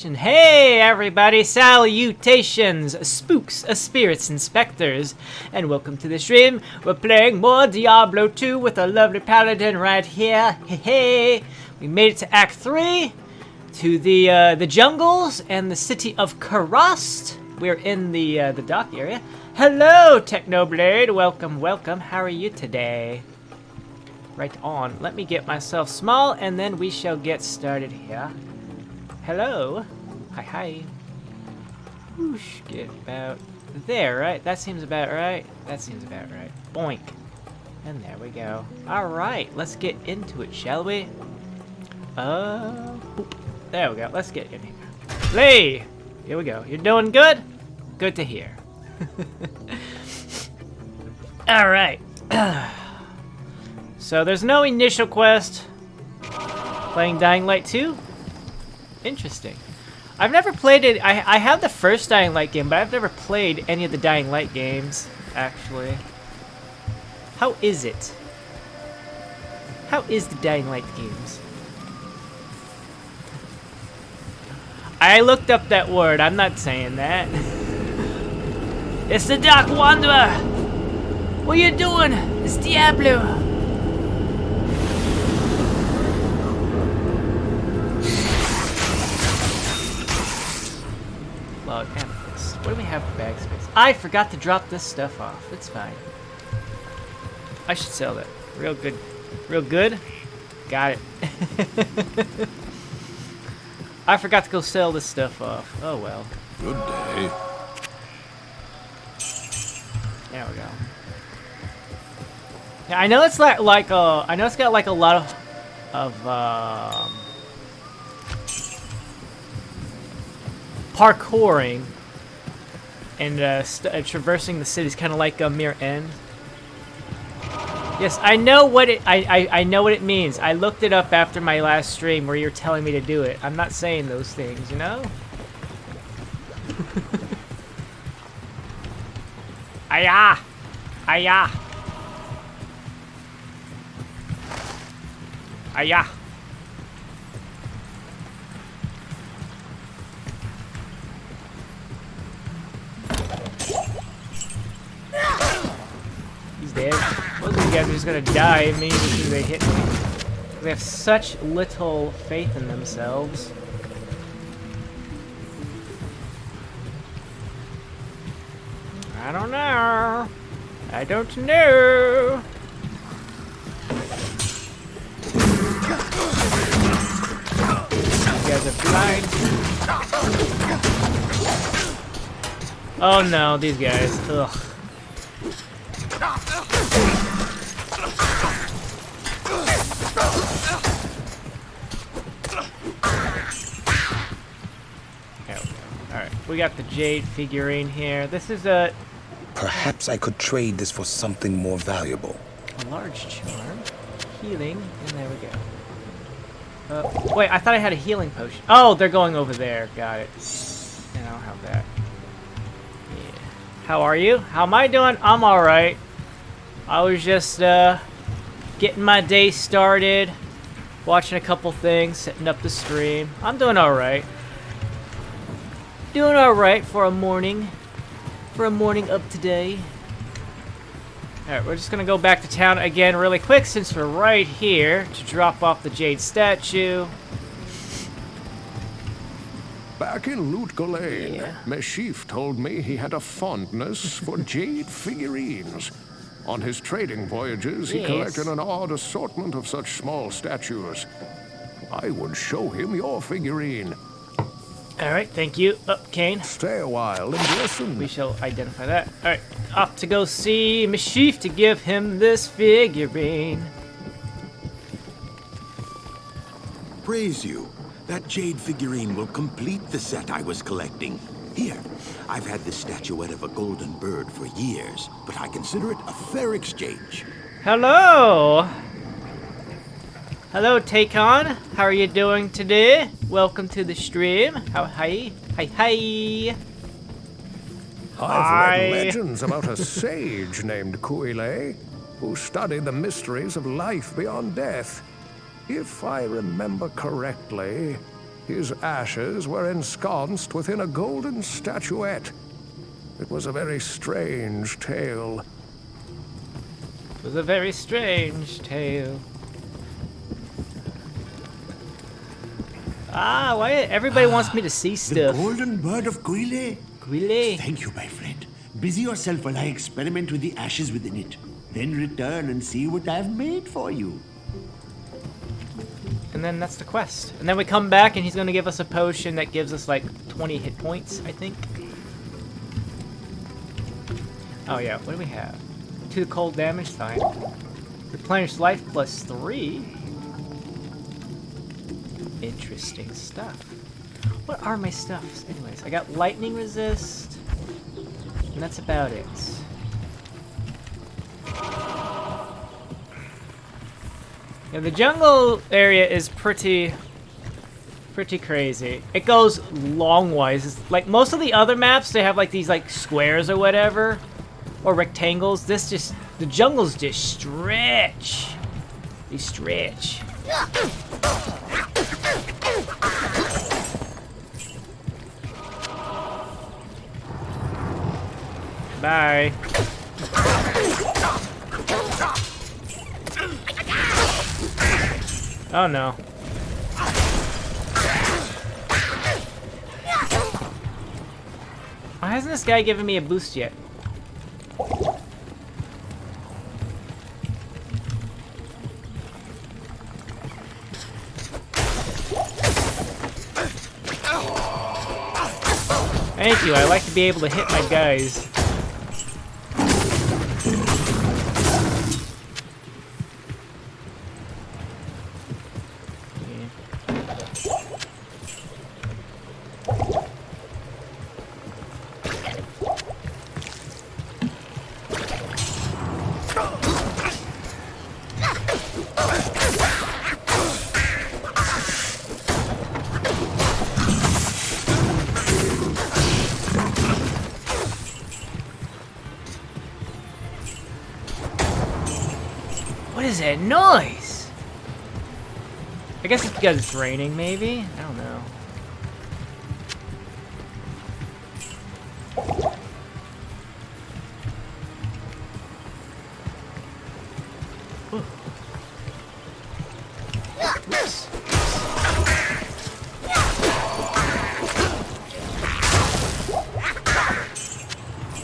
salutation. Hey everybody, salutations, spooks, spirits, and specters, and welcome to the stream. We're playing more Diablo 2 with a lovely Paladin right here. Hey, we made it to Act 3, to the jungles and the city of Kurast. We're in the dock area. Hello, Technoblade. Welcome, welcome. How are you today? Right on. Let me get myself small, and then we shall get started here. Hello. Hi, hi. Whoosh, get about there, right? That seems about right. That seems about right. Boink. And there we go. All right, let's get into it, shall we? Boop. There we go. Let's get in here. Play. Here we go. You're doing good? Good to hear. All right. So there's no initial quest. Playing Dying Light 2? Interesting. I've never played it. I have the first Dying Light game, but I've never played any of the Dying Light games, actually. How is it? How is the Dying Light games? I looked up that word. I'm not saying that. It's the Dark Wanderer! What are you doing? It's Diablo! Log amethyst. What do we have for bag space? I forgot to drop this stuff off. It's fine. I should sell that. Real good. Real good? Got it. I forgot to go sell this stuff off. Oh well. Good day. There we go. Yeah, I know it's like I know it's got like a lot of parkouring and traversing the city is kind of like a Mirror End. Yes, I know what it I know what it means. I looked it up after my last stream where you're telling me to do it. I'm not saying those things, you know? Aya! Aya! Aya! He's dead. Most of these guys are just gonna die immediately as they hit me. They have such little faith in themselves. I don't know. I don't know. You guys are blind. Oh no, these guys. Ugh. There we go. Alright, we got the Jade figurine here. This is a... Perhaps I could trade this for something more valuable. A large charm. Healing. And there we go. Wait, I thought I had a healing potion. Oh, they're going over there. Got it. And I don't have that. Yeah. How are you? How am I doing? I'm alright. I was just getting my day started. Watching a couple things. Setting up the stream. I'm doing alright. Doing alright for a morning. For a morning of today. Alright, we're just gonna go back to town again really quick since we're right here to drop off the Jade statue. Back in Lutko Lane, Yeah. Mephisto told me he had a fondness for jade figurines. On his trading voyages, he Yes. collected an odd assortment of such small statues. I would show him your figurine. Alright, thank you. Up, Kane. Stay a while and listen. We shall identify that. Alright, off to go see Mephisto to give him this figurine. Praise you. That jade figurine will complete the set I was collecting. Here, I've had this statuette of a golden bird for years, but I consider it a fair exchange. Hello! Hello, Takon. How are you doing today? Welcome to the stream. Hi. Hi. I've read legends about a sage named Kuile, who studied the mysteries of life beyond death. If I remember correctly, His ashes were ensconced within a golden statuette. It was a very strange tale. It was a very strange tale. Ah, why everybody wants me to see The stuff. golden bird of Guile. Really? Thank you, my friend. Busy yourself while I experiment with the ashes within it. Then return and see what I've made for you. And then that's the quest. And then we come back and he's going to give us a potion that gives us like 20 hit points, I think. Oh yeah, what do we have? 2 cold damage time. Replenish life plus 3. Interesting stuff. What are my stuffs? Anyways, I got lightning resist. And that's about it. Yeah, the jungle area is pretty crazy. It goes long-wise. It's like most of the other maps, they have like these like squares or whatever, or rectangles. The jungles just stretch. They stretch. Bye. Oh no. Why hasn't this guy given me a boost yet? Thank you, I like to be able to hit my guys. What is that noise? I guess it's because it's raining, maybe? I don't know. Ooh. Oops.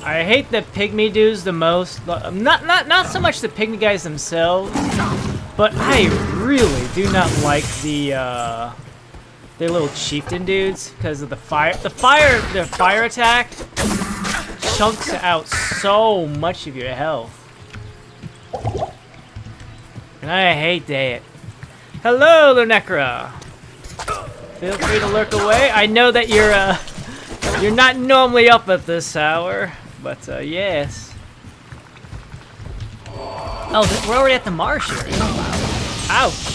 I hate the pygmy dudes the most. Not so much the pygmy guys themselves, but I really do not like the little chieftain dudes because of the fire. Their fire attack chunks out so much of your health, and I hate that. Hello, Lunecra. Feel free to lurk away. I know that you're not normally up at this hour. But, yes. Oh, we're already at the Marsh area. Oh, wow. Ouch.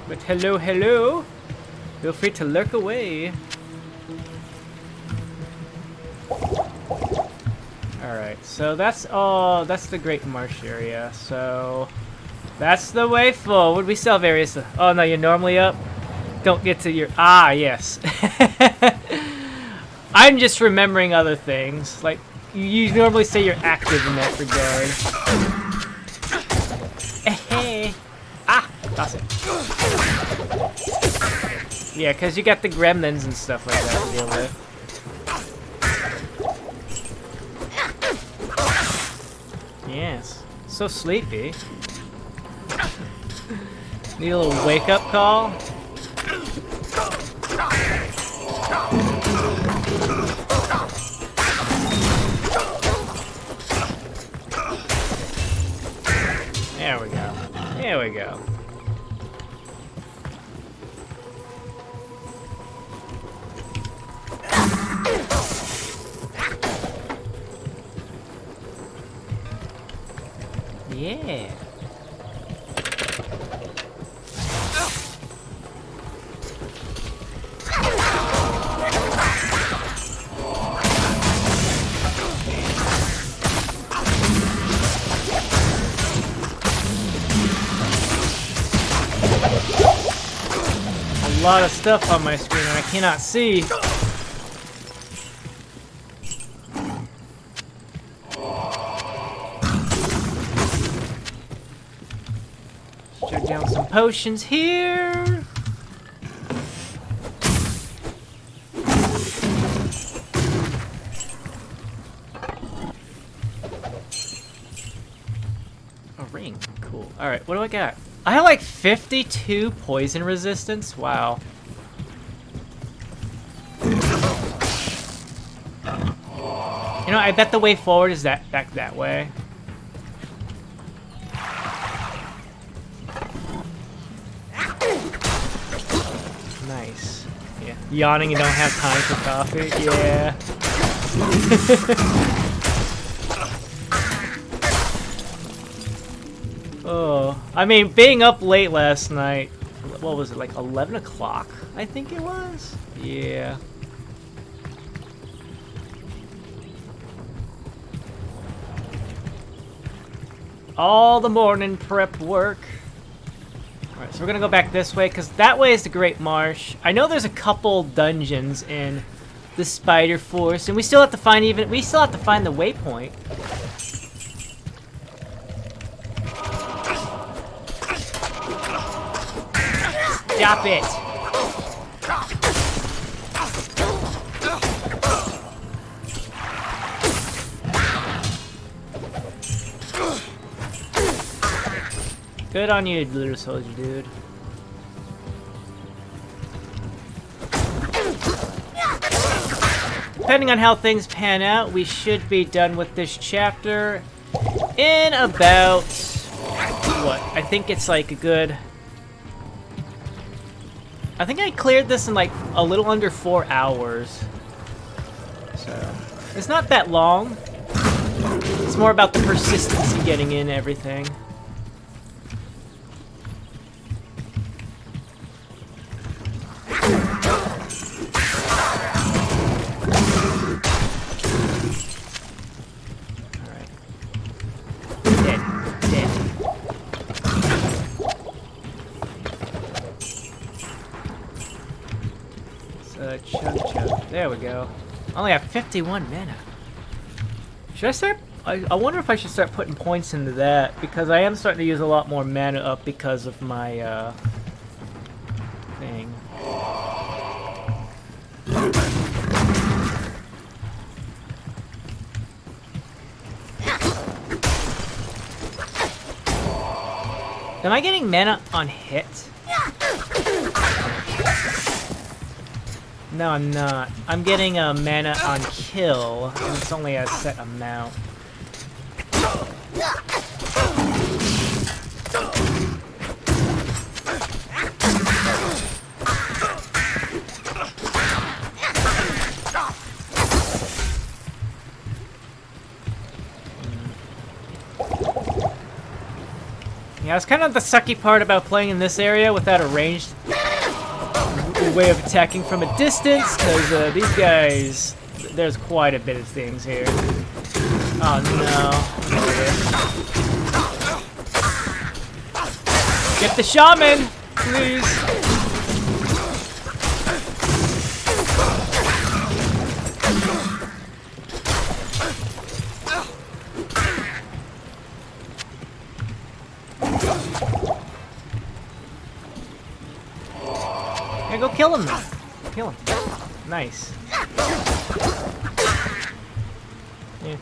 But hello, hello. Feel free to lurk away. Alright, so that's the Great Marsh area. So that's the way forward. We still have areas to, oh no, you're normally up? Don't get to your, ah, yes. I'm just remembering other things. Like, you normally say you're active in that regard. Hey. Ah, that's it. Yeah, because you got the gremlins and stuff like that to deal with. Yes. So sleepy. Need a little wake-up call? There we go. There we go. Yeah. lot of stuff on my screen and I cannot see. Check down some potions here. A ring, cool. All right, what do I got? I have like 52 poison resistance. Wow. You know, I bet the way forward is back that way. Nice. Yeah. Yawning and don't have time for coffee. Yeah. Oh, I mean, being up late last night. What was it, like 11 o'clock? I think it was. Yeah. All the morning prep work. Alright, so we're gonna go back this way, because that way is the Great Marsh. I know there's a couple dungeons in the Spider Forest, and we still have to find the waypoint. Stop it! Good on you, little soldier dude. Depending on how things pan out, we should be done with this chapter in about, what? I think it's like a good... I think I cleared this in like a little under 4 hours. So, it's not that long. It's more about the persistence in getting in everything. Chug. There we go. I only have 51 mana. Should I start? I wonder if I should start putting points into that, because I am starting to use a lot more mana up because of my thing. Am I getting mana on hit? No, I'm not. I'm getting a mana on kill, and it's only a set amount. Yeah, it's kind of the sucky part about playing in this area without a ranged way of attacking from a distance, because these guys, there's quite a bit of things here. Oh no. Get the shaman, please. Yeah, go kill him. Kill him. Nice. Yeah.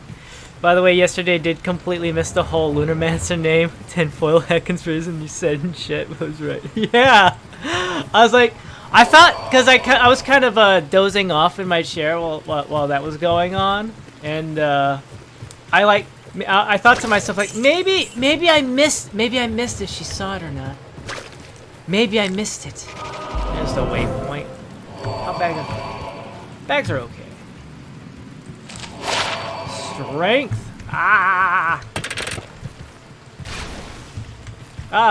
By the way, yesterday I did completely miss the whole Lunarmancer name. Tinfoil hat conspiracy, you said and shit was right. Yeah! I was like, I thought, because I was kind of dozing off in my chair while that was going on. And I thought to myself, like, maybe I missed if she saw it or not. Maybe I missed it. There's the waypoint. How bags are okay. Strength.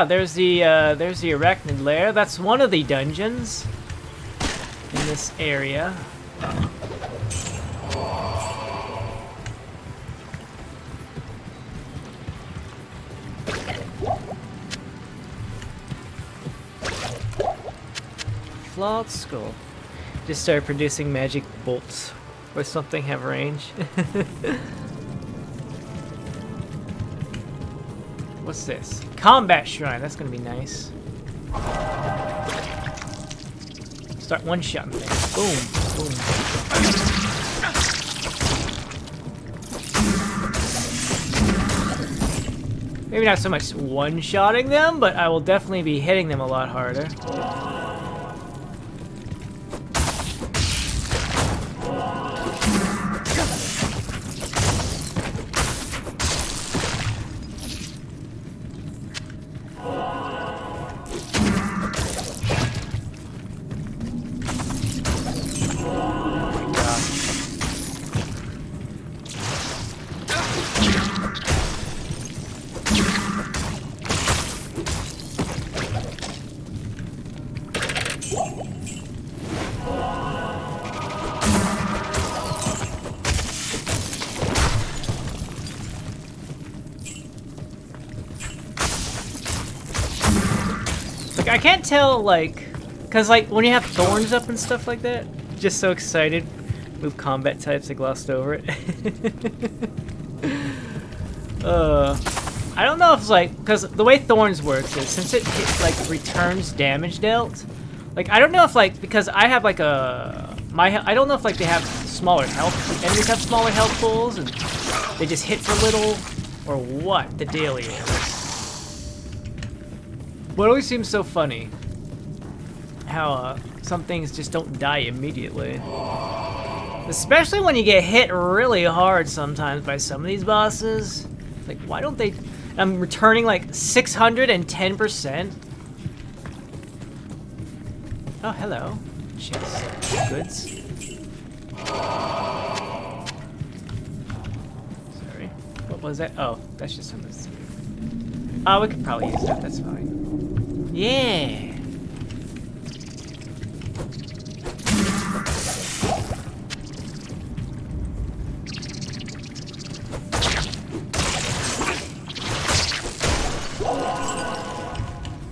There's the arachnid lair. That's one of the dungeons in this area. Clawed skull. Just started producing magic bolts or something have range. What's this? Combat shrine. That's gonna be nice. Start one-shotting things. Boom, boom. Maybe not so much one-shotting them, but I will definitely be hitting them a lot harder. I can't tell, like, cause like when you have thorns up and stuff like that, just so excited. Move combat types, I glossed over it. I don't know if it's like, cause the way thorns works is since it like returns damage dealt. Like I don't know if like because I have like I don't know if like they have smaller health. Enemies have smaller health pools and they just hit for little, or what the deal is. But it always seems so funny how some things just don't die immediately. Especially when you get hit really hard sometimes by some of these bosses. Like, why don't they... I'm returning like 610%. Oh, hello. Chest. Goods. Sorry. What was that? Oh, that's just something. Oh, we could probably use that. That's fine. Yeah.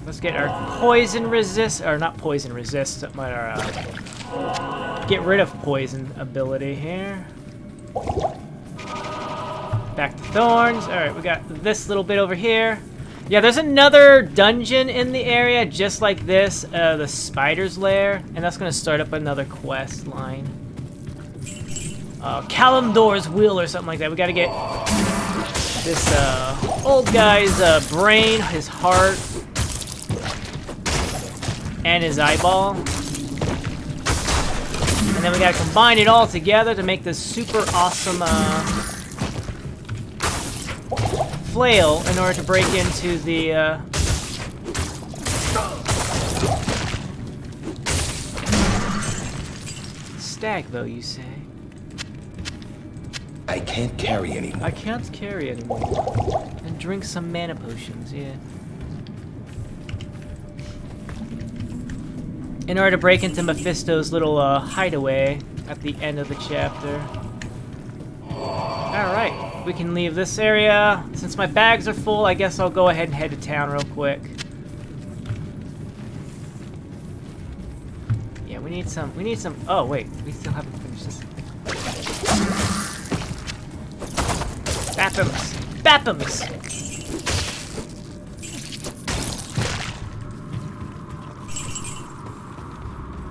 Let's get our poison resist, or not poison resist, but our get rid of poison ability here. Back to thorns. All right, we got this little bit over here. Yeah, there's another dungeon in the area just like this, the spider's lair, and that's gonna start up another quest line. Kalimdor's wheel or something like that. We gotta get this old guy's brain, his heart, and his eyeball. And then we gotta combine it all together to make this super awesome flail in order to break into the stag bow, you say? I can't carry anymore. I can't carry anymore. And drink some mana potions, yeah. In order to break into Mephisto's little hideaway at the end of the chapter. Alright, we can leave this area. Since my bags are full, I guess I'll go ahead and head to town real quick. Yeah, we need some, oh wait, we still haven't finished this. Bapimus! Bapimus!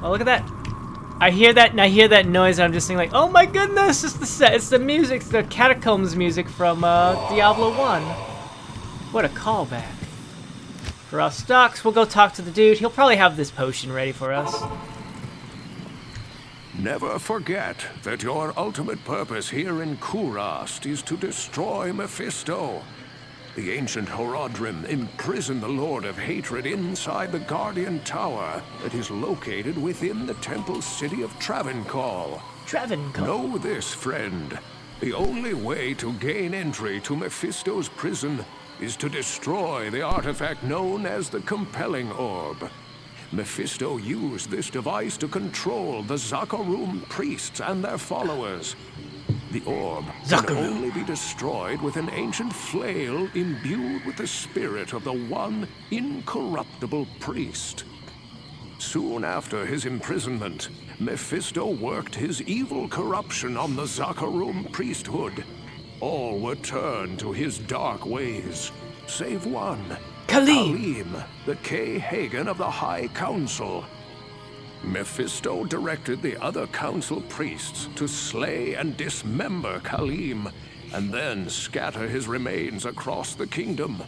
Oh, look at that. I hear that, and I hear that noise, and I'm just thinking like, oh my goodness, it's the music, the Catacombs music from Diablo 1. What a callback. Kurast Docks, we'll go talk to the dude. He'll probably have this potion ready for us. Never forget that your ultimate purpose here in Kurast is to destroy Mephisto. The ancient Horadrim imprisoned the Lord of Hatred inside the Guardian Tower that is located within the temple city of Travincal. Travincal. Know this, friend. The only way to gain entry to Mephisto's prison is to destroy the artifact known as the Compelling Orb. Mephisto used this device to control the Zakarum priests and their followers. The orb can only be destroyed with an ancient flail imbued with the spirit of the one incorruptible priest. Soon after his imprisonment, Mephisto worked his evil corruption on the Zakarum priesthood. All were turned to his dark ways, save one. Khalim, the K-Hagen of the High Council. Mephisto directed the other council priests to slay and dismember Khalim, and then scatter his remains across the kingdom.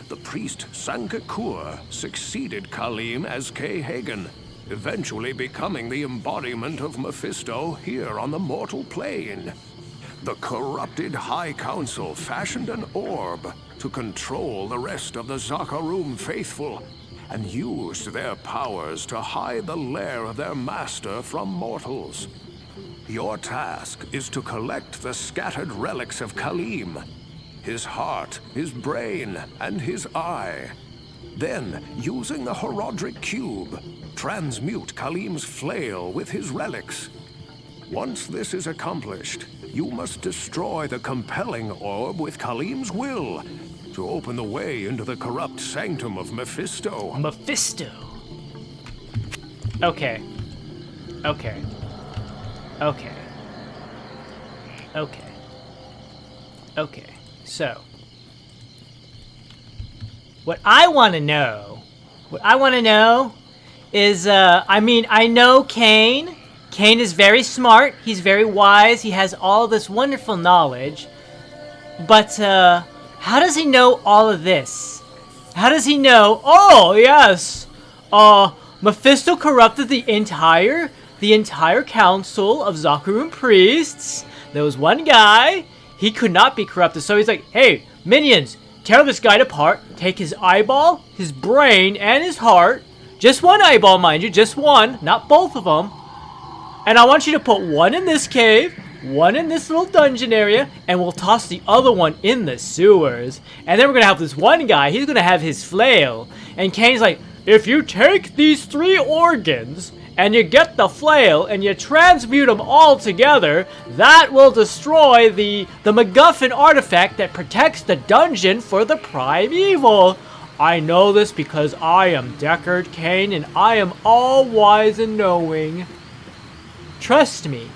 The priest Sankakur succeeded Khalim as K-Hagen, eventually becoming the embodiment of Mephisto here on the mortal plane. The corrupted High Council fashioned an orb to control the rest of the Zakarum faithful, and used their powers to hide the lair of their master from mortals. Your task is to collect the scattered relics of Khalim, his heart, his brain, and his eye. Then, using the Horodric Cube, transmute Khalim's flail with his relics. Once this is accomplished, you must destroy the compelling orb with Khalim's will to open the way into the corrupt sanctum of Mephisto. Mephisto. Okay. Okay. Okay. Okay. Okay. So, what I want to know is, I mean, I know Cain. Cain is very smart. He's very wise. He has all this wonderful knowledge. But, how does he know all of this? How does he know, oh, yes, Mephisto corrupted the entire council of Zakarum priests. There was one guy. He could not be corrupted, so he's like, hey, minions, tear this guy apart, take his eyeball, his brain, and his heart. Just one eyeball, mind you, just one, not both of them. And I want you to put one in this cave, one in this little dungeon area, and we'll toss the other one in the sewers. And then we're going to have this one guy, he's going to have his flail. And Cain's like, if you take these 3 organs, and you get the flail, and you transmute them all together, that will destroy the MacGuffin artifact that protects the dungeon for the primeval. I know this because I am Deckard Cain, and I am all wise and knowing. Trust me.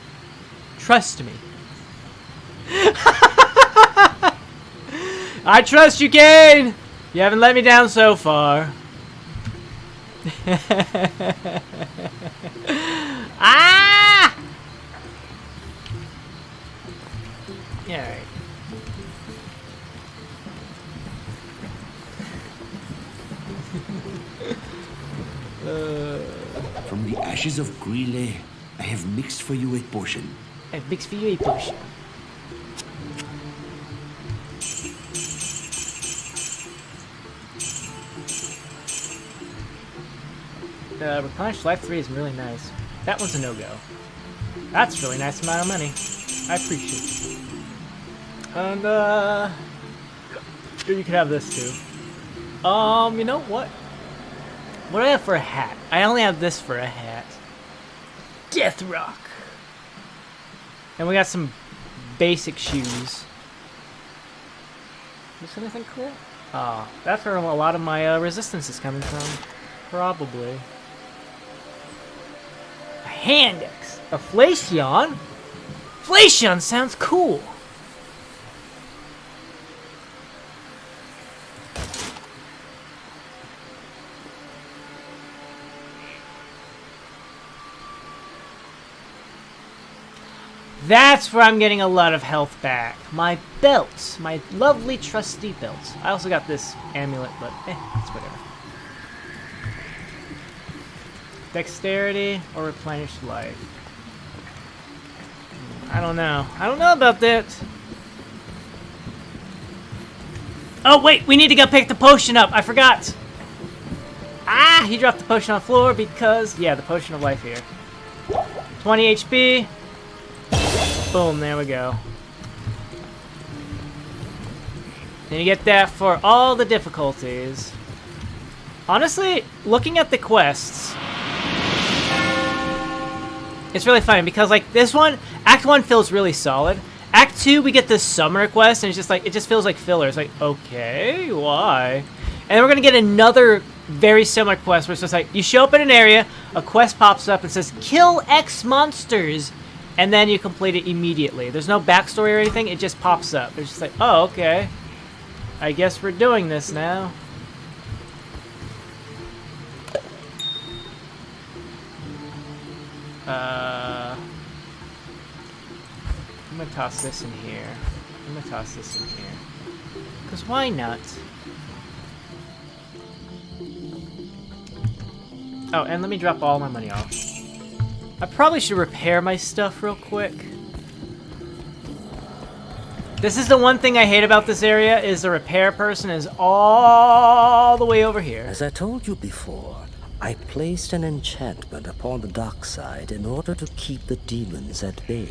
Trust me. I trust you, Cain! You haven't let me down so far. Ah! Alright. From the ashes of Grile, I have mixed for you a potion. I've mixed for you a potion. Replenish life 3 is really nice. That one's a no-go. That's really nice amount of money. I appreciate it. And, you can have this too. You know what? What do I have for a hat? I only have this for a hat. Death Rock! And we got some basic shoes. Is this anything cool? Oh, that's where a lot of my resistance is coming from. Probably. A hand axe. A Flacion? Flacion sounds cool. That's where I'm getting a lot of health back. My belt. My lovely trusty belt. I also got this amulet, but it's whatever. Dexterity or replenish life? I don't know. I don't know about that. Oh, wait. We need to go pick the potion up. I forgot. Ah, he dropped the potion on the floor because, yeah, the potion of life here. 20 HP. Boom, there we go. And you get that for all the difficulties. Honestly, looking at the quests, it's really funny because, like, this one, Act 1 feels really solid. Act 2, we get this summoner quest, and it's just like, it just feels like filler. It's like, okay, why? And then we're gonna get another very similar quest where it's just like, you show up in an area, a quest pops up and says, kill X monsters, and then you complete it immediately. There's no backstory or anything, it just pops up. It's just like, oh, okay. I guess we're doing this now. I'm gonna toss this in here. I'm gonna toss this in here. Because why not? Oh, and let me drop all my money off. I probably should repair my stuff real quick. This is the one thing I hate about this area, is the repair person is all the way over here. As I told you before, I placed an enchantment upon the dark side in order to keep the demons at bay.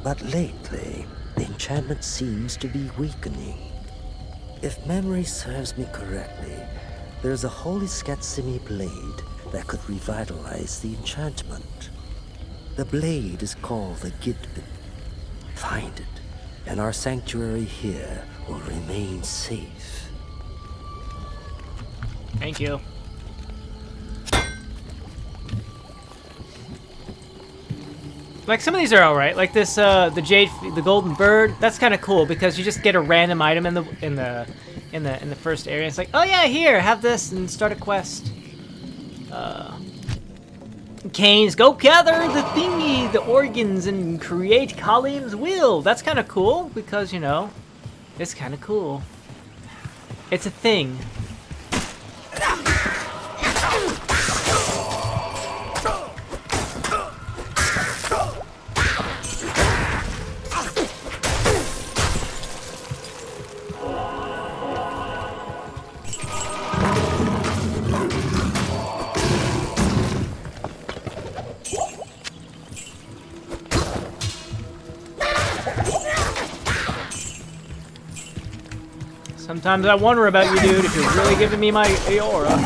But lately, the enchantment seems to be weakening. If memory serves me correctly, there's a holy Skatsimi blade that could revitalize the enchantment. The blade is called the Gidbin. Find it, and our sanctuary here will remain safe. Thank you. Like, some of these are alright. Like this, the golden bird. That's kind of cool because you just get a random item in the first area. It's like, oh yeah, here, have this and start a quest. Canes, go gather the thingy, the organs, and create Khalim's will. That's kind of cool because, you know, it's kind of cool. It's a thing. Sometimes I wonder about you, dude, if you're really giving me my aura.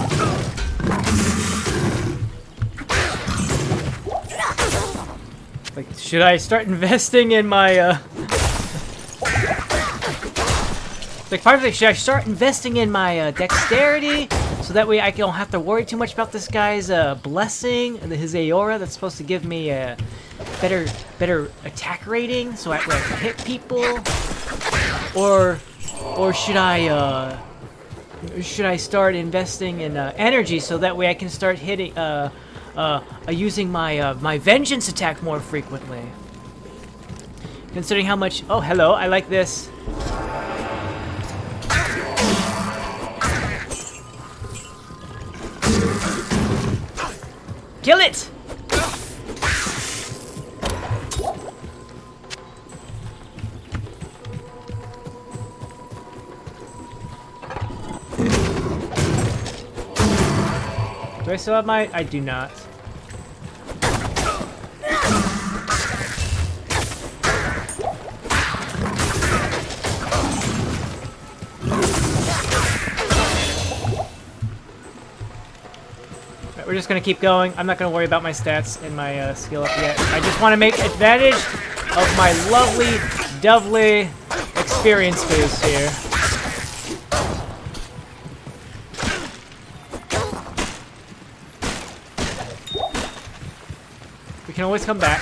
Like, should I start investing in my, Like, part of it, should I start investing in my, dexterity? So that way I don't have to worry too much about this guy's, blessing, his aura that's supposed to give me a better attack rating, so I can hit people? Or should I start investing in energy so that way I can start hitting using my vengeance attack more frequently? Considering how much. Oh, hello! I like this. Kill it! Do I still have my... I do not. Right, we're just gonna keep going. I'm not gonna worry about my stats and my skill up yet. I just want to make advantage of my lovely experience boost here. We can always come back.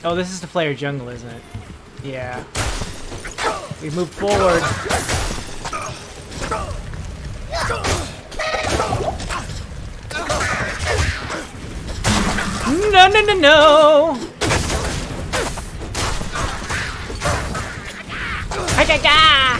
Oh, this is the Flayer Jungle, isn't it? Yeah. We move forward. No, no, no, no! Ha-ga-ga!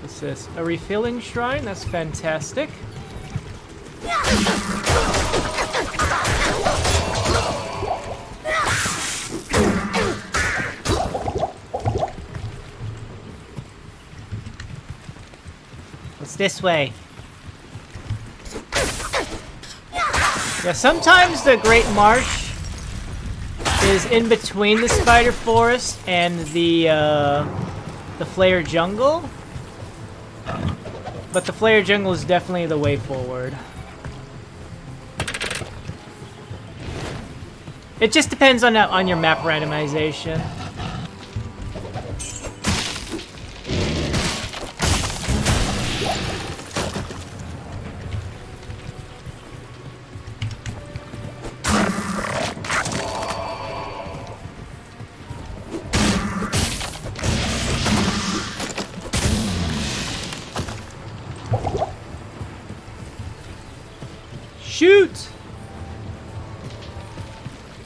What's this? A refilling shrine? That's fantastic. What's this way? Yeah, sometimes the Great Marsh is in between the Spider Forest and the Flayer Jungle. But the Flayer Jungle is definitely the way forward. It just depends on your map randomization. Shoot!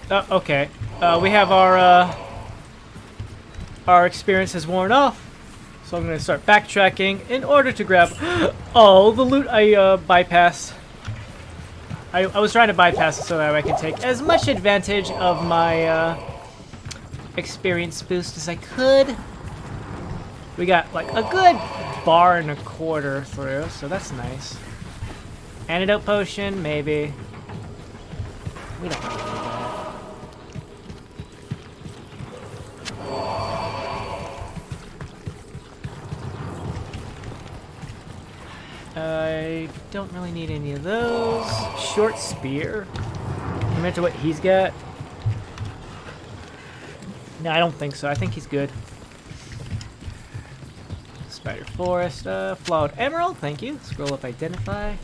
Oh, okay. We have our experience has worn off, so I'm gonna start backtracking in order to grab all the loot I bypassed. I was trying to bypass it so that I can take as much advantage of my experience boost as I could. We got like a good bar and a quarter through, so that's nice. Antidote potion, maybe. We don't need that. I don't really need any of those. Short spear. Compared to what he's got. No, I don't think so. I think he's good. Spider Forest, Flawed Emerald, thank you. Scroll up identify.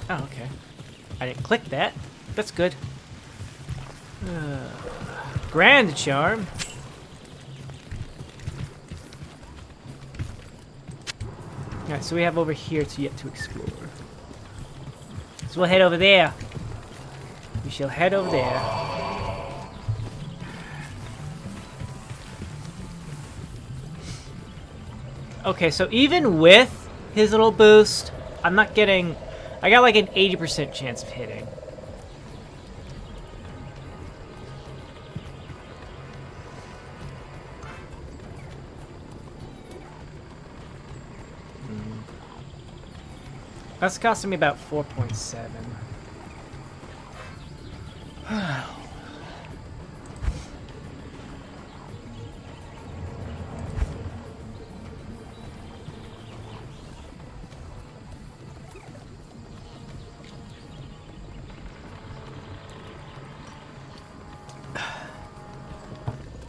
Oh, okay. I didn't click that. That's good. Grand Charm. Alright, so we have over here to yet to explore. So we'll head over there. We shall head over there. Okay, so even with his little boost, I'm not getting... I got like an 80% chance of hitting. That's costing me about 4.7.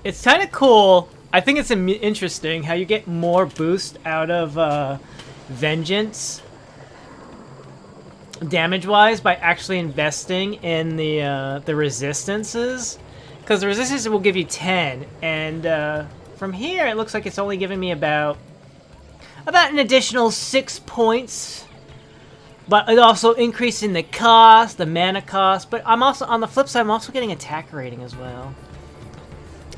It's kind of cool. I think it's interesting how you get more boost out of Vengeance damage-wise by actually investing in the resistances, because the resistances will give you 10, and from here it looks like it's only giving me about an additional 6 points. But it also increasing the cost, the mana cost. But I'm also on the flip side, I'm also getting attack rating as well.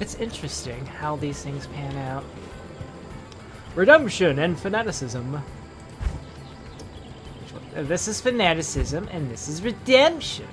It's interesting how these things pan out. Redemption and fanaticism. This is fanaticism, and this is redemption.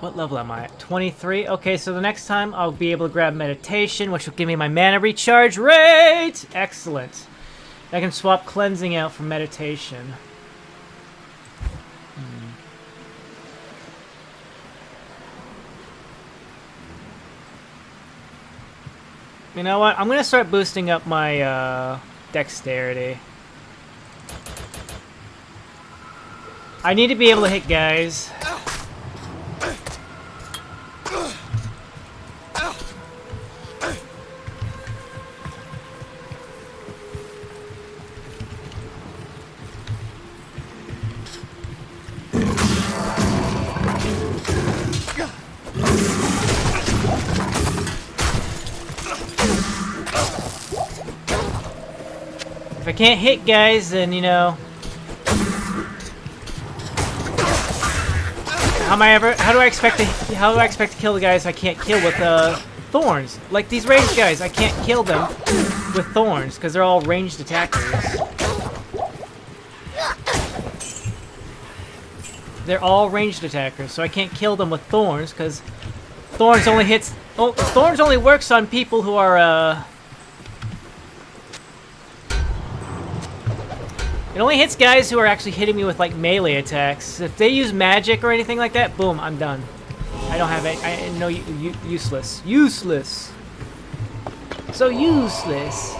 What level am I at? 23? Okay, so the next time I'll be able to grab meditation, which will give me my mana recharge rate! Excellent. I can swap cleansing out for meditation. You know what? I'm gonna start boosting up my dexterity. I need to be able to hit guys. If I can't hit guys, then, you know... How do I expect to kill the guys I can't kill with thorns? Like these ranged guys, I can't kill them with thorns because they're all ranged attackers. They're all ranged attackers, so I can't kill them with thorns because thorns only hits. Oh, thorns only works on people who are It only hits guys who are actually hitting me with like melee attacks. If they use magic or anything like that, boom, I'm done. I don't have it. I know useless. Useless. So useless.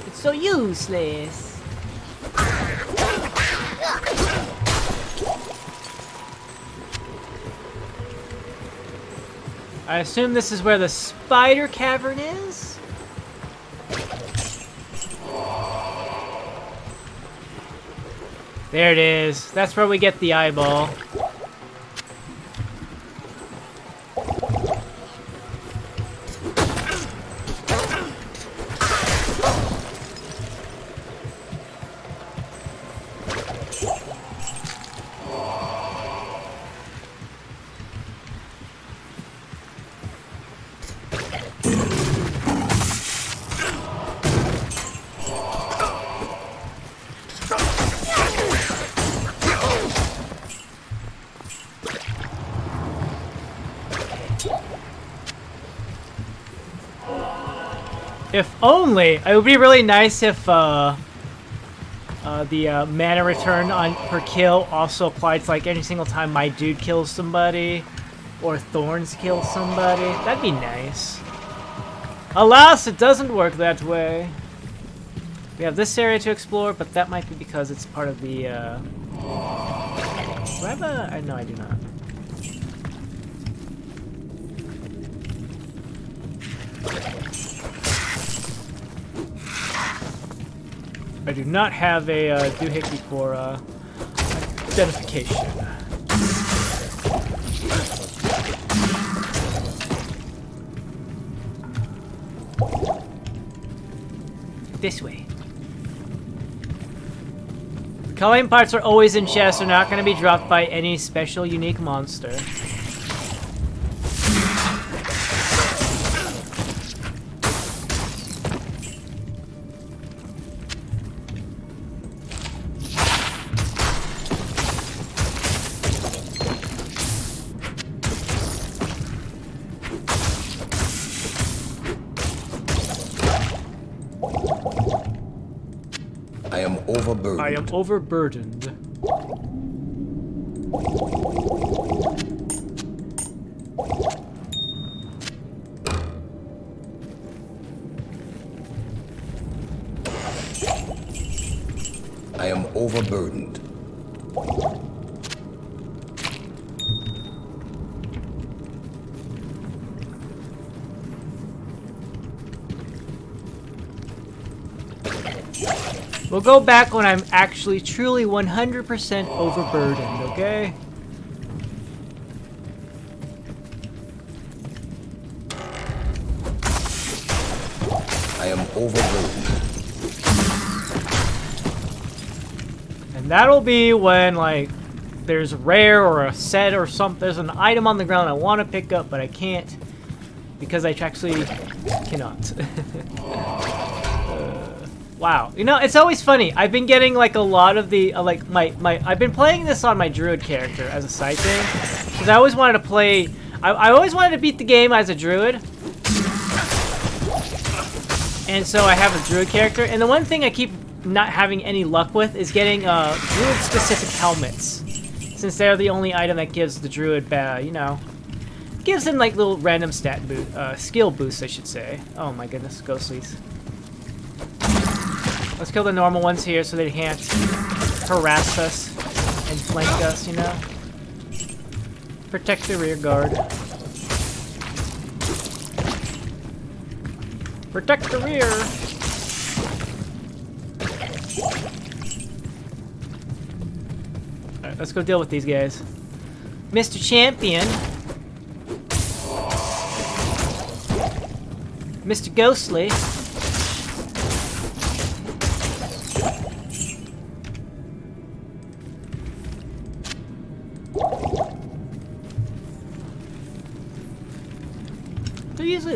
It's so useless. I assume this is where the spider cavern is? There it is. That's where we get the eyeball. If only, it would be really nice if the mana return on per kill also applied to like any single time my dude kills somebody or Thorns kill somebody. That'd be nice. Alas, it doesn't work that way. We have this area to explore, but that might be because it's part of the. Do I have a? No, I do not. I do not have a doohickey for identification. This way. The coloring parts are always in chests. They're not going to be dropped by any special unique monster. I am overburdened. I am overburdened. We'll go back when I'm actually truly 100% overburdened, okay? I am overburdened. And that'll be when, like, there's rare or a set or something. There's an item on the ground I want to pick up, but I can't because I actually cannot. Wow, you know, it's always funny. I've been getting like a lot of the like I've been playing this on my druid character as a side thing because I always wanted to play. I always wanted to beat the game as a druid, and so I have a druid character. And the one thing I keep not having any luck with is getting druid specific helmets, since they're the only item that gives the druid, you know, gives them like little random stat skill boosts, I should say. Oh my goodness, ghostlies. Let's kill the normal ones here so they can't harass us and flank us, you know? Protect the rear guard. Protect the rear! Alright, let's go deal with these guys. Mr. Champion! Mr. Ghostly.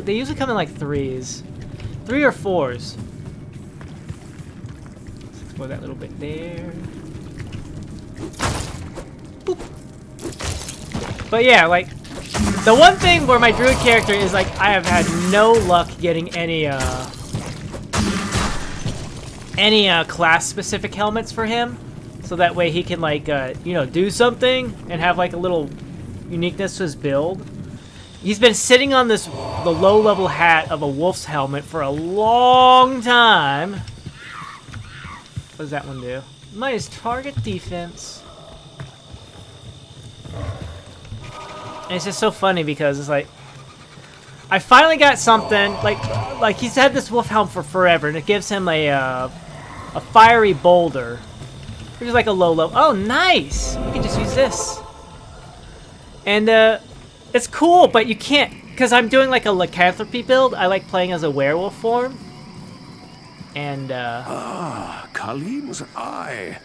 They usually come in like 3s. 3 or 4s. Let's explore that little bit there. Boop. But yeah, like, the one thing where my druid character is like, I have had no luck getting any class-specific helmets for him. So that way he can, like, you know, do something and have, like, a little uniqueness to his build. He's been sitting on the low-level hat of a wolf's helmet for a long time. What does that one do? Minus target defense. And it's just so funny because it's like, I finally got something like he's had this wolf helm for forever, and it gives him a fiery boulder, which is like a low level. Oh, nice! We can just use this, and it's cool, but you can't, because I'm doing like a lycanthropy build. I like playing as a werewolf form, and Khalim's eye.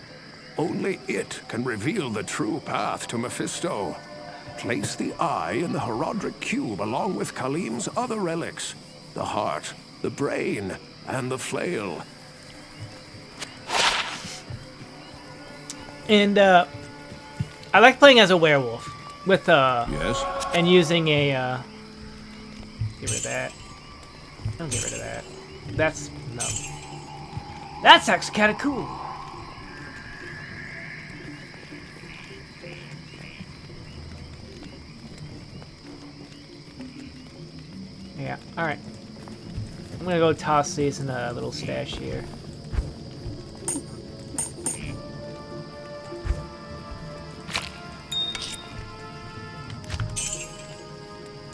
Only it can reveal the true path to Mephisto. Place the eye in the Herodric cube along with Khalim's other relics. The heart, the brain, and the flail. And I like playing as a werewolf with Yes? and using a get rid of that. Don't get rid of that. That's no. That's actually kind of cool. Yeah, alright. I'm gonna go toss these in a little stash here.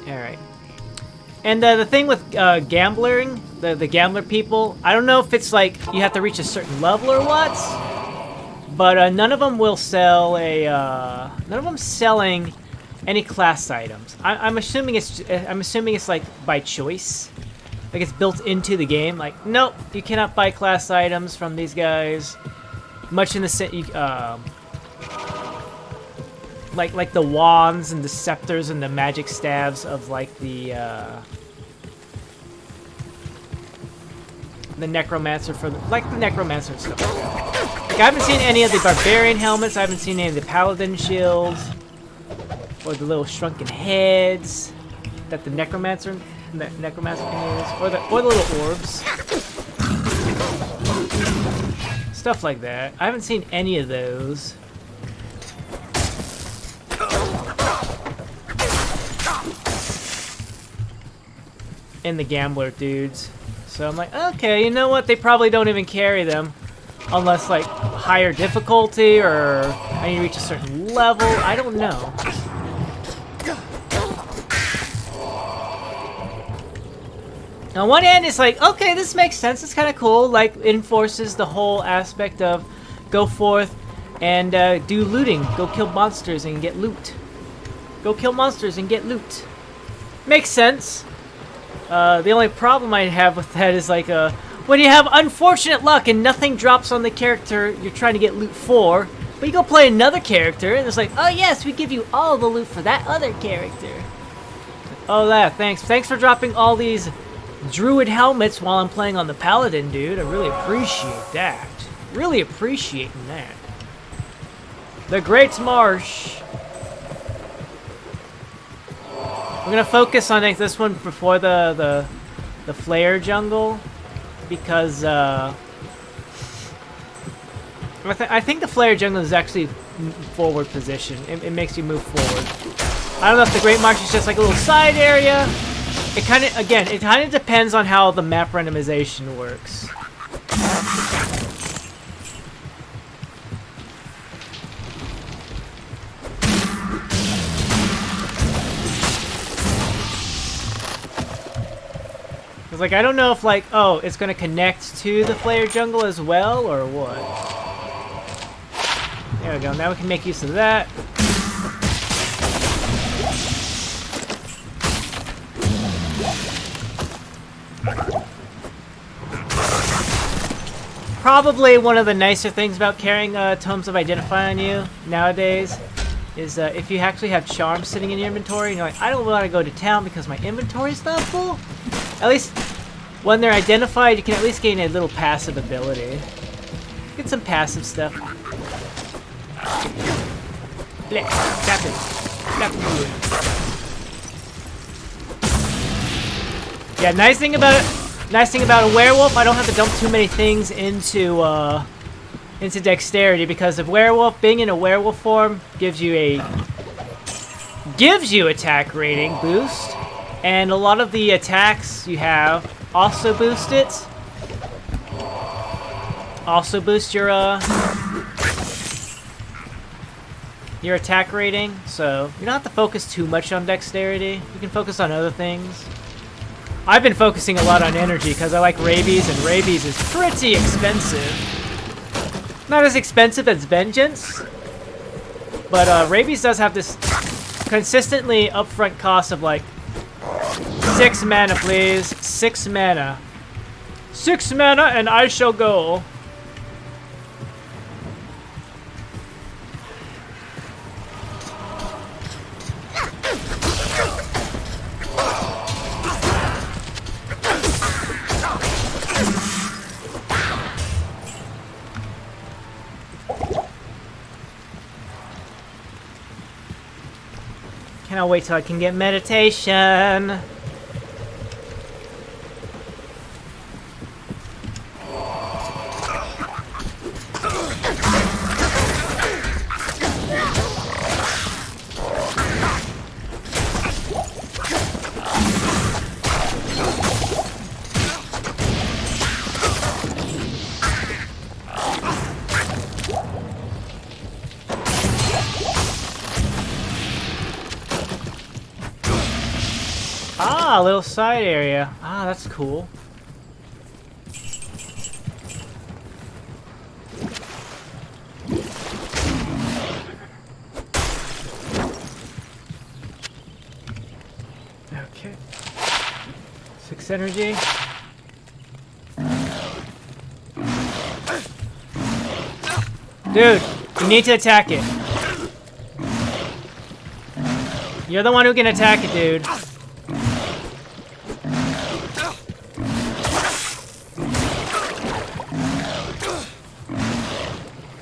Alright. And the thing with gambling, the gambler people, I don't know if it's like you have to reach a certain level or what, but none of them will sell a, none of them selling any class items. I'm assuming it's like by choice, like it's built into the game. Like, nope, you cannot buy class items from these guys. Much in the same, like the wands and the scepters and the magic staves of like the necromancer for the necromancer and stuff like that. Like, I haven't seen any of the barbarian helmets. I haven't seen any of the paladin shields. Or the little shrunken heads that the necromancer can use, or the little orbs, stuff like that. I haven't seen any of those. In the gambler dudes, so I'm like, okay, you know what? They probably don't even carry them, unless like higher difficulty or I need to reach a certain level. I don't know. On one hand, it's like, okay, this makes sense. It's kind of cool. Like, it enforces the whole aspect of go forth and do looting. Go kill monsters and get loot. Go kill monsters and get loot. Makes sense. The only problem I have with that is like, when you have unfortunate luck and nothing drops on the character you're trying to get loot for, but you go play another character and it's like, oh yes, we give you all the loot for that other character. Oh, thanks for dropping all these druid helmets while I'm playing on the paladin, dude. I really appreciate that. Really appreciating that. The Great Marsh. We're gonna focus on this one before the Flayer Jungle, because I think the Flayer Jungle is actually forward position. It makes you move forward. I don't know if the Great Marsh is just like a little side area. It kind of depends on how the map randomization works. It's like, I don't know if like, oh, it's gonna connect to the Flayer Jungle as well, or what. There we go, now we can make use of that. probably one of the nicer things about carrying Tomes of Identify on you nowadays is if you actually have charms sitting in your inventory and you're like, I don't want to go to town because my inventory's not full. At least when they're identified, you can at least gain a little passive ability. Get some passive stuff. Blech, tap it. Tap it. Yeah, nice thing about a werewolf, I don't have to dump too many things into dexterity because being in a werewolf form gives you attack rating boost, and a lot of the attacks you have also boost it. Also boost your attack rating, so you don't have to focus too much on dexterity. You can focus on other things. I've been focusing a lot on energy because I like rabies, and rabies is pretty expensive. Not as expensive as vengeance, but rabies does have this consistently upfront cost of like 6 mana, please. 6 mana. 6 mana, and I shall go. Cannot wait till I can get meditation. Ah, a little side area. Ah, that's cool. Okay. 6 energy. Dude, you need to attack it. You're the one who can attack it, dude.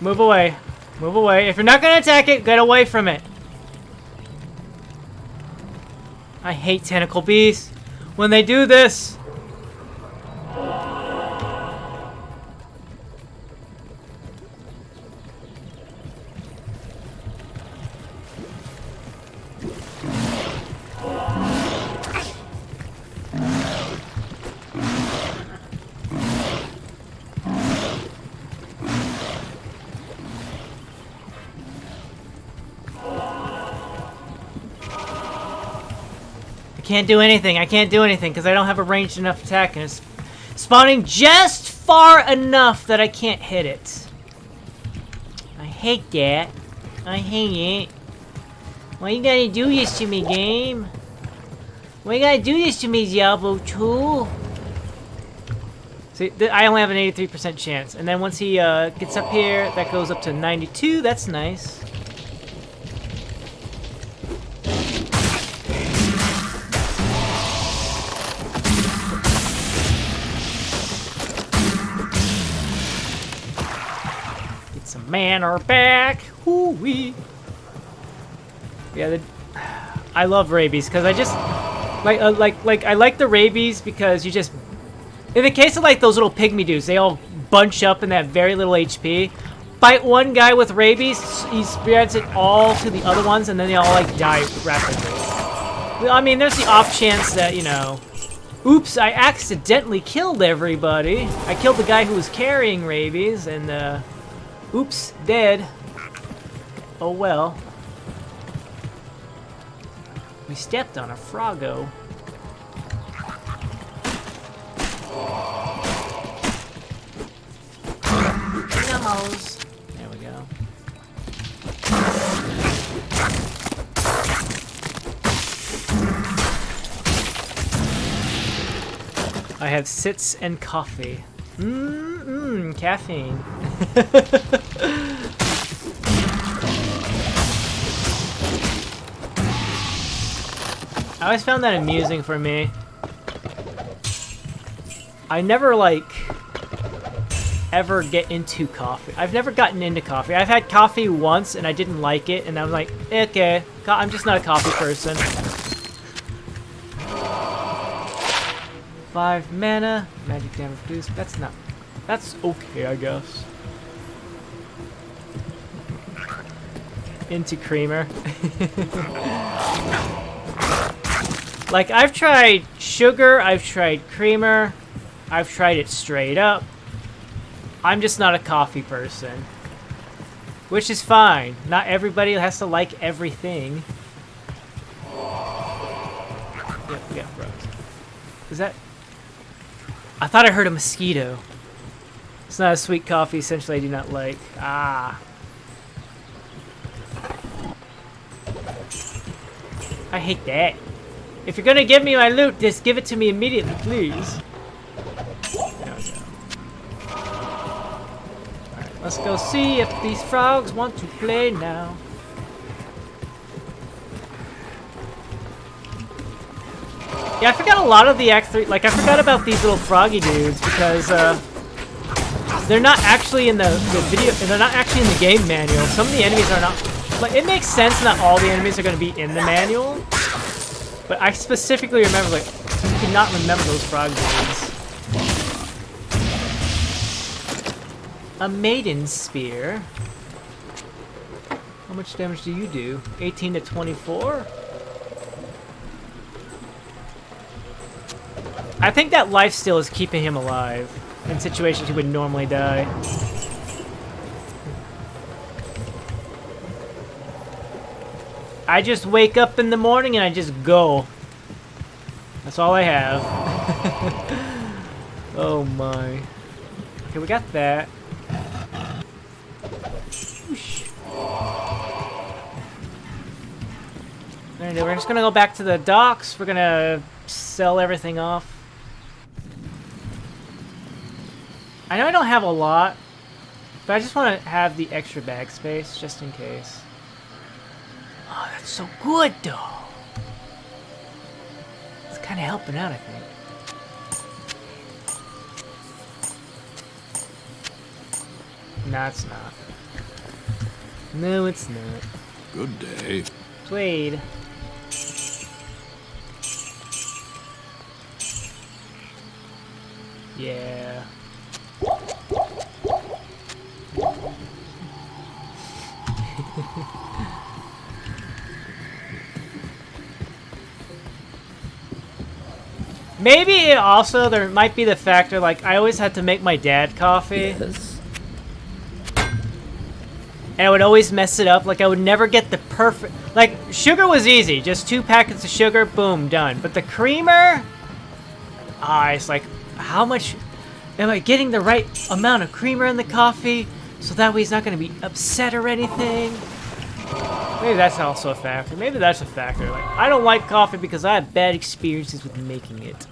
Move away. Move away. If you're not gonna attack it, get away from it. I hate tentacle beasts when they do this. Can't do anything. I can't do anything because I don't have a ranged enough attack, and it's spawning just far enough that I can't hit it. I hate that. I hate it. Why you gotta do this to me, game? Why you gotta do this to me, Diablo 2? See, I only have an 83% chance, and then once he gets up here, that goes up to 92. That's nice. Man are back. Hoo-wee. Yeah, I love rabies because I just like I like the rabies because you just, in the case of like those little pygmy dudes, they all bunch up and they have very little HP. Fight one guy with rabies, he spreads it all to the other ones, and then they all like die rapidly. I mean, there's the off chance that, you know, oops, I accidentally killed everybody. I killed the guy who was carrying rabies, and oops, dead. Oh well. We stepped on a froggo. Numbers. There we go. I have sits and coffee. Caffeine. I always found that amusing for me. I never, like, ever get into coffee. I've never gotten into coffee. I've had coffee once and I didn't like it, and I'm like, okay, I'm just not a coffee person. 5 mana, magic damage reduced. That's okay, I guess. Into creamer. Like, I've tried sugar, I've tried creamer, I've tried it straight up. I'm just not a coffee person. Which is fine. Not everybody has to like everything. Yep, we got froze. Is that... I thought I heard a mosquito. It's not a sweet coffee, essentially I do not like. Ah. I hate that. If you're gonna give me my loot, just give it to me immediately, please. There we go. Alright, let's go see if these frogs want to play now. Yeah, I forgot a lot of the Act 3. Like, I forgot about these little froggy dudes because they're not actually in the video. They're not actually in the game manual. Some of the enemies are not. Like, it makes sense not all the enemies are going to be in the manual. But I specifically remember, like, I could not remember those frog dudes. A maiden spear. How much damage do you do? 18 to 24? I think that lifesteal is keeping him alive in situations he would normally die. I just wake up in the morning and I just go. That's all I have. Oh my. Okay, we got that. Anyway, we're just gonna go back to the docks. We're gonna sell everything off. I know I don't have a lot, but I just want to have the extra bag space just in case. Oh, that's so good, though. It's kind of helping out, I think. No, it's not. No, it's not. Good day. Played. Yeah. Maybe also there might be the factor, like, I always had to make my dad coffee. Yes. And I would always mess it up. Like, I would never get the perfect... Like, sugar was easy. Just 2 packets of sugar, boom, done. But the creamer... it's like, how much... Am I getting the right amount of creamer in the coffee? So that way he's not going to be upset or anything? Maybe that's also a factor. Maybe that's a factor. Like, I don't like coffee because I have bad experiences with making it.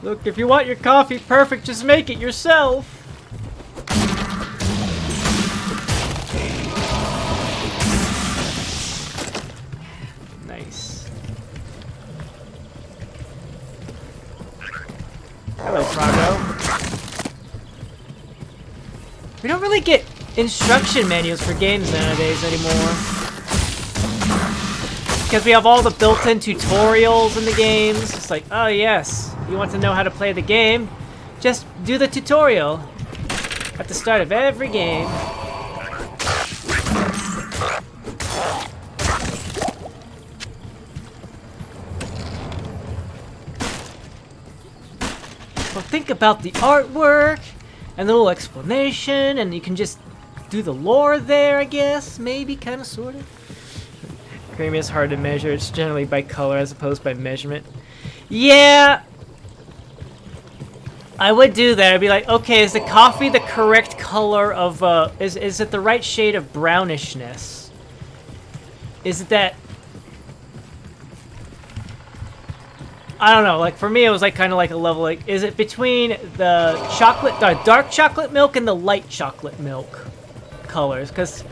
Look, if you want your coffee perfect, just make it yourself. Nice. Hello, Froggo. We don't really get instruction manuals for games nowadays anymore. Because we have all the built-in tutorials in the games. It's like, oh yes, you want to know how to play the game? Just do the tutorial at the start of every game. Well, think about the artwork and the little explanation, and you can just do the lore there, I guess. Maybe, kind of, sort of. Cream is hard to measure. It's generally by color as opposed by measurement. Yeah, I would do that. I'd be like, okay, is the coffee the correct color of, is it the right shade of brownishness? Is it that... I don't know. Like for me, it was like kind of like a level. Like, is it between the dark chocolate milk and the light chocolate milk colors? Because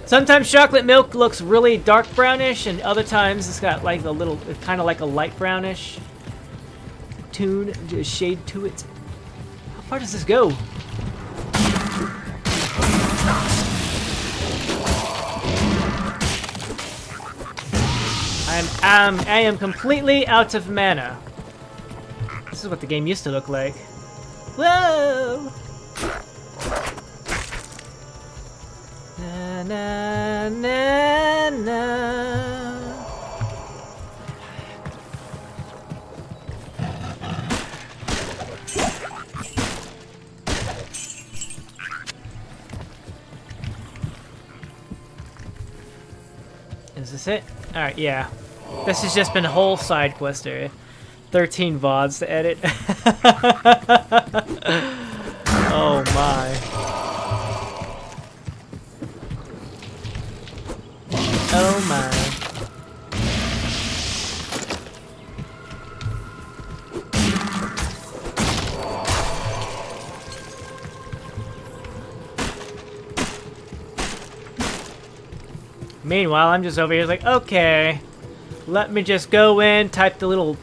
sometimes chocolate milk looks really dark brownish, and other times it's got like a little, it's kind of like a light brownish shade to it. How far does this go? I am completely out of mana. This is what the game used to look like. Whoa! Na na na na. Is this it? Alright, yeah. This has just been a whole side quest area. 13 VODs to edit. Oh my. Oh my. Meanwhile, I'm just over here like, okay, let me just go in, type the little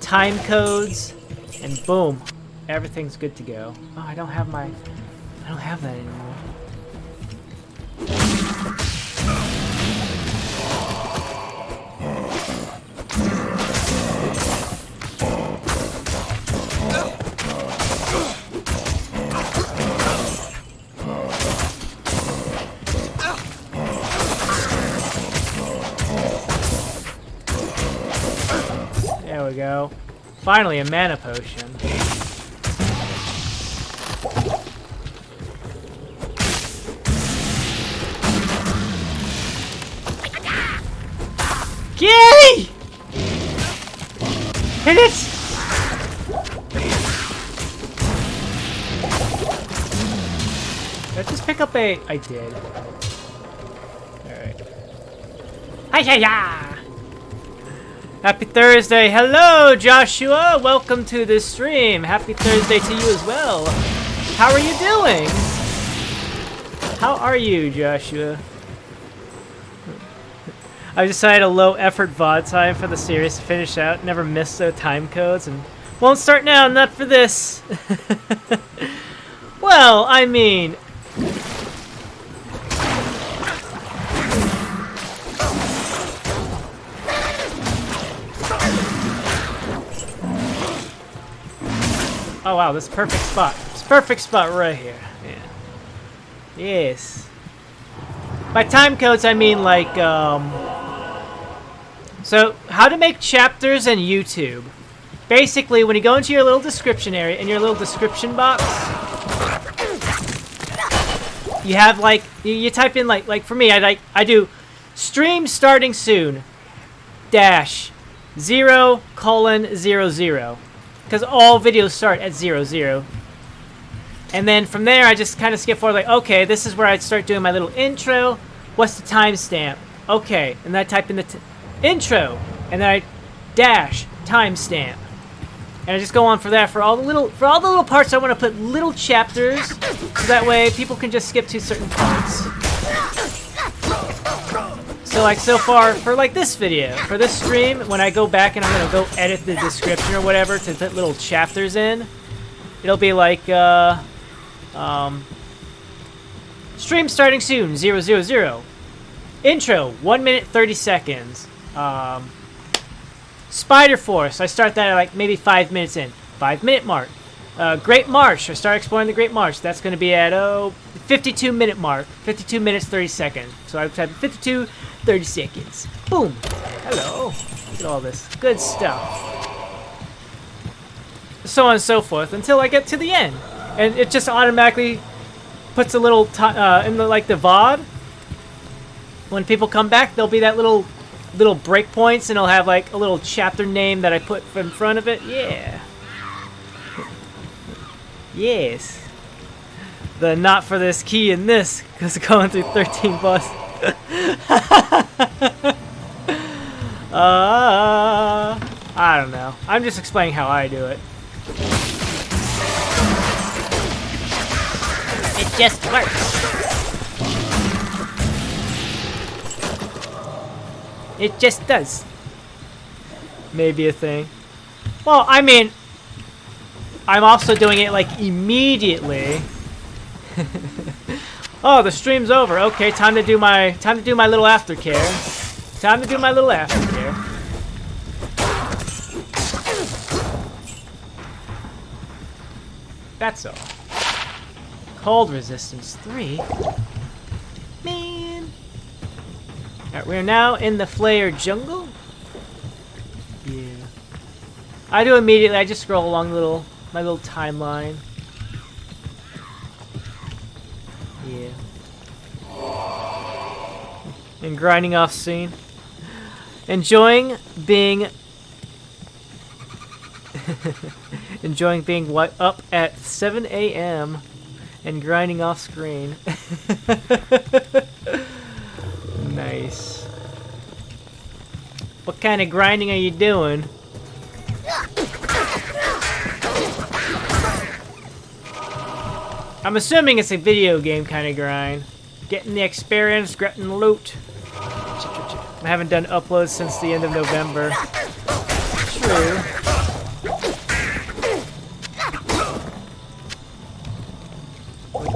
time codes, and boom, everything's good to go. Oh, I don't have that anymore. There we go. Finally, a mana potion. Yay! Hit it! Did I just pick up a... I did. Alright. Hi-ya-ya! Happy Thursday. Hello, Joshua. Welcome to this stream. Happy Thursday to you as well. How are you doing? How are you, Joshua? I've decided a low-effort VOD time for the series to finish out. Never miss the time codes, and won't start now, not for this. Well, I mean... Oh wow, this is a perfect spot. It's a perfect spot right here. Yeah. Yes. By time codes, I mean like, so, how to make chapters in YouTube. Basically, when you go into your little description area, in your little description box, you have like, you type in like for me, I do stream starting soon, -0:00. Because all videos start at 00. And then from there, I just kind of skip forward, like, okay, this is where I start doing my little intro. What's the timestamp? Okay, and then I type in the intro, and then I dash timestamp, and I just go on for that for all the little parts. I want to put little chapters, so that way people can just skip to certain parts. So like so far for like this video, for this stream, when I go back and I'm gonna go edit the description or whatever to put little chapters in, it'll be like stream starting soon 0:00. Intro 1 minute 30 seconds. Spider Force, I start that at like maybe 5 minutes in. 5 minute mark. Great Marsh, I start exploring the Great Marsh. That's going to be at 52 minute mark. 52 minutes 30 seconds. So I type 52 30 seconds. Boom. Hello. Look at all this good stuff. So on and so forth until I get to the end, and it just automatically puts a little in the like the VOD. When people come back, there'll be that little breakpoints, and it'll have like a little chapter name that I put in front of it. Yeah. Yes. The not for this key in this, because going through 13 bus. I don't know. I'm just explaining how I do it. It just works. It just does. Maybe a thing. Well, I mean, I'm also doing it like immediately. Oh, the stream's over. Okay, time to do my little aftercare. Time to do my little aftercare. That's all. Cold resistance 3. Man. Alright, we're now in the Flayer Jungle. Yeah. I do immediately. I just scroll along my little timeline. Yeah. And grinding off scene. Enjoying being up at 7 a.m. and grinding off screen. Nice. What kind of grinding are you doing? I'm assuming it's a video game kind of grind. Getting the experience, getting the loot. I haven't done uploads since the end of November. True.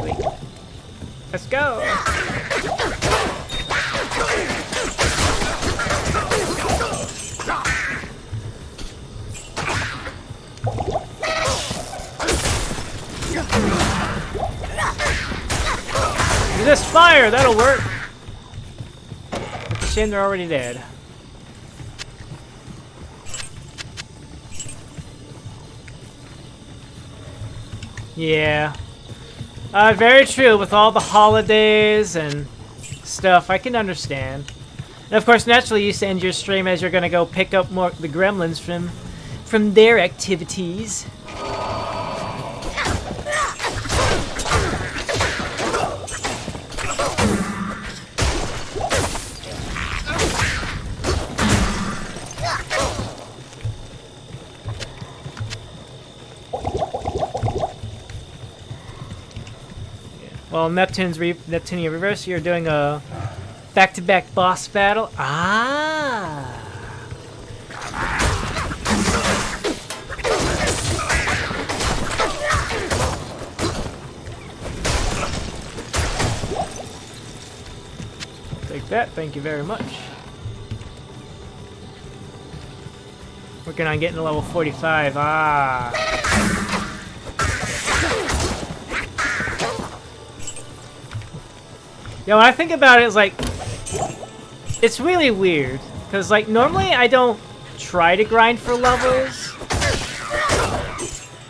Wait. Let's go. This fire, that'll work. It's a shame they're already dead. Yeah. Very true. With all the holidays and stuff, I can understand. And of course, naturally, you end your stream as you're gonna go pick up more the gremlins from their activities. Well, Neptunia Reverse, you're doing a back-to-back boss battle. Ah! Take that, thank you very much. Working on getting to level 45. Ah! Yeah, when I think about it, it's like, it's really weird, because like normally I don't try to grind for levels,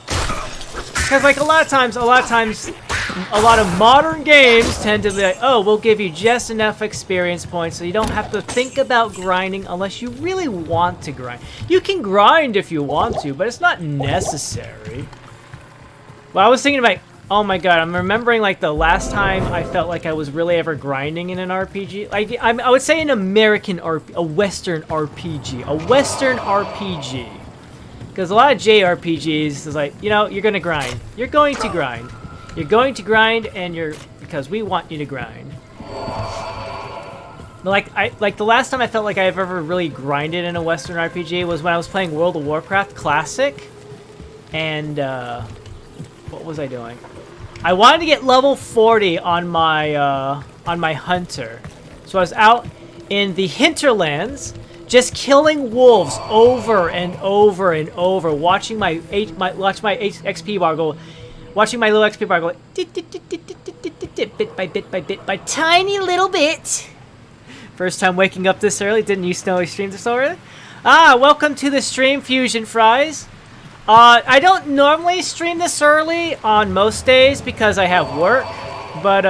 because like a lot of times, a lot of modern games tend to be like, oh, we'll give you just enough experience points so you don't have to think about grinding unless you really want to grind. You can grind if you want to, but it's not necessary. Well, I was thinking about, oh my god, I'm remembering like the last time I felt like I was really ever grinding in an RPG. Like I would say an American a Western RPG. A Western RPG. Because a lot of JRPGs is like, you know, you're gonna grind. You're going to grind. You're going to grind and because we want you to grind. Like the last time I felt like I've ever really grinded in a Western RPG was when I was playing World of Warcraft Classic. And what was I doing? I wanted to get level 40 on my hunter, so I was out in the hinterlands, just killing wolves over and over and over, watching my XP bar go, watching my little XP bar go, bit by bit by bit by tiny little bit. First time waking up this early. Didn't you know I streamed this early? Ah, welcome to the stream, Fusion Fries. I don't normally stream this early on most days because I have work, but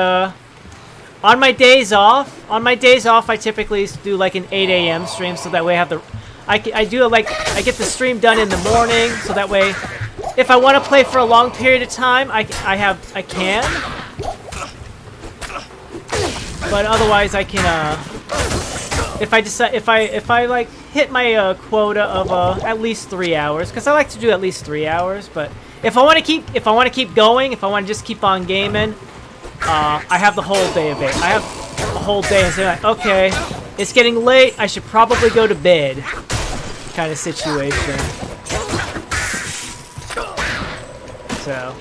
on my days off, I typically do like an 8 a.m. stream, so that way I get the stream done in the morning, so that way if I want to play for a long period of time, I can. But otherwise I can if I decide if I like hit my quota of at least 3 hours, because I like to do at least 3 hours. But if I want to keep going, if I want to just keep on gaming, I have the whole day of it. I have a whole day and say like, okay, it's getting late. I should probably go to bed, kind of situation. So,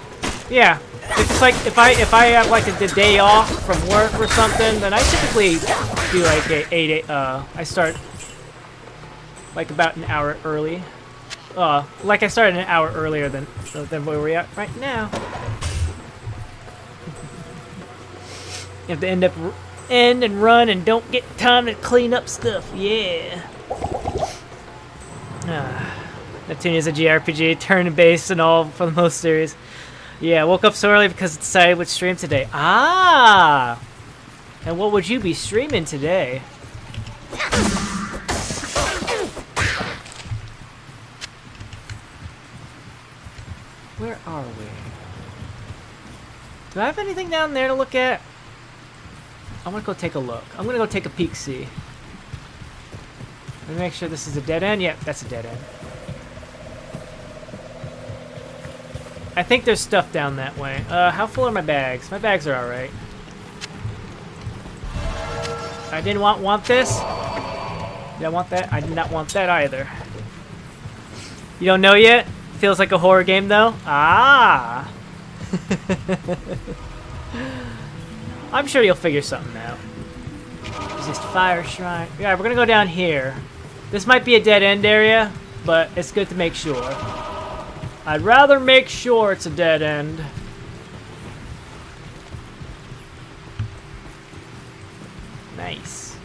yeah. It's like if I have like a day off from work or something, then I typically do like I start like about an hour early. Like I started an hour earlier than where we're at right now. You have to end and run and don't get time to clean up stuff. Yeah. Neptunia is a JRPG, turn-based and all for the most series. Yeah, I woke up so early because I decided which stream today. Ah! And what would you be streaming today? Where are we? Do I have anything down there to look at? I want to go take a look. I'm going to go take a peek-see. Let me make sure this is a dead end. Yep, that's a dead end. I think there's stuff down that way. How full are my bags? My bags are alright. I didn't want this. Did I want that? I did not want that either. You don't know yet? Feels like a horror game though? Ah! I'm sure you'll figure something out. Resist fire shrine. Yeah, we're gonna go down here. This might be a dead end area, but it's good to make sure. I'd rather make sure it's a dead end. Nice.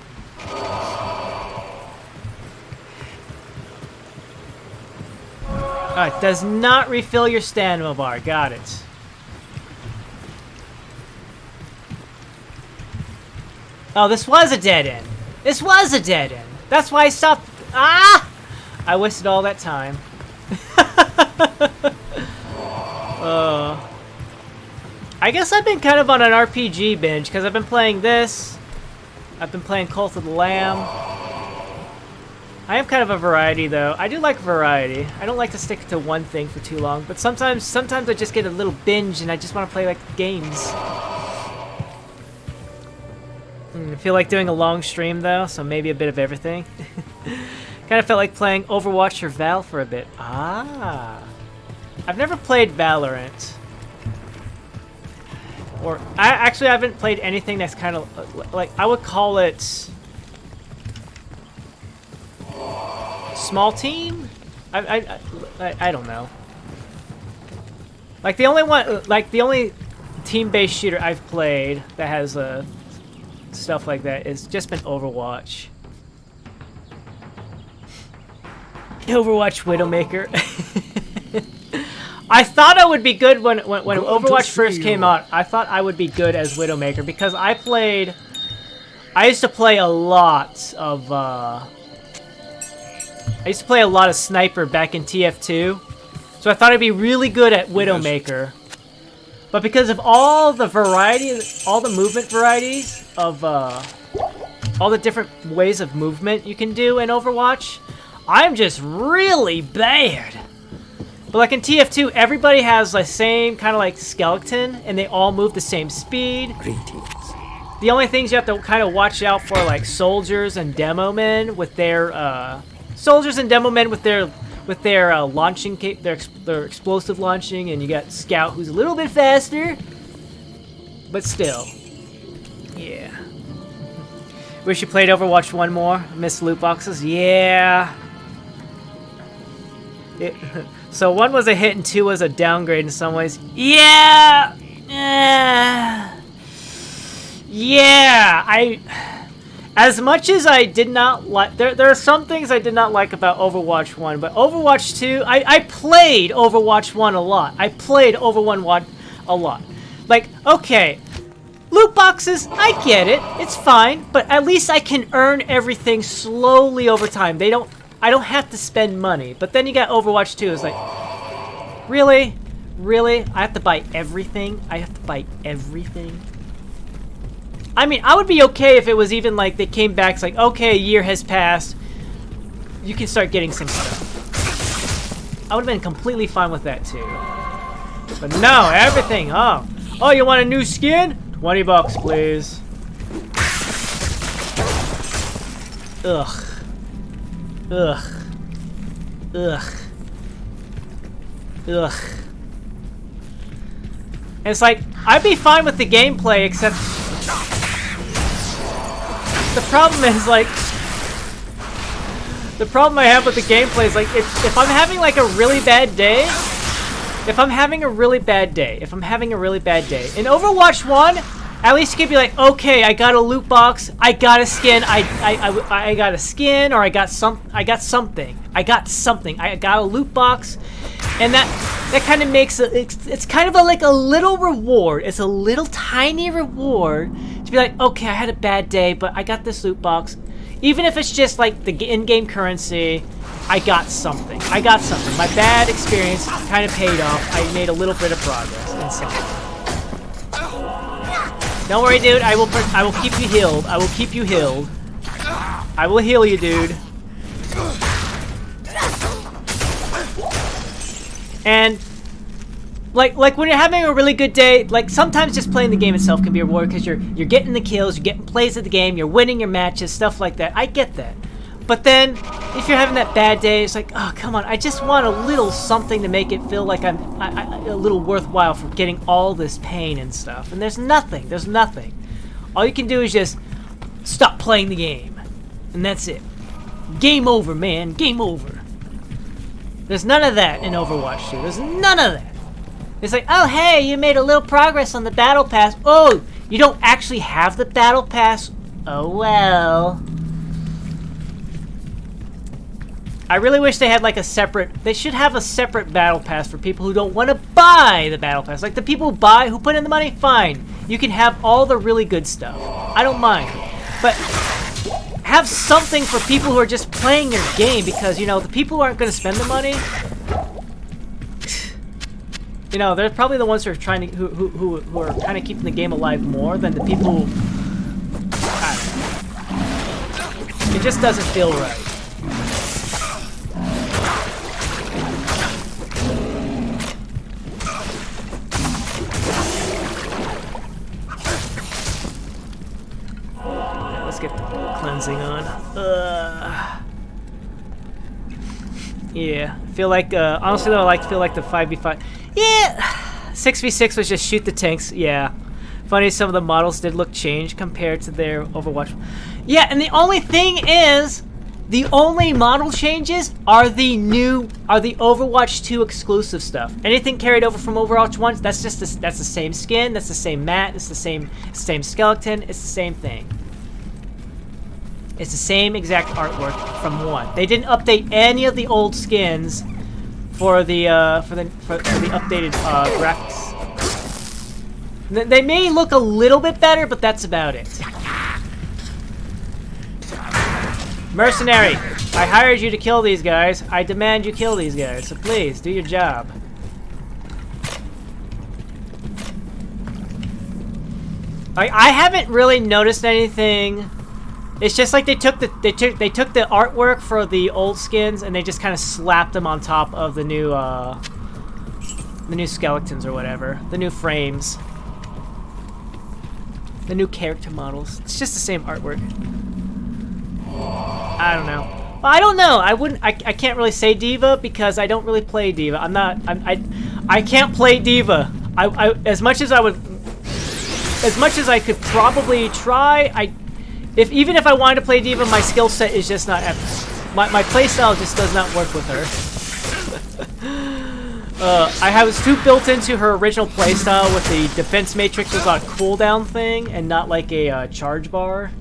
Alright, does not refill your stamina bar. Got it. Oh, this was a dead end. This was a dead end. That's why I stopped. Ah! I wasted all that time. I guess I've been kind of on an RPG binge because I've been playing this. I've been playing Cult of the Lamb. I am kind of a variety though. I do like variety. I don't like to stick to one thing for too long, but sometimes I just get a little binge and I just want to play like games. I feel like doing a long stream though, so maybe a bit of everything. Kind of felt like playing Overwatch or Val for a bit. Ah. I've never played Valorant. Or, I haven't played anything that's kind of, like, I would call it... small team? I don't know. Like, the only team-based shooter I've played that has, stuff like that has just been Overwatch. Overwatch Widowmaker. I thought I would be good when Overwatch first came out. I thought I would be good as Widowmaker because I used to play a lot of Sniper back in TF2. So I thought I'd be really good at Widowmaker. But because of all the movement varieties of all the different ways of movement you can do in Overwatch, I'm just really bad. But like in TF2, everybody has the same kind of like skeleton, and they all move the same speed. Greetings. The only things you have to kind of watch out for, like soldiers and demo men with their launching their explosive launching, and you got Scout who's a little bit faster, but still, yeah. Wish you played Overwatch 1 more. Miss loot boxes, yeah. So 1 was a hit and 2 was a downgrade in some ways. Yeah! Yeah! As much as I did not like... There are some things I did not like about Overwatch 1, but Overwatch 2... I played Overwatch 1 a lot. I played Overwatch 1 a lot. Like, okay, loot boxes, I get it. It's fine, but at least I can earn everything slowly over time. I don't have to spend money. But then you got Overwatch 2. It's like, really? Really? I have to buy everything? I have to buy everything? I mean, I would be okay if it was even like they came back, it's like, okay, a year has passed. you can start getting some stuff. I would have been completely fine with that too. But no, everything. Oh, you want a new skin? $20, please. Ugh. Ugh. Ugh. Ugh. And it's like, I'd be fine with the gameplay, except the problem is, like, the problem I have with the gameplay is, like, if I'm having, like, a really bad day, in Overwatch 1, at least you could be like, okay, I got a loot box, I got a skin, I got a skin, or I got something, I got a loot box, and that kind of makes it's kind of like a little reward. It's a little tiny reward to be like, okay, I had a bad day, but I got this loot box. Even if it's just like the in-game currency, I got something. My bad experience kind of paid off. I made a little bit of progress in something. Don't worry, dude. I will keep you healed. I will keep you healed. I will heal you, dude. And like when you're having a really good day, like sometimes just playing the game itself can be a reward because you're getting the kills, you're getting plays of the game, you're winning your matches, stuff like that. I get that. But then if you're having that bad day, it's like, oh, come on, I just want a little something to make it feel like I'm a little worthwhile for getting all this pain and stuff. And there's nothing. All you can do is just stop playing the game. And that's it. Game over, man. Game over. There's none of that in Overwatch 2. There's none of that. It's like, oh, hey, you made a little progress on the battle pass. Oh, you don't actually have the battle pass? Oh, well. I really wish they had like they should have a separate battle pass for people who don't want to buy the battle pass. Like the people who put in the money, fine. You can have all the really good stuff. I don't mind. But have something for people who are just playing your game, because, you know, the people who aren't going to spend the money, you know, they're probably the ones who are trying to, who are kind of keeping the game alive more than the people who, I don't know. It just doesn't feel right. Let's get the cleansing on. Yeah, feel like, honestly though, I feel like the 5v5, yeah, 6v6 was just shoot the tanks, yeah. Funny, some of the models did look changed compared to their Overwatch. Yeah, and the only thing is, the only model changes are the Overwatch 2 exclusive stuff. Anything carried over from Overwatch 1, that's just that's the same skin, that's the same mat, it's the same skeleton, it's the same thing. It's the same exact artwork from 1. They didn't update any of the old skins for the updated graphics. They may look a little bit better, but that's about it. Mercenary, I hired you to kill these guys. I demand you kill these guys. So please, do your job. I haven't really noticed anything. It's just like they took the artwork for the old skins and they just kind of slapped them on top of the new skeletons or whatever, the new frames, the new character models. It's just the same artwork. I don't know. Well, I don't know. I can't really say Diva because I don't really play Diva. I can't play Diva. As much as I could probably try, even if I wanted to play Diva, my skill set is just not, my playstyle just does not work with her. I was too built into her original playstyle with the defense matrix was on a cooldown thing and not like a charge bar.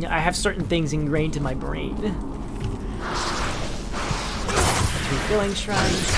I have certain things ingrained in my brain. Refilling shrines.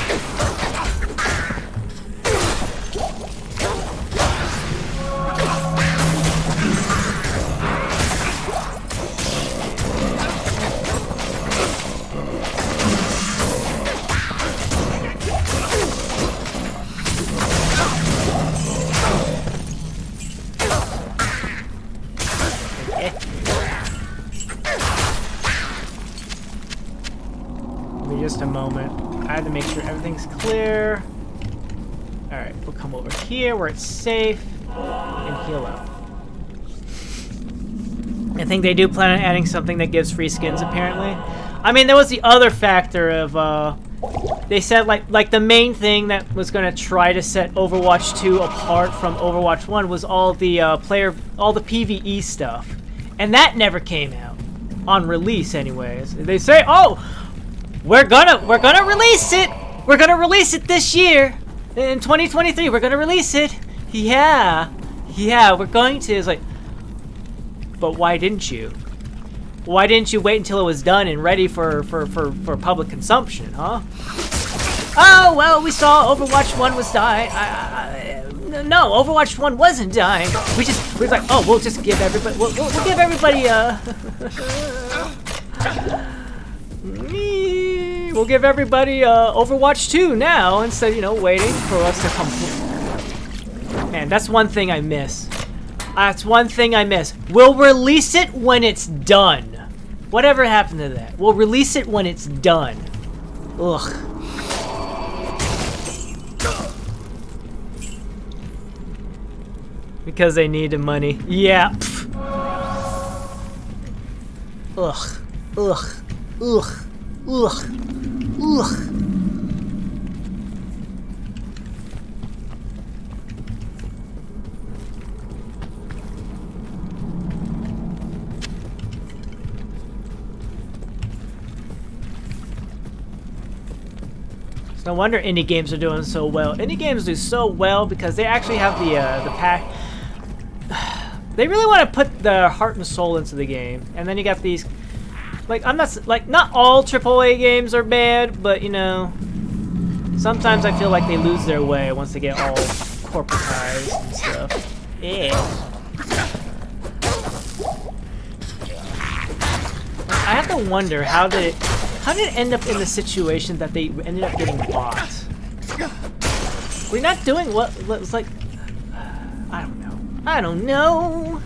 make sure everything's clear. Alright, we'll come over here where it's safe and heal up. I think they do plan on adding something that gives free skins, apparently. I mean, there was the other factor of, they said, like the main thing that was going to try to set Overwatch 2 apart from Overwatch 1 was all the all the PvE stuff. And that never came out. On release, anyways. They say, oh, we're gonna release it! We're gonna release it this year! In 2023, we're gonna release it! Yeah, we're going to. It's like, but why didn't you? Why didn't you wait until it was done and ready for public consumption, huh? Oh, well, we saw Overwatch 1 was dying. No, Overwatch 1 wasn't dying. We're like, oh, we'll just give everybody, we'll give everybody, we'll give everybody, Overwatch 2 now, instead, you know, waiting for us to come. Man, that's one thing I miss. That's one thing I miss. We'll release it when it's done. Whatever happened to that? We'll release it when it's done. Ugh. Because they need the money. Yeah. Pff. Ugh. Ugh. Ugh. Ugh. Ugh. No wonder indie games are doing so well. Indie games do so well because they actually have the pack. They really want to put their heart and soul into the game, and then you got these. Like not all AAA games are bad, but you know, sometimes I feel like they lose their way once they get all corporatized and stuff. Yeah. I have to wonder how did it end up in the situation that they ended up getting bought? We're not doing what was like. I don't know. I don't know.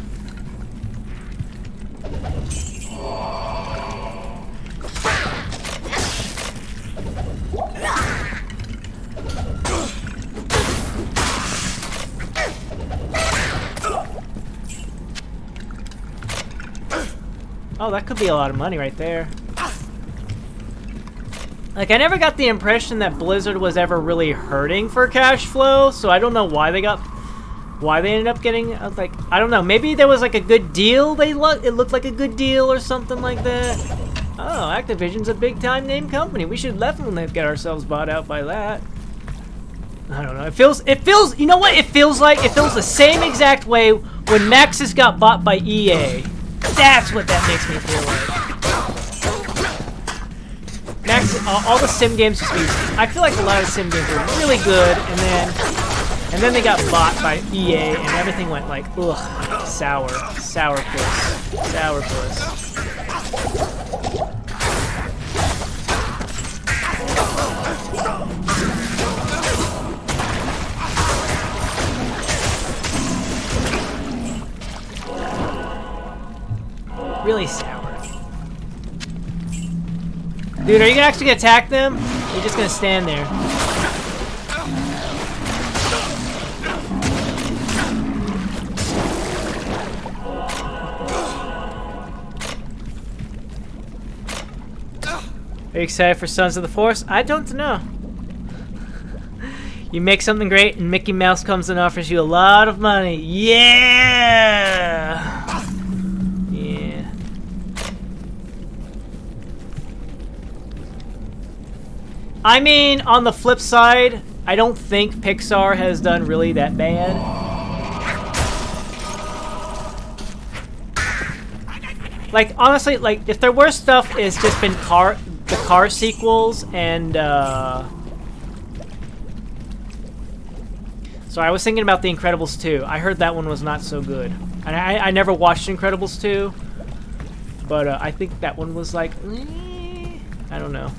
Oh, that could be a lot of money right there. Like, I never got the impression that Blizzard was ever really hurting for cash flow, so I don't know why they ended up getting, like, I don't know, maybe there was like a good deal, it looked like a good deal or something like that. Oh, Activision's a big time name company, we should definitely get ourselves bought out by that. I don't know, it feels, you know what it feels like? It feels the same exact way when Maxis got bought by EA. That's what that makes me feel like. All the sim games just I feel like a lot of sim games were really good, and then they got bought by EA, and everything went like, ugh, sourpuss. Really sour. Dude, are you actually gonna attack them? Or are you just gonna stand there? Are you excited for Sons of the Force? I don't know. You make something great and Mickey Mouse comes and offers you a lot of money. Yeah! I mean, on the flip side, I don't think Pixar has done really that bad. Like, honestly, like, if their worst stuff has just been the car sequels and, So I was thinking about The Incredibles 2. I heard that one was not so good. And I never watched Incredibles 2. But, I think that one was like, I don't know.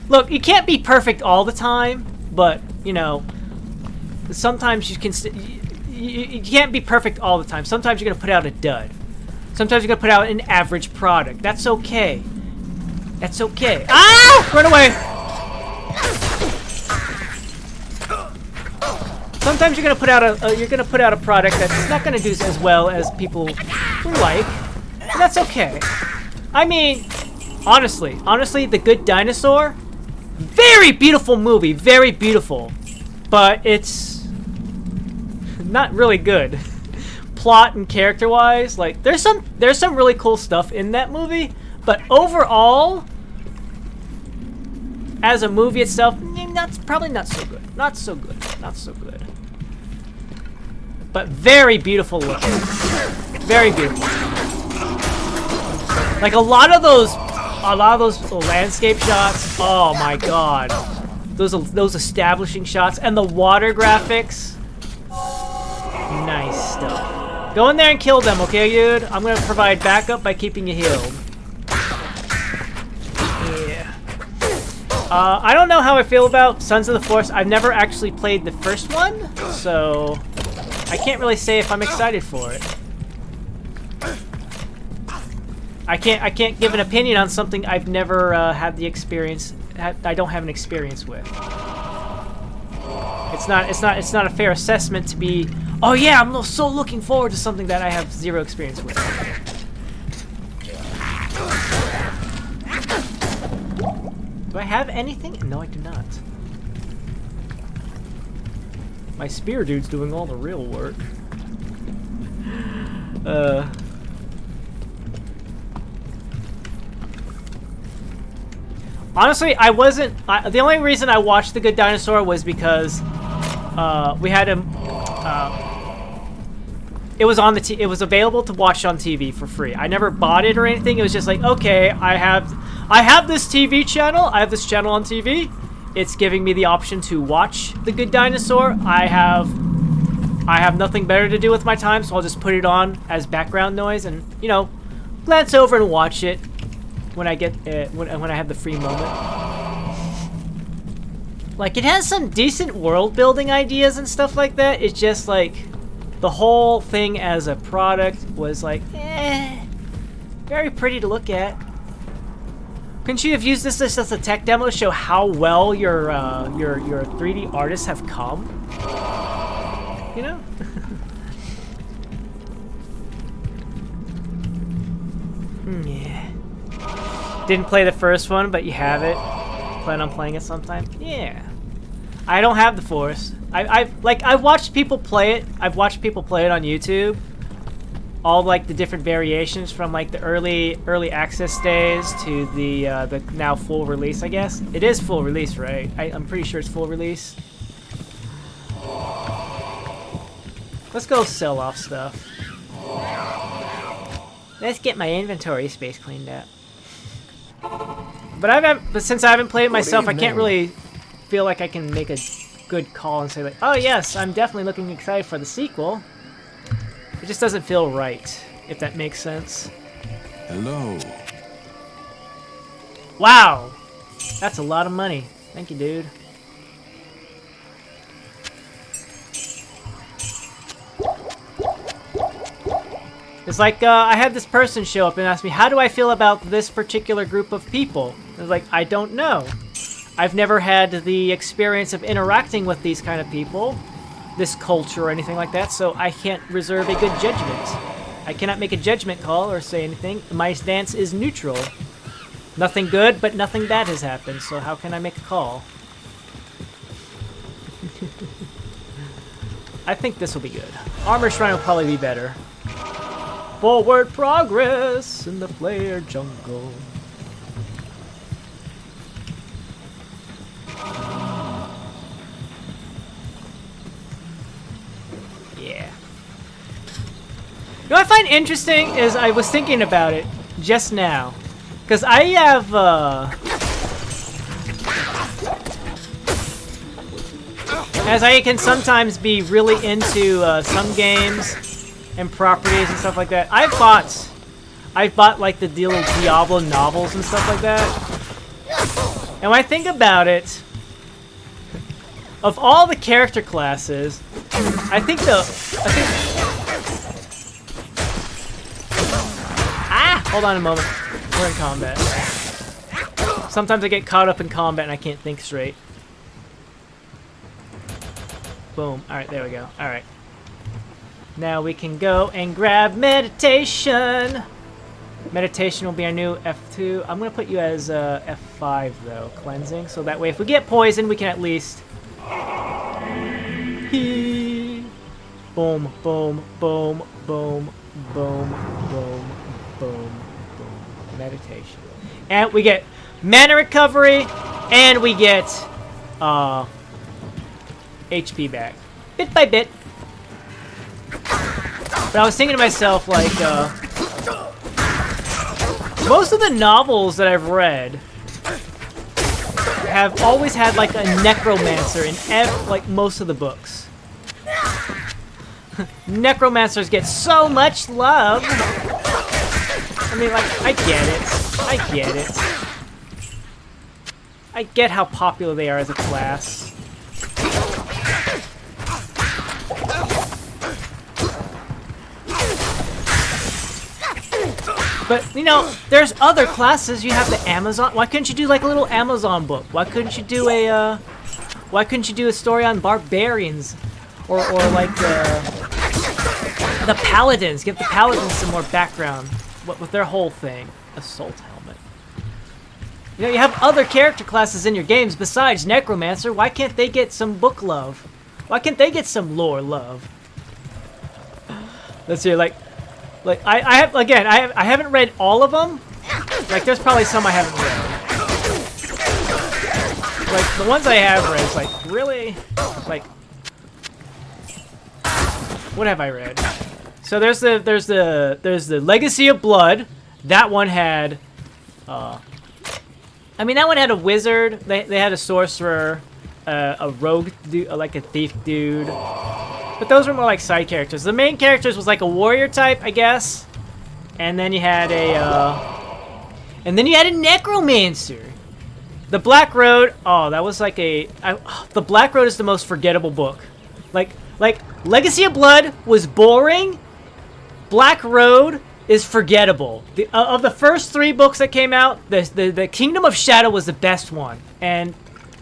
Look, you can't be perfect all the time, but, you know, sometimes you can you can't be perfect all the time. Sometimes you're going to put out a dud. Sometimes you're going to put out an average product. That's okay. That's okay. Ah! Run away! Sometimes you're gonna put out a product that's not gonna do as well as people would like, and that's okay. I mean, honestly, The Good Dinosaur, very beautiful movie, very beautiful, but it's not really good. Plot and character-wise, like there's some really cool stuff in that movie, but overall, as a movie itself, probably not so good. Not so good. But very beautiful look. Very beautiful. Like a lot of those landscape shots. Oh my god. Those establishing shots and the water graphics. Nice stuff. Go in there and kill them, okay, dude? I'm gonna provide backup by keeping you healed. Yeah. I don't know how I feel about Sons of the Forest. I've never actually played the first one, so I can't really say if I'm excited for it. I can't give an opinion on something I've never had the experience. I don't have an experience with. It's not a fair assessment to be. Oh yeah, I'm so looking forward to something that I have zero experience with. Do I have anything? No, I do not. My spear dude's doing all the real work. Honestly, I wasn't. The only reason I watched The Good Dinosaur was because we had him. It was on the. It was available to watch on TV for free. I never bought it or anything. It was just like, okay, I have this TV channel. I have this channel on TV. It's giving me the option to watch The Good Dinosaur. I have nothing better to do with my time, so I'll just put it on as background noise and, you know, glance over and watch it when I get when I have the free moment. Like, it has some decent world building ideas and stuff like that. It's just like the whole thing as a product was like, very pretty to look at. Couldn't you have used this as a tech demo to show how well your 3D artists have come? You know? Yeah. Didn't play the first one, but you have it. Plan on playing it sometime? Yeah. I don't have the Force. I've watched people play it. I've watched people play it on YouTube. All like the different variations from like the early access days to the now full release, I guess. It is full release, right? I'm pretty sure it's full release. Let's go sell off stuff. Let's get my inventory space cleaned up. But since I haven't played it myself, I can't really feel like I can make a good call and say like, oh yes, I'm definitely looking excited for the sequel. It just doesn't feel right, if that makes sense. Hello. Wow! That's a lot of money. Thank you, dude. It's like, I had this person show up and ask me, how do I feel about this particular group of people? I was like, I don't know. I've never had the experience of interacting with these kind of people, this culture or anything like that, so I can't reserve a good judgment. I cannot make a judgment call or say anything. My stance is neutral. Nothing good, but nothing bad has happened, so how can I make a call? I think this will be good. Armor Shrine will probably be better. Forward progress in the Flayer Jungle. Yeah. You know what I find interesting is I was thinking about it just now. Because I have, as I can sometimes be really into some games and properties and stuff like that. I've bought like the Diablo novels and stuff like that. And when I think about it, of all the character classes, hold on a moment. We're in combat. Sometimes I get caught up in combat and I can't think straight. Boom. Alright, there we go. Alright. Now we can go and grab meditation. Meditation will be our new F2. I'm going to put you as F5, though. Cleansing. So that way, if we get poisoned, we can at least... Boom, boom, boom, boom, boom, boom, boom, boom. Meditation. And we get mana recovery, and we get HP back. Bit by bit. But I was thinking to myself, like, most of the novels that I've read have always had, like, a necromancer in like, most of the books. Necromancers get so much love. I mean, like, I get it. I get it. I get how popular they are as a class. But, you know, there's other classes. You have the Amazon. Why couldn't you do, like, a little Amazon book? Why couldn't you do a, why couldn't you do a story on barbarians? Or like, the Paladins. Give the Paladins some more background with their whole thing. Assault helmet. You know, you have other character classes in your games besides Necromancer. Why can't they get some book love? Why can't they get some lore love? Let's see, like I have, again, I haven't read all of them. Like, there's probably some I haven't read. Like, the ones I have read, it's like, really? Like, what have I read? So there's the Legacy of Blood. That one had, I mean, that one had a wizard. They had a sorcerer, a rogue dude, like a thief dude. But those were more like side characters. The main characters was like a warrior type, I guess. And then you had a necromancer. The Black Road. Oh, that was like the Black Road is the most forgettable book. Like Legacy of Blood was boring. Black Road is forgettable. Of the first 3 books that came out, the Kingdom of Shadow was the best one, and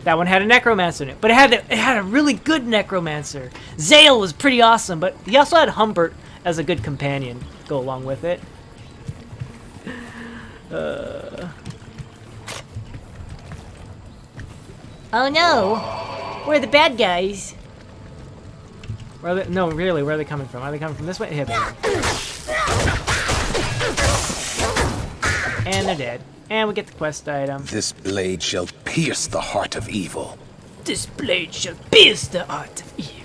that one had a necromancer in it. But it had a really good necromancer. Zale was pretty awesome, but he also had Humbert as a good companion to go along with it. Oh no, we're the bad guys. No, really, where are they coming from? Are they coming from this way? Here they are. And they're dead. And we get the quest item. This blade shall pierce the heart of evil. This blade shall pierce the heart of evil.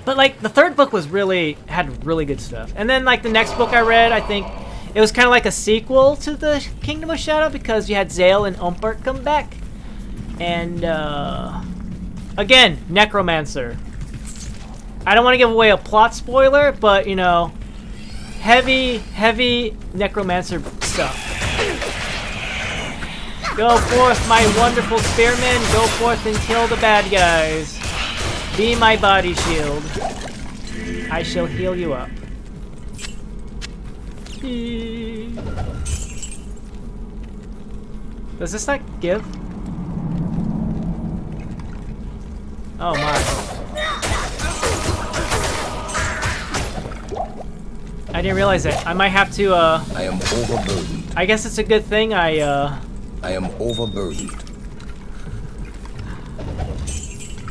But, like, the 3rd book had really good stuff. And then, like, the next book I read, I think it was kind of like a sequel to the Kingdom of Shadow because you had Zale and Umpert come back. And, again, Necromancer. I don't want to give away a plot spoiler, but, you know, heavy Necromancer stuff. Go forth, my wonderful spearmen. Go forth and kill the bad guys. Be my body shield. I shall heal you up. Does this not give? Oh my. I didn't realize it. I might have to, I am overburdened. I guess it's a good thing I am overburdened.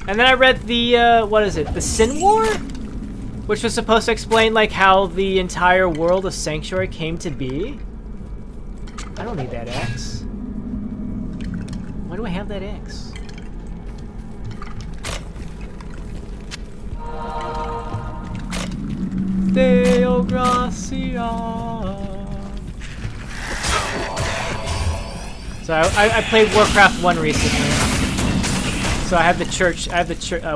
And then I read the, what is it? The Sin War? Which was supposed to explain, like, how the entire world of Sanctuary came to be. I don't need that X. Why do I have that X? Deo Gracia. So I played Warcraft 1 recently. So I have the church.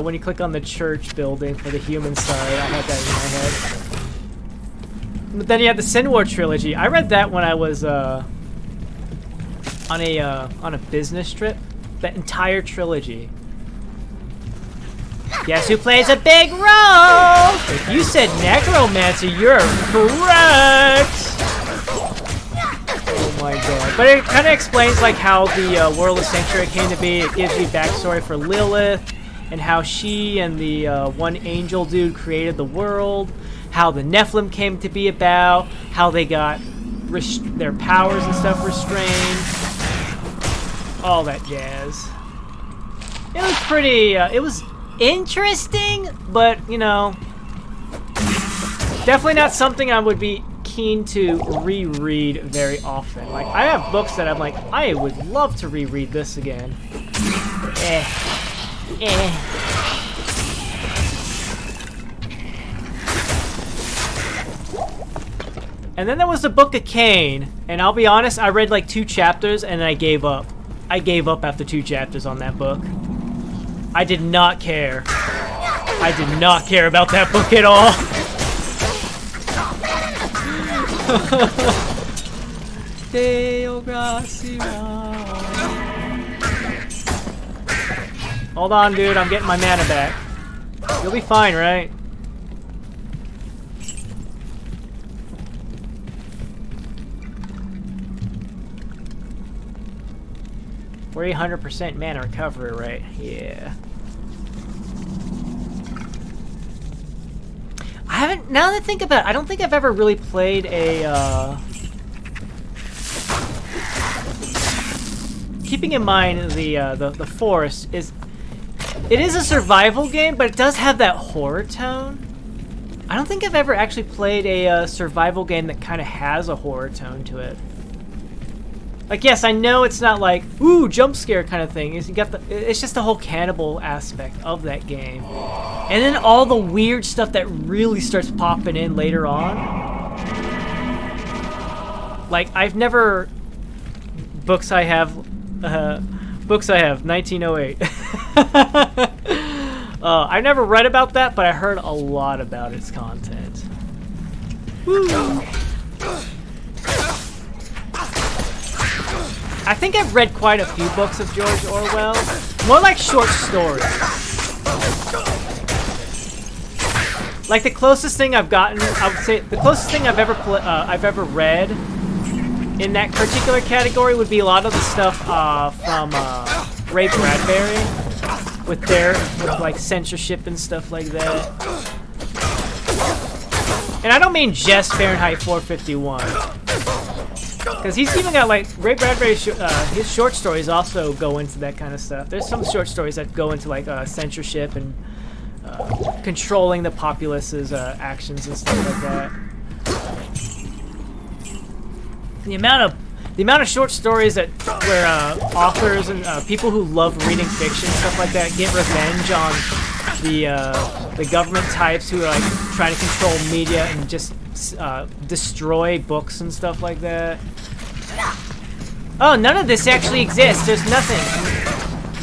When you click on the church building for the human side, I had that in my head. But then you have the Sin War trilogy. I read that when I was on a business trip. That entire trilogy. Guess who plays a big role? If you said Necromancer, you're correct. Oh my god. But it kind of explains like how the World of Sanctuary came to be. It gives you backstory for Lilith and how she and the one angel dude created the world, how the Nephilim came to be about, how they got their powers and stuff restrained, all that jazz. It was pretty, it was interesting, but, you know, definitely not something I would be keen to reread very often. Like, I have books that I'm like, I would love to reread this again. And then there was the Book of Cain, and I'll be honest, I read like 2 chapters and I gave up. I gave up after 2 chapters on that book. I did not care. I did not care about that book at all. Deo Gracia. Hold on, dude. I'm getting my mana back. You'll be fine, right? We're 100% mana recovery, right? Yeah. I haven't. Now that I think about it, I don't think I've ever really played a. Keeping in mind the forest is. It is a survival game, but it does have that horror tone. I don't think I've ever actually played a survival game that kind of has a horror tone to it. Like, yes, I know it's not like, ooh, jump scare kind of thing. It's just the whole cannibal aspect of that game. And then all the weird stuff that really starts popping in later on. Like, I've never... Books I have, 1908. I never read about that, but I heard a lot about its content. Woo! I think I've read quite a few books of George Orwell. More like short stories. Like the closest thing I've gotten, I would say, the closest thing I've ever read in that particular category would be a lot of the stuff from Ray Bradbury, with like censorship and stuff like that. And I don't mean just Fahrenheit 451. Because he's even got, like, Ray Bradbury's his short stories also go into that kind of stuff. There's some short stories that go into, like, censorship and controlling the populace's actions and stuff like that. The amount of short stories that where authors and people who love reading fiction and stuff like that get revenge on the government types who are, like, trying to control media and just destroy books and stuff like that. Oh, none of this actually exists. There's nothing.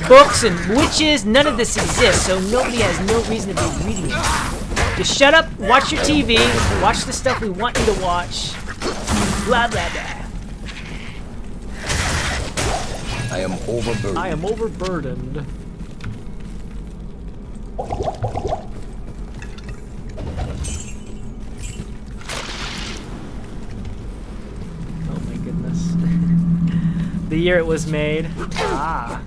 Books and witches, none of this exists, so nobody has no reason to be reading it. Just shut up, watch your TV, watch the stuff we want you to watch. Blah, blah, blah. I am overburdened. I am overburdened. The year it was made. Ah.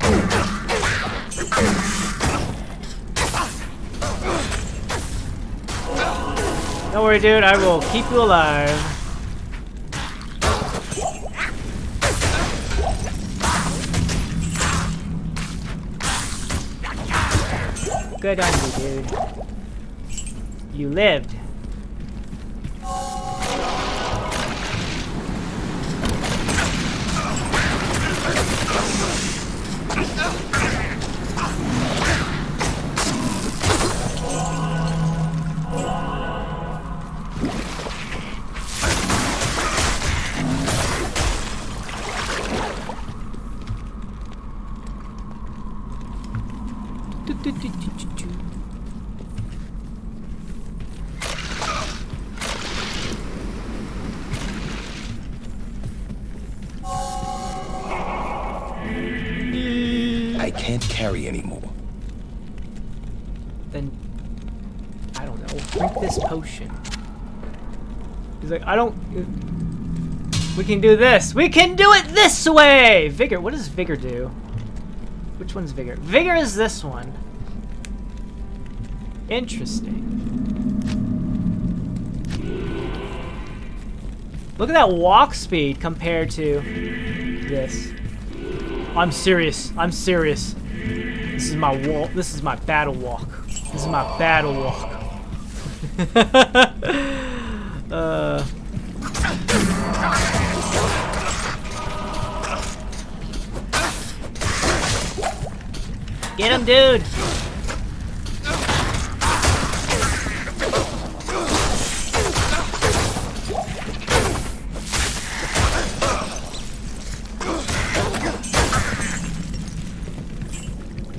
Don't worry, dude. I will keep you alive. Good on you, dude. You lived. I can't carry anymore. Then, I don't know, drink this potion. He's like, I don't... We can do this. We can do it this way! Vigor. What does Vigor do? Which one's Vigor? Vigor is this one. Interesting. Look at that walk speed compared to this. I'm serious. I'm serious. This is my walk. This is my battle walk. This is my battle walk. Get him, dude.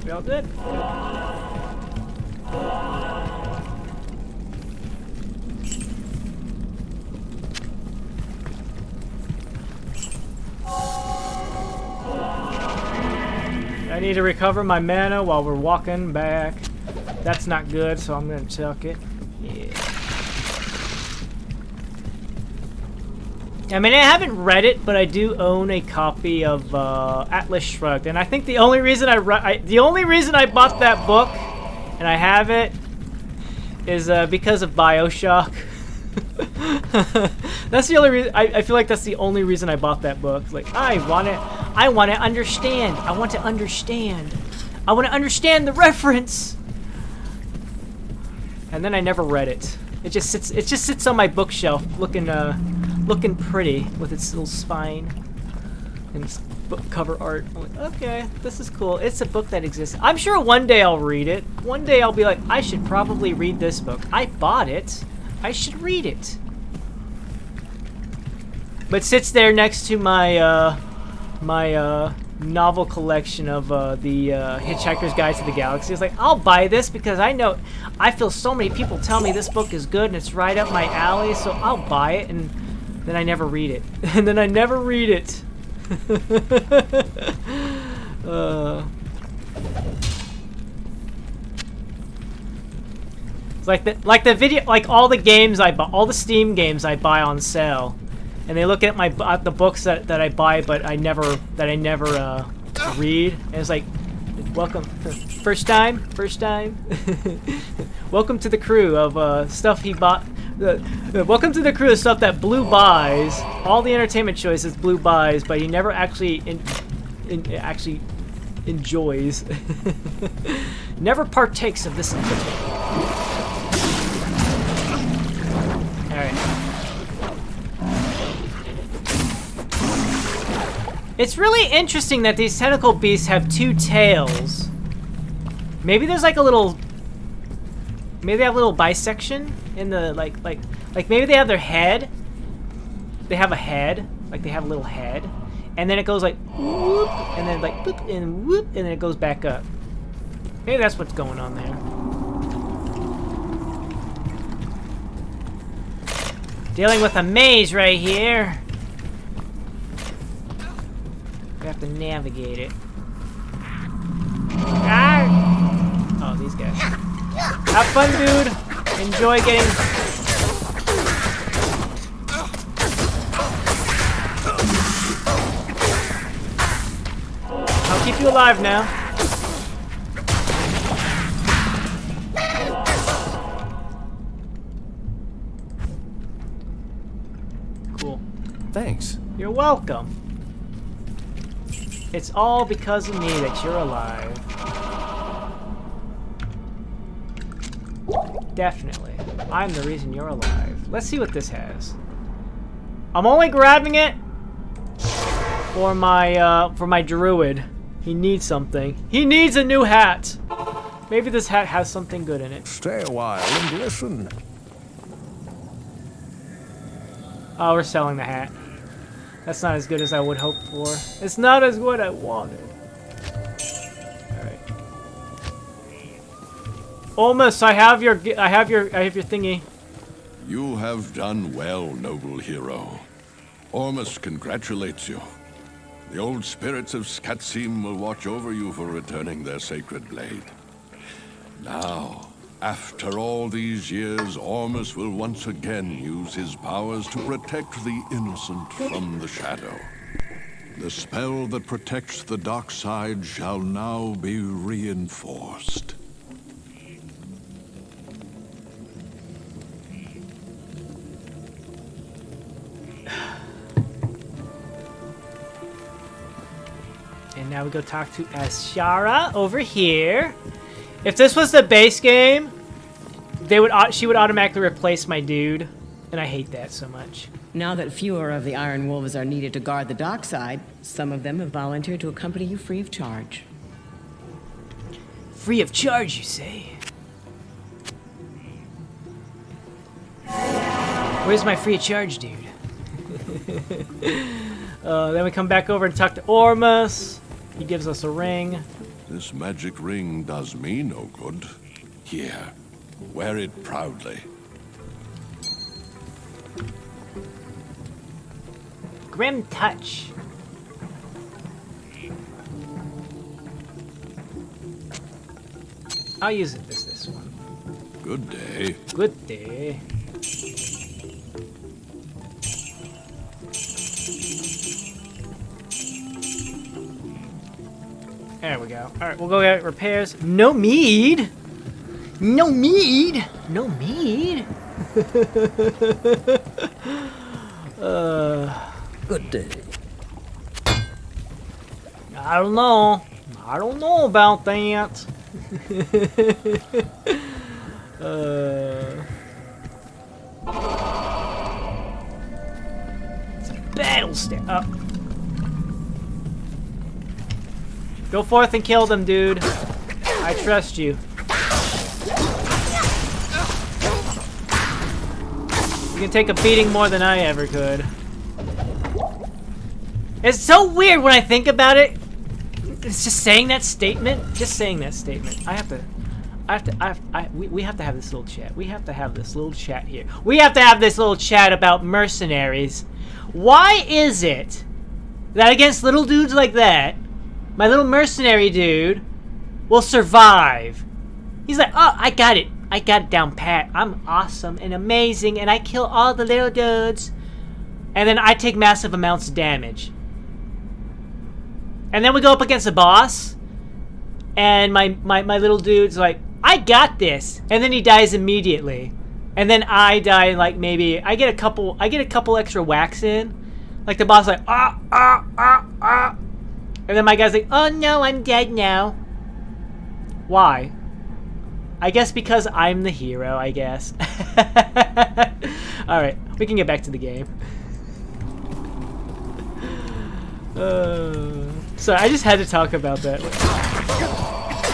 We all good? I need to recover my mana while we're walking back. That's not good, so I'm gonna chuck it. Yeah. I mean, I haven't read it, but I do own a copy of Atlas Shrugged, and I think the only reason I bought that book, and I have it, is because of BioShock. That's the only reason. I feel like that's the only reason I bought that book. Like, I want to understand. I want to understand. I want to understand the reference. And then I never read it. It just sits on my bookshelf, looking pretty with its little spine and its book cover art. I'm like, okay, this is cool. It's a book that exists. I'm sure one day I'll read it. One day I'll be like, I should probably read this book. I bought it. I should read it. But it sits there next to my novel collection of the Hitchhiker's Guide to the Galaxy. It's like, I'll buy this because I feel so many people tell me this book is good and it's right up my alley, so I'll buy it, and then I never read it. And then I never read it. Like the video, like all the games I buy, all the Steam games I buy on sale, and they look at the books that I buy, but I never read, and it's like, welcome, first time, welcome to the crew of stuff he bought. Welcome to the crew of stuff that Blue buys. All the entertainment choices Blue buys, but he never actually actually enjoys. Never partakes of this. Alright. It's really interesting that these tentacle beasts have two tails. Maybe there's like a little... Maybe they have a little bisection in the, like maybe they have their head. They have a head. Like they have a little head. And then it goes like, whoop, and then like, boop, and whoop, and then it goes back up. Maybe that's what's going on there. Dealing with a maze right here. We have to navigate it. Ah! Oh, these guys. Have fun, dude. Enjoy getting... I'll keep you alive now. Cool. Thanks. You're welcome. It's all because of me that you're alive. Definitely. I'm the reason you're alive. Let's see what this has. I'm only grabbing it for my druid. He needs something. He needs a new hat. Maybe this hat has something good in it. Stay a while and listen. Oh, we're selling the hat. That's not as good as I would hope for. It's not as good as I wanted. Alright. Almost, I have your thingy. You have done well, noble hero. Ormus congratulates you. The old spirits of Skatsim will watch over you for returning their sacred blade. Now, After all these years, Ormus will once again use his powers to protect the innocent from the shadow. The spell that protects the dark side shall now be reinforced. And now we go talk to Ashara over here. If this was the base game, she would automatically replace my dude, and I hate that so much. Now that fewer of the Iron Wolves are needed to guard the dock side, some of them have volunteered to accompany you free of charge. Free of charge, you say? Where's my free of charge dude? Then we come back over and talk to Ormus. He gives us a ring. This magic ring does me no good. Here, wear it proudly. Grim touch. I'll use it this one. Good day. Good day. There we go. Alright, we'll go get repairs. No mead! No mead! No mead! Good day. I don't know. I don't know about that. It's a battle step. Up. Go forth and kill them, dude. I trust you. You can take a beating more than I ever could. It's so weird when I think about it. It's just saying that statement. Just saying that statement. We have to have this little chat. We have to have this little chat here. We have to have this little chat about mercenaries. Why is it that against little dudes like that, my little mercenary dude will survive? He's like, oh, I got it. I got it down pat. I'm awesome and amazing, and I kill all the little dudes. And then I take massive amounts of damage. And then we go up against the boss, and my little dude's like, I got this. And then he dies immediately. And then I die, like maybe I get a couple extra whacks in. Like the boss is like, ah. And then my guy's like, oh no, I'm dead now. Why? I guess because I'm the hero, I guess. Alright, we can get back to the game. So I just had to talk about that.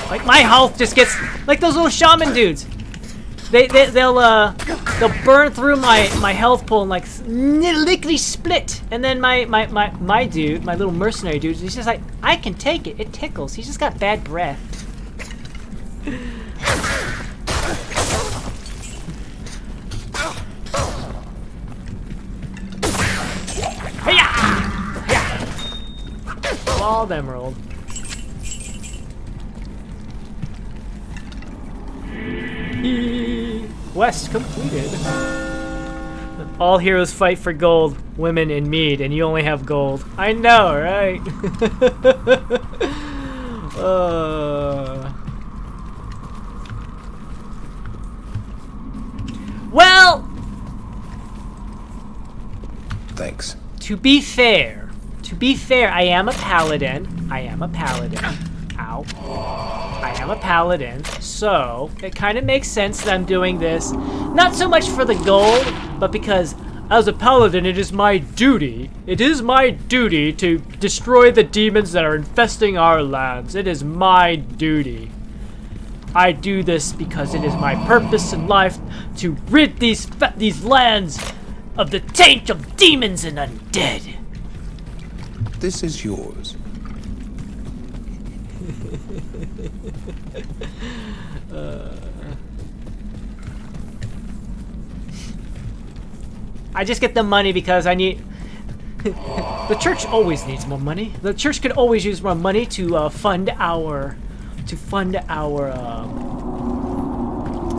Like my health just gets, like those little shaman dudes. They'll burn through my health pool and like lickety split. And then my dude, my little mercenary dude, he's just like, I can take it. It tickles. He's just got bad breath. Bald emerald. Quest completed. All heroes fight for gold, women in mead, and you only have gold. I know, right? Well, Thanks. to be fair, I am a paladin. Ow. I am a paladin, so it kind of makes sense that I'm doing this, not so much for the gold, but because as a paladin, it is my duty. It is my duty to destroy the demons that are infesting our lands. It is my duty. I do this because it is my purpose in life to rid these lands of the taint of demons and undead. This is yours. I just get the money because I need... The church always needs more money. The church could always use more money to fund our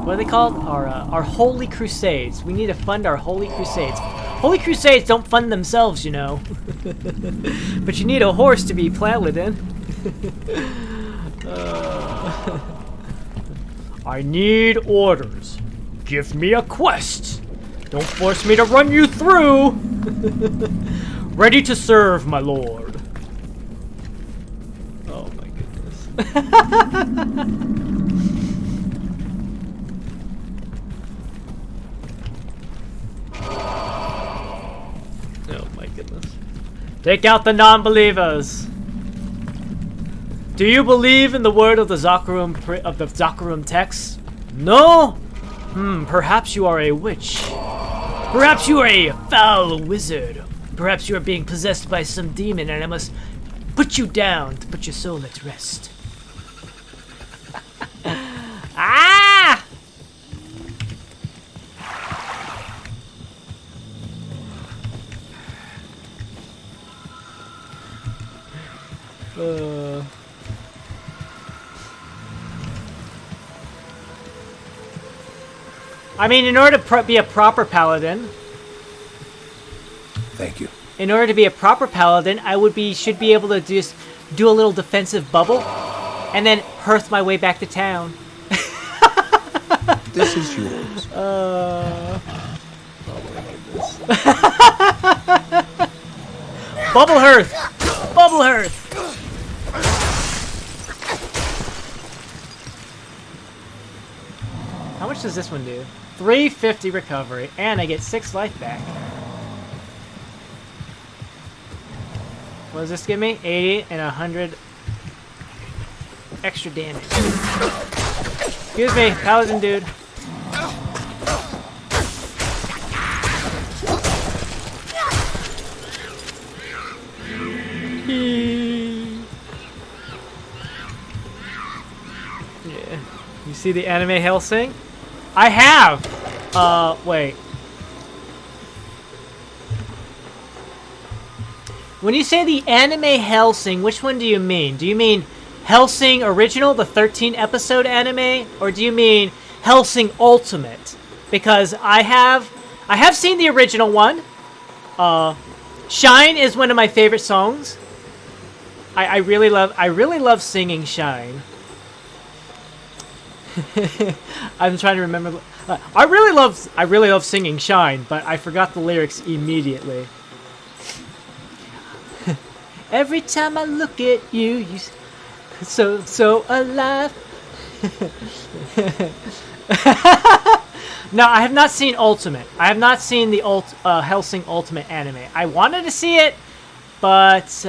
what are they called? Our Holy Crusades. We need to fund our Holy Crusades. Holy Crusades don't fund themselves, you know. But you need a horse to be Paladin. I need orders. Give me a quest. Don't force me to run you through. Ready to serve, my lord. Oh my goodness. Oh my goodness. Take out the non-believers. Do you believe in the word of the Zakharum text? No? Perhaps you are a witch. Perhaps you are a foul wizard. Perhaps you are being possessed by some demon and I must put you down to put your soul at rest. Ah! I mean, in order to be a proper paladin. Thank you. In order to be a proper paladin, should be able to just do a little defensive bubble, and then hearth my way back to town. This is yours. Bubble hearth! Bubble hearth! How much does this one do? 350 recovery, and I get 6 life back. What does this give me? 80 and 100 extra damage. Excuse me, paladin dude. Yeah. You see the anime Hellsing? I have! Wait. When you say the anime Hellsing, which one do you mean? Do you mean Hellsing Original, the 13 episode anime? Or do you mean Hellsing Ultimate? Because I have seen the original one. Shine is one of my favorite songs. I really love singing Shine. I'm trying to remember. I really love singing Shine, but I forgot the lyrics immediately. Every time I look at you, you so alive. No, I have not seen Ultimate. I have not seen the Hellsing Ultimate anime. I wanted to see it, but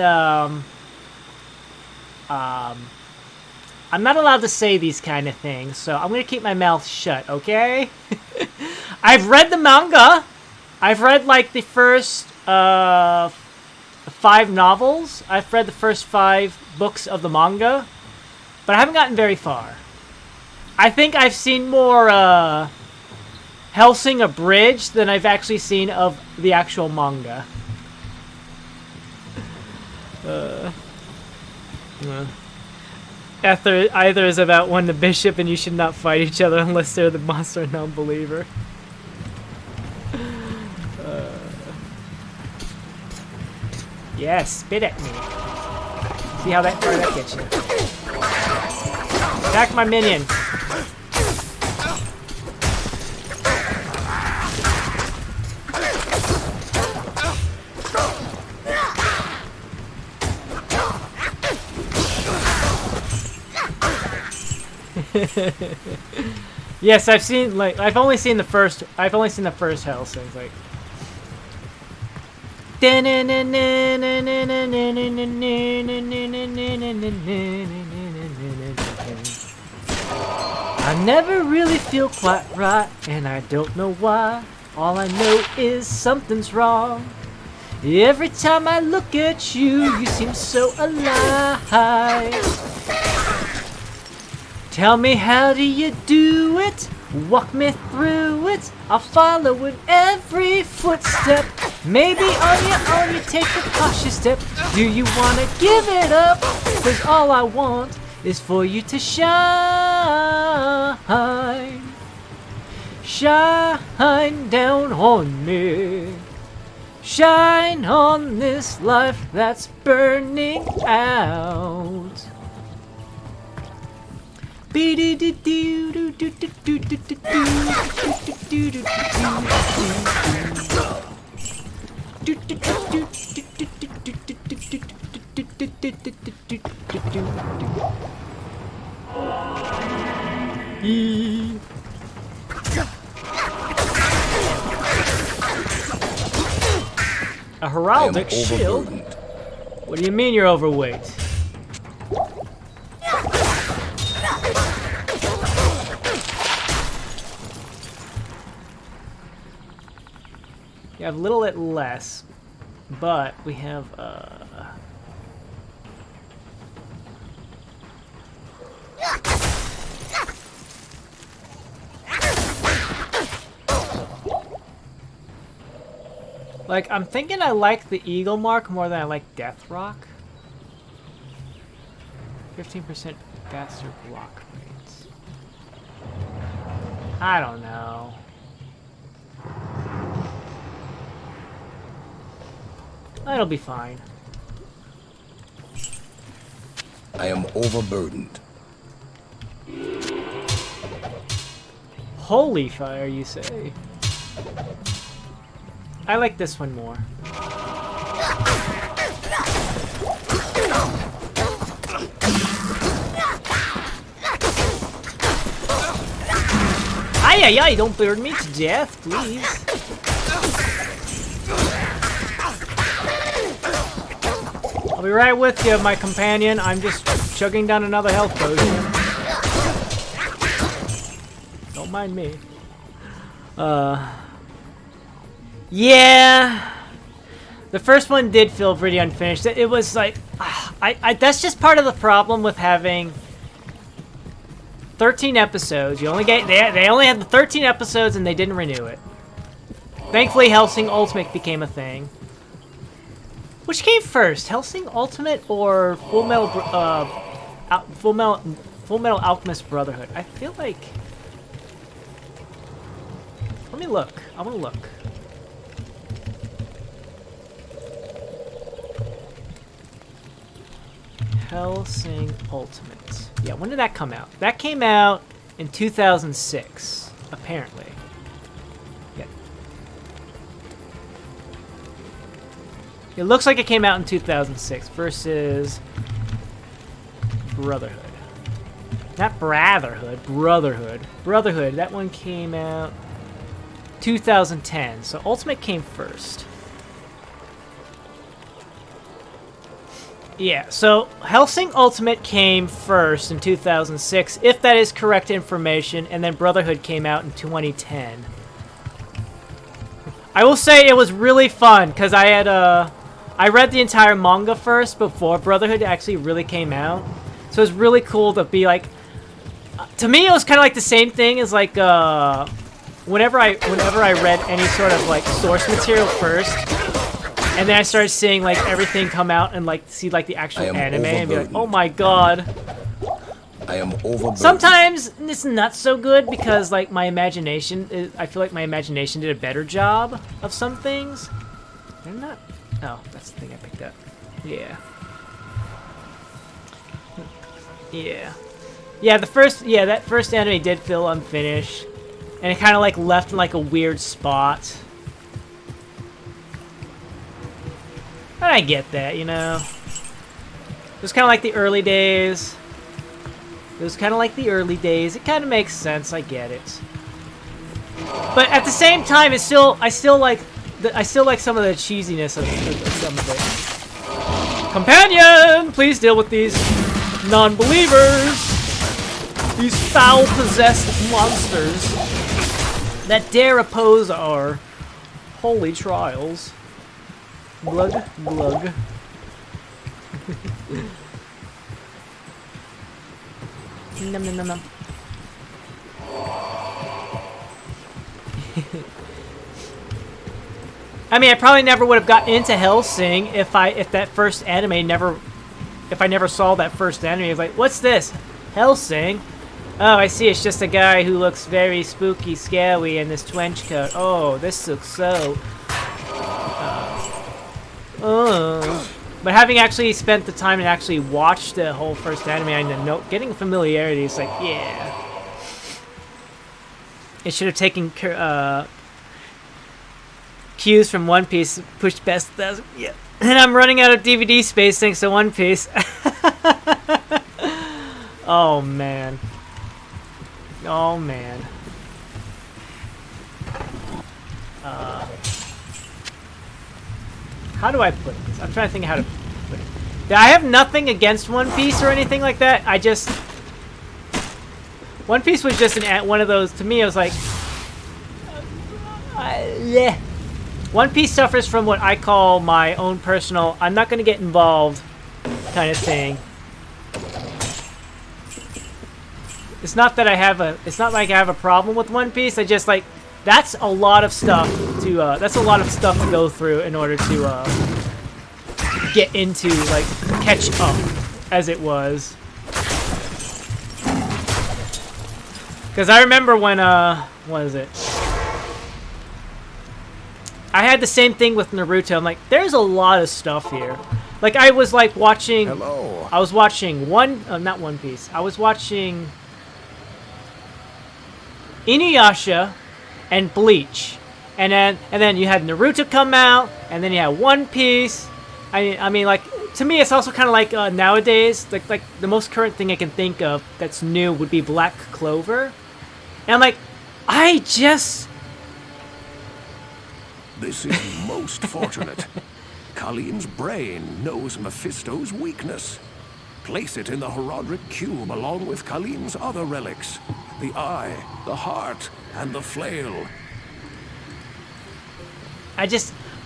I'm not allowed to say these kind of things, so I'm going to keep my mouth shut, okay? I've read the manga. I've read, like, the first 5 novels. I've read the first 5 books of the manga, but I haven't gotten very far. I think I've seen more Hellsing Abridged than I've actually seen of the actual manga. Either is about one the bishop and you should not fight each other unless they're the monster and non-believer. Yeah, spit at me. See how that gets you. Attack my minion. Yes, I've only seen the first Hellsing, like. I never really feel quite right, and I don't know why. All I know is something's wrong. Every time I look at you, you seem so alive. Tell me, how do you do it? Walk me through it. I'll follow in every footstep. Maybe on your own you take a cautious step. Do you want to give it up? 'Cause all I want is for you to shine. Shine down on me. Shine on this life that's burning out. A heraldic shield? What do you mean you're overweight? You have a little bit less, but we have like, I'm thinking I like the Eagle Mark more than I like Death Rock. 15% faster block rates. I don't know. It'll be fine. I am overburdened. Holy fire, you say? I like this one more. Ay, ay, ay, don't burn me to death, please. I'll be right with you, my companion. I'm just chugging down another health potion. Don't mind me. Yeah. The first one did feel pretty unfinished. It was like, that's just part of the problem with having 13 episodes. You only get they only had the 13 episodes and they didn't renew it. Thankfully, Hellsing Ultimate became a thing. Which came first, Hellsing Ultimate or Full Metal Alchemist Brotherhood? I feel like. Let me look. I want to look. Hellsing Ultimate. Yeah, when did that come out? That came out in 2006, apparently. Yeah. It looks like it came out in 2006 versus Brotherhood. Not Brotherhood, Brotherhood. Brotherhood, that one came out 2010, so Ultimate came first. Yeah, so Hellsing Ultimate came first in 2006, if that is correct information, and then Brotherhood came out in 2010. I will say it was really fun, because I had I read the entire manga first before Brotherhood actually really came out. So it was really cool to be like, to me it was kind of like the same thing as like, whenever I read any sort of like source material first, and then I started seeing like everything come out and like see like the actual anime and be like, oh my god. I am overburdened. Sometimes it's not so good because like my imagination, I feel like my imagination did a better job of some things. They're not. Oh, that's the thing I picked up. Yeah. Yeah. Yeah, that first anime did feel unfinished. And it kind of like left in like a weird spot. But I get that, you know. It was kind of like the early days. It kind of makes sense. I get it. But at the same time, I still like some of the cheesiness of some of it. Companion, please deal with these non-believers. These foul-possessed monsters that dare oppose our holy trials. Glug, glug. Nom, nom, nom, nom. I mean, I probably never would have gotten into Hellsing if I never saw that first anime. I was like, what's this? Hellsing? Oh, I see. It's just a guy who looks very spooky, scary in this trench coat. Oh, this looks so... But having actually spent the time and actually watched the whole first anime, I know getting familiarity is like, yeah. It should have taken cues from One Piece, pushed past 1,000. Yeah. And I'm running out of DVD space thanks to One Piece. Oh, man. Oh, man. How do I put this? I'm trying to think how to put it. I have nothing against One Piece or anything like that. I just... One Piece was just one of those... To me, I was like... yeah. One Piece suffers from what I call my own personal... I'm not going to get involved kind of thing. It's not that I have a... It's not like I have a problem with One Piece. I just like... That's a lot of stuff to... that's a lot of stuff to go through in order to get into, like, catch up, as it was. Because I remember when, what is it? I had the same thing with Naruto. I'm like, there's a lot of stuff here. Like, I was, like, watching... Hello. I was watching not One Piece. I was watching... Inuyasha and Bleach. And then you had Naruto come out, and then you had One Piece. I mean, like, to me, it's also kind of like nowadays, like the most current thing I can think of that's new would be Black Clover. And I'm like, This is most fortunate. Kaleem's brain knows Mephisto's weakness. Place it in the Herodic Cube along with Kaleem's other relics. The eye, the heart, and the flail.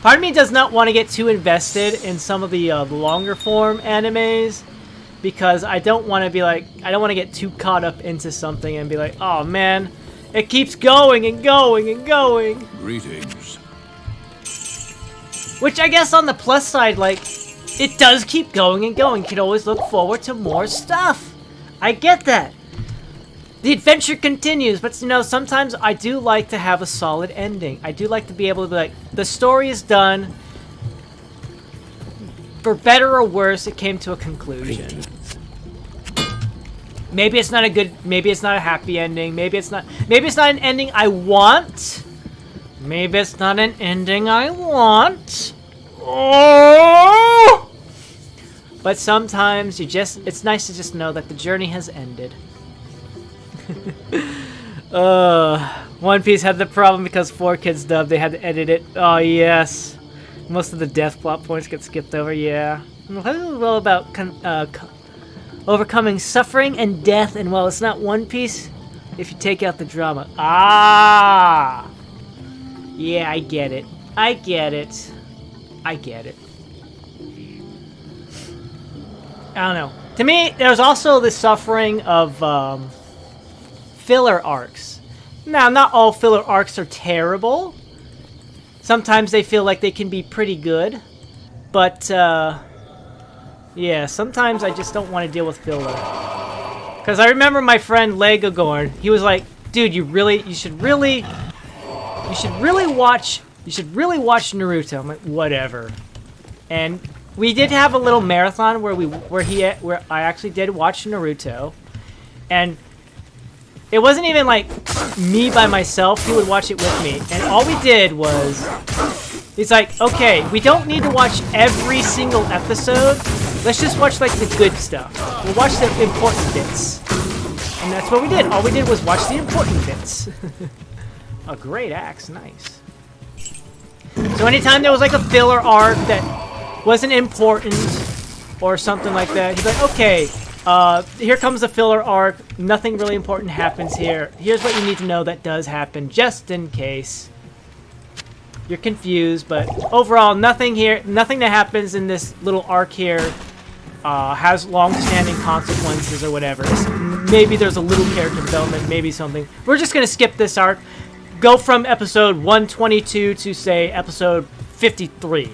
Part of me does not want to get too invested in some of the longer form animes, because I don't want to be like, I don't want to get too caught up into something and be like, oh man, it keeps going and going and going. Greetings. Which I guess on the plus side, like, it does keep going and going. You can always look forward to more stuff. I get that. The adventure continues, but you know, sometimes I do like to have a solid ending. I do like to be able to be like, the story is done. For better or worse, it came to a conclusion. Maybe it's not a good, maybe it's not a happy ending. Maybe it's not an ending I want. Maybe it's not an ending I want. Oh! But sometimes it's nice to just know that the journey has ended. One Piece had the problem because 4Kids dubbed, they had to edit it. Oh yes, most of the death plot points get skipped over. Yeah, well about overcoming suffering and death, and well, it's not One Piece if you take out the drama. Ah, yeah, I get it. I get it. I get it. I don't know. To me, there's also the suffering of filler arcs. Now, not all filler arcs are terrible. Sometimes they feel like they can be pretty good. But, yeah, sometimes I just don't want to deal with filler. Because I remember my friend Legogorn, he was like, dude, you should really watch Naruto. I'm like, whatever. And we did have a little marathon where I actually did watch Naruto. And it wasn't even like me by myself. He would watch it with me. And all we did was, it's like, okay, we don't need to watch every single episode. Let's just watch like the good stuff. We'll watch the important bits. And that's what we did. All we did was watch the important bits. A great axe, nice. So anytime there was like a filler arc that wasn't important or something like that, he's like, okay, here comes the filler arc. Nothing really important happens here. Here's what you need to know that does happen, just in case you're confused. But overall, nothing that happens in this little arc here has long-standing consequences or whatever. Maybe there's a little character development, maybe something. We're just gonna skip this arc, go from episode 122 to say episode 53,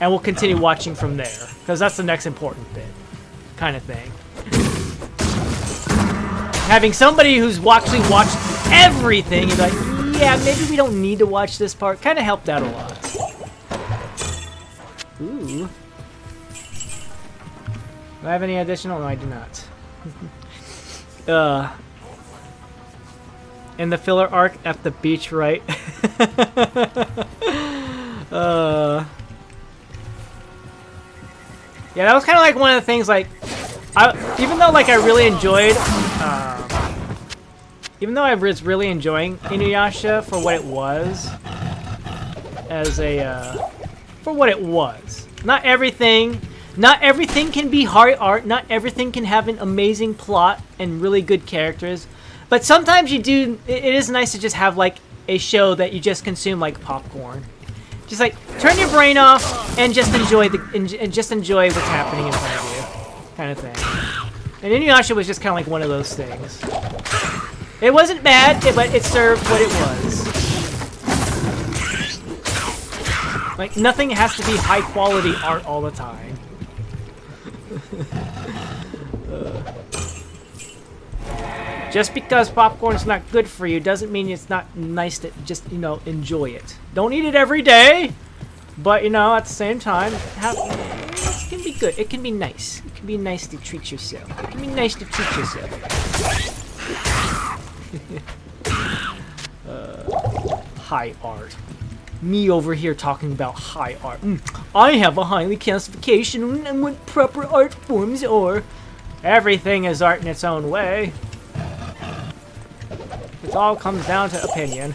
and we'll continue watching from there, because that's the next important bit, kind of thing. having somebody who's actually watched everything is like, yeah, maybe we don't need to watch this part, kind of helped out a lot. Ooh. Do I have any additional? No, I do not. In the filler arc at the beach, right? Yeah, that was kind of like one of the things, like, even though, like, I really enjoyed, even though I was really enjoying Inuyasha for what it was, for what it was. Not everything can be hard art, not everything can have an amazing plot and really good characters, but sometimes it is nice to just have, like, a show that you just consume like popcorn. Just like turn your brain off and just enjoy what's happening in front of you, kind of thing. And Inuyasha was just kind of like one of those things. It wasn't bad, but it served what it was. Like nothing has to be high quality art all the time. Just because popcorn's not good for you doesn't mean it's not nice to just, you know, enjoy it. Don't eat it every day, but, you know, at the same time, it can be good. It can be nice. It can be nice to treat yourself. It can be nice to treat yourself. High art. Me over here talking about high art. I have a highly classification and what proper art forms are. Everything is art in its own way. It all comes down to opinion.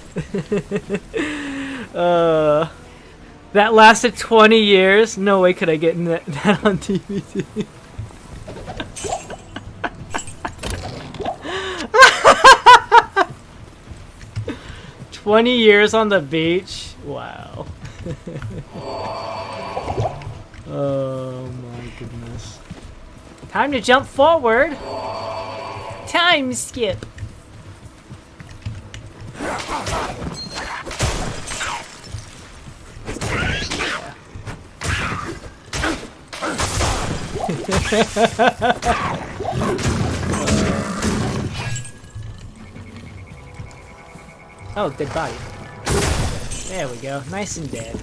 That lasted 20 years. No way could I get that on DVD. 20 years on the beach. Wow. Oh my goodness. Time to jump forward. Time skip. Oh, dead body. There we go. Nice and dead.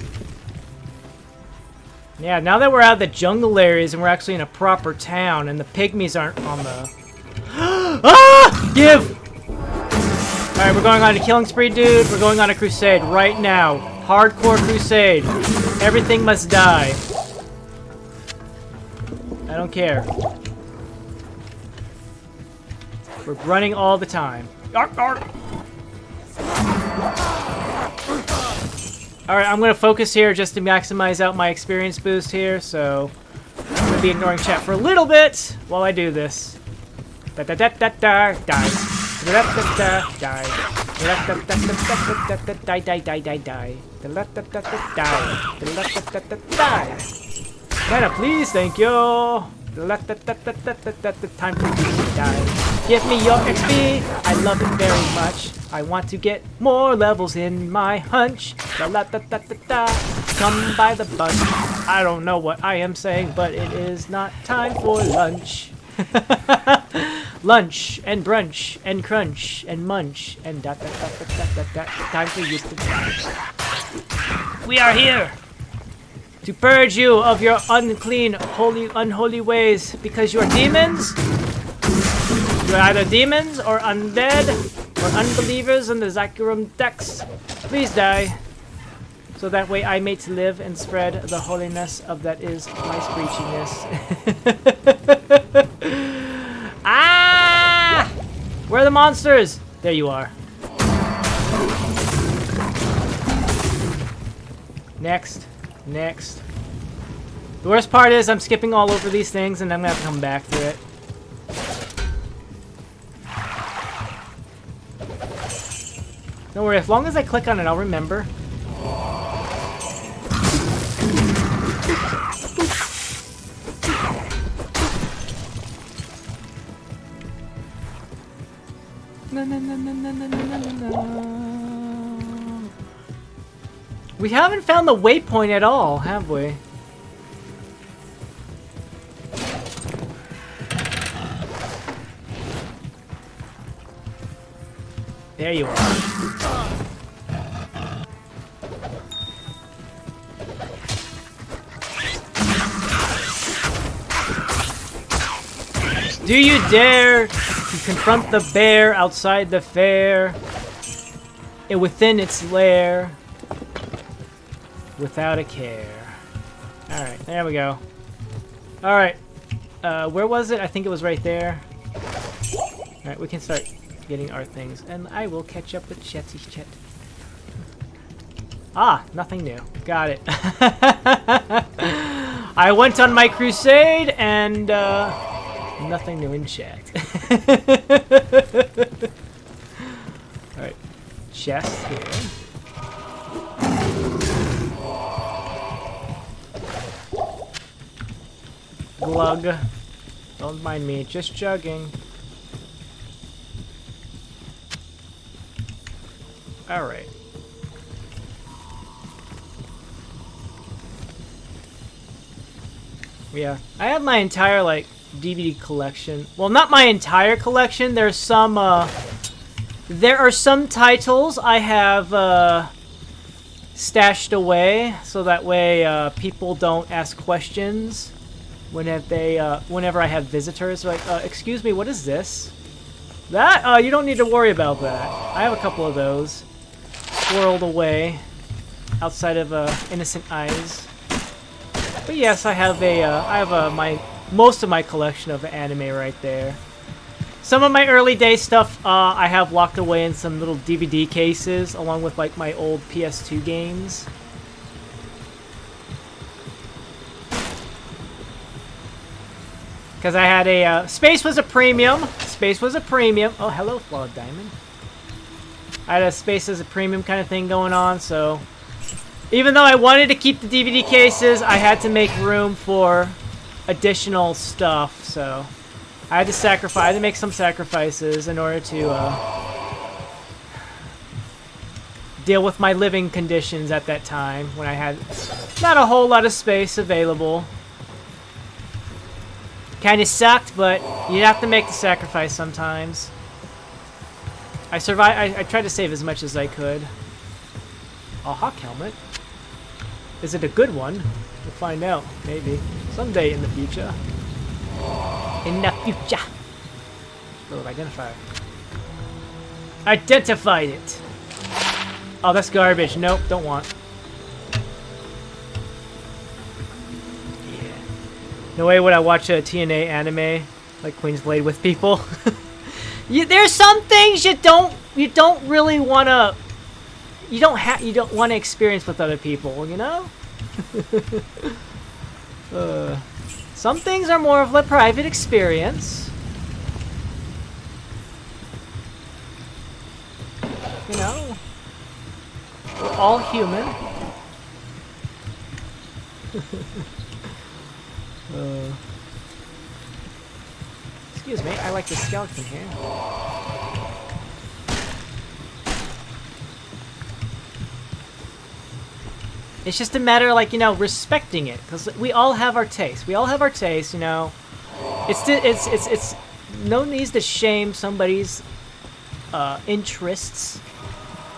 Yeah, now that we're out of the jungle areas and we're actually in a proper town and the pygmies aren't on the... Ah! Give! Alright, we're going on a killing spree, dude. We're going on a crusade right now. Hardcore crusade. Everything must die. I don't care. We're running all the time. Arr, arr. Alright, I'm going to focus here just to maximize out my experience boost here, so I'm going to be ignoring chat for a little bit while I do this. Da da da da da die. Da da da da die. Da da da da da die die die die die. Da da da da die. Da da da da die. Mana, please, thank you. Time for you to die. Give me your XP. I love it very much. I want to get more levels in my hunch. Come by the bunch. I don't know what I am saying, but it is not time for lunch. Lunch and brunch and crunch and munch and dot dot dot dot dot dot. Time for you to die. We are here to purge you of your unclean, unholy ways, because you are demons. You're either demons or undead or unbelievers in the Zakurum decks. Please die, so that way I may live and spread the holiness of that is my screechiness. Ah! Where are the monsters? There you are. Next. Next. The worst part is I'm skipping all over these things and I'm gonna have to come back to it. Don't worry, as long as I click on it, I'll remember. No, no, no, no, no, no, no, no, no. We haven't found the waypoint at all, have we? There you are. Do you dare to confront the bear outside the fair and within its lair without a care? Alright, there we go. Alright, where was it? I think it was right there. Alright, we can start getting our things, and I will catch up with Chetty Chet. Ah, nothing new. Got it. I went on my crusade, and nothing new in chat. Alright, chest here. Glug. Don't mind me, just jugging. Alright. Yeah, I have my entire, like, DVD collection. Well, not my entire collection. There's some, there are some titles I have, stashed away, so that way, people don't ask questions whenever I have visitors. Like, excuse me, what is this? That? You don't need to worry about that. I have a couple of those swirled away outside of, innocent eyes. But yes, I have most of my collection of anime right there. Some of my early day stuff I have locked away in some little DVD cases, along with like my old PS2 games. Because I had a space was a premium. Space was a premium. Oh, hello, Flawed Diamond. I had a space as a premium kind of thing going on, so even though I wanted to keep the DVD cases, I had to make room for additional stuff, so I had to sacrifice. I had to make some sacrifices in order to deal with my living conditions at that time when I had not a whole lot of space available. Kinda sucked, but you have to make the sacrifice sometimes. I survived. I tried to save as much as I could. A hawk helmet. Is it a good one? We'll find out, maybe. Someday in the future. In the future. Little identifier. Identified it! Oh, that's garbage. Nope, don't want. Yeah. No way would I watch a TNA anime like Queen's Blade with people. There's some things you don't really want to. You don't want to experience with other people, you know? Some things are more of a private experience. You know? We're all human. Excuse me, I like the skeleton here. It's just a matter of, like, you know, respecting it, because we all have our taste. We all have our taste, you know. It's no need to shame somebody's interests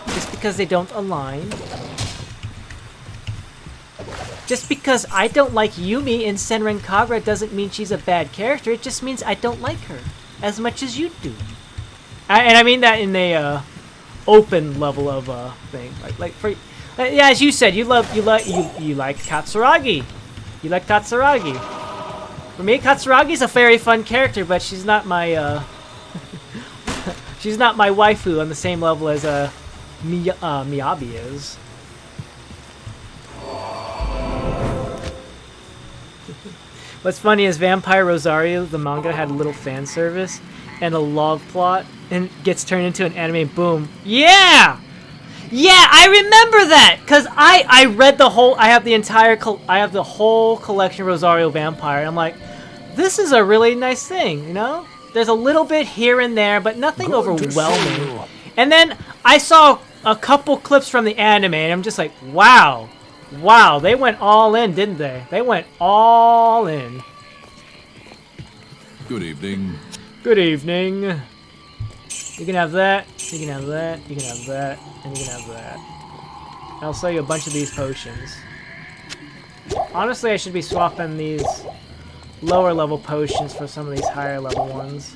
just because they don't align. Just because I don't like Yumi in Senran Kagura doesn't mean she's a bad character. It just means I don't like her as much as you do. And I mean that in a open level of thing. Like for yeah, as you said, you like Katsuragi. You like Katsuragi. For me, Katsuragi's a very fun character, but she's not my she's not my waifu on the same level as Miyabi is. What's funny is Vampire Rosario, the manga, had a little fan service and a love plot, and gets turned into an anime. Boom! Yeah, yeah, I remember that because I read the whole. I have the whole collection of Rosario Vampire. And I'm like, this is a really nice thing, you know. There's a little bit here and there, but nothing overwhelming. And then I saw a couple clips from the anime, and I'm just like, wow. Wow, they went all in, didn't they? They went all in. Good evening. Good evening. You can have that, you can have that, you can have that, and you can have that. And I'll sell you a bunch of these potions. Honestly, I should be swapping these lower level potions for some of these higher level ones.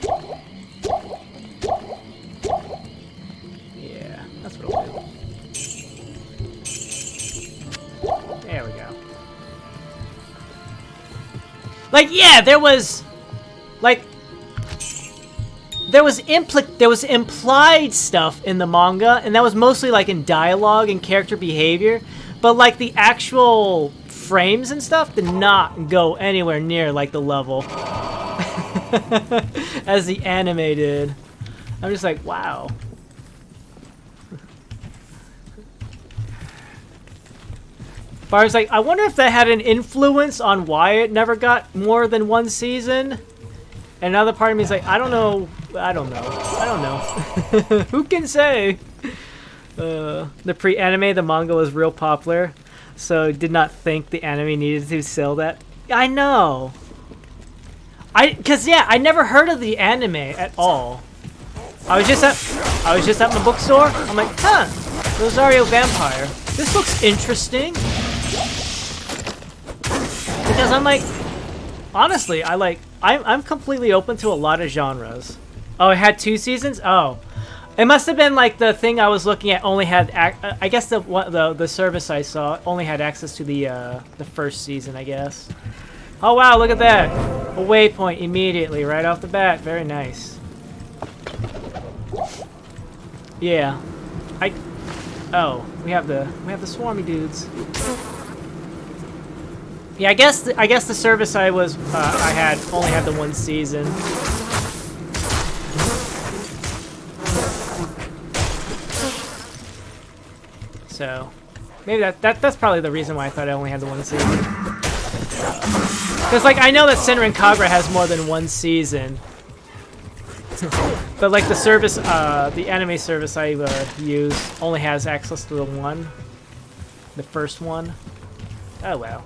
Yeah, that's what I'll do. There we go. Like, yeah, there was implied stuff in the manga, and that was mostly like in dialogue and character behavior, but like the actual frames and stuff did not go anywhere near like the level as the anime did. I'm just like, wow. But I was like, I wonder if that had an influence on why it never got more than one season. And another part of me is like, I don't know. Who can say? The pre-anime, the manga was real popular, so did not think the anime needed to sell that. I know. Cause yeah, I never heard of the anime at all. I was just at my bookstore. I'm like, huh, Rosario Vampire. This looks interesting. Because I'm like, honestly, I'm completely open to a lot of genres. Oh, it had 2 seasons? Oh. It must have been like the thing I was looking at only had, I guess the service I saw only had access to the first season, I guess. Oh wow, look at that. A waypoint immediately, right off the bat. Very nice. Yeah. Oh, we have the swarmy dudes. Yeah, I guess the service I had only had the 1 season. So maybe that's probably the reason why I thought I only had the 1 season. Because like I know that Senran and Kagura has more than 1 season, but like the service, the anime service I use only has access to the first one. Oh well.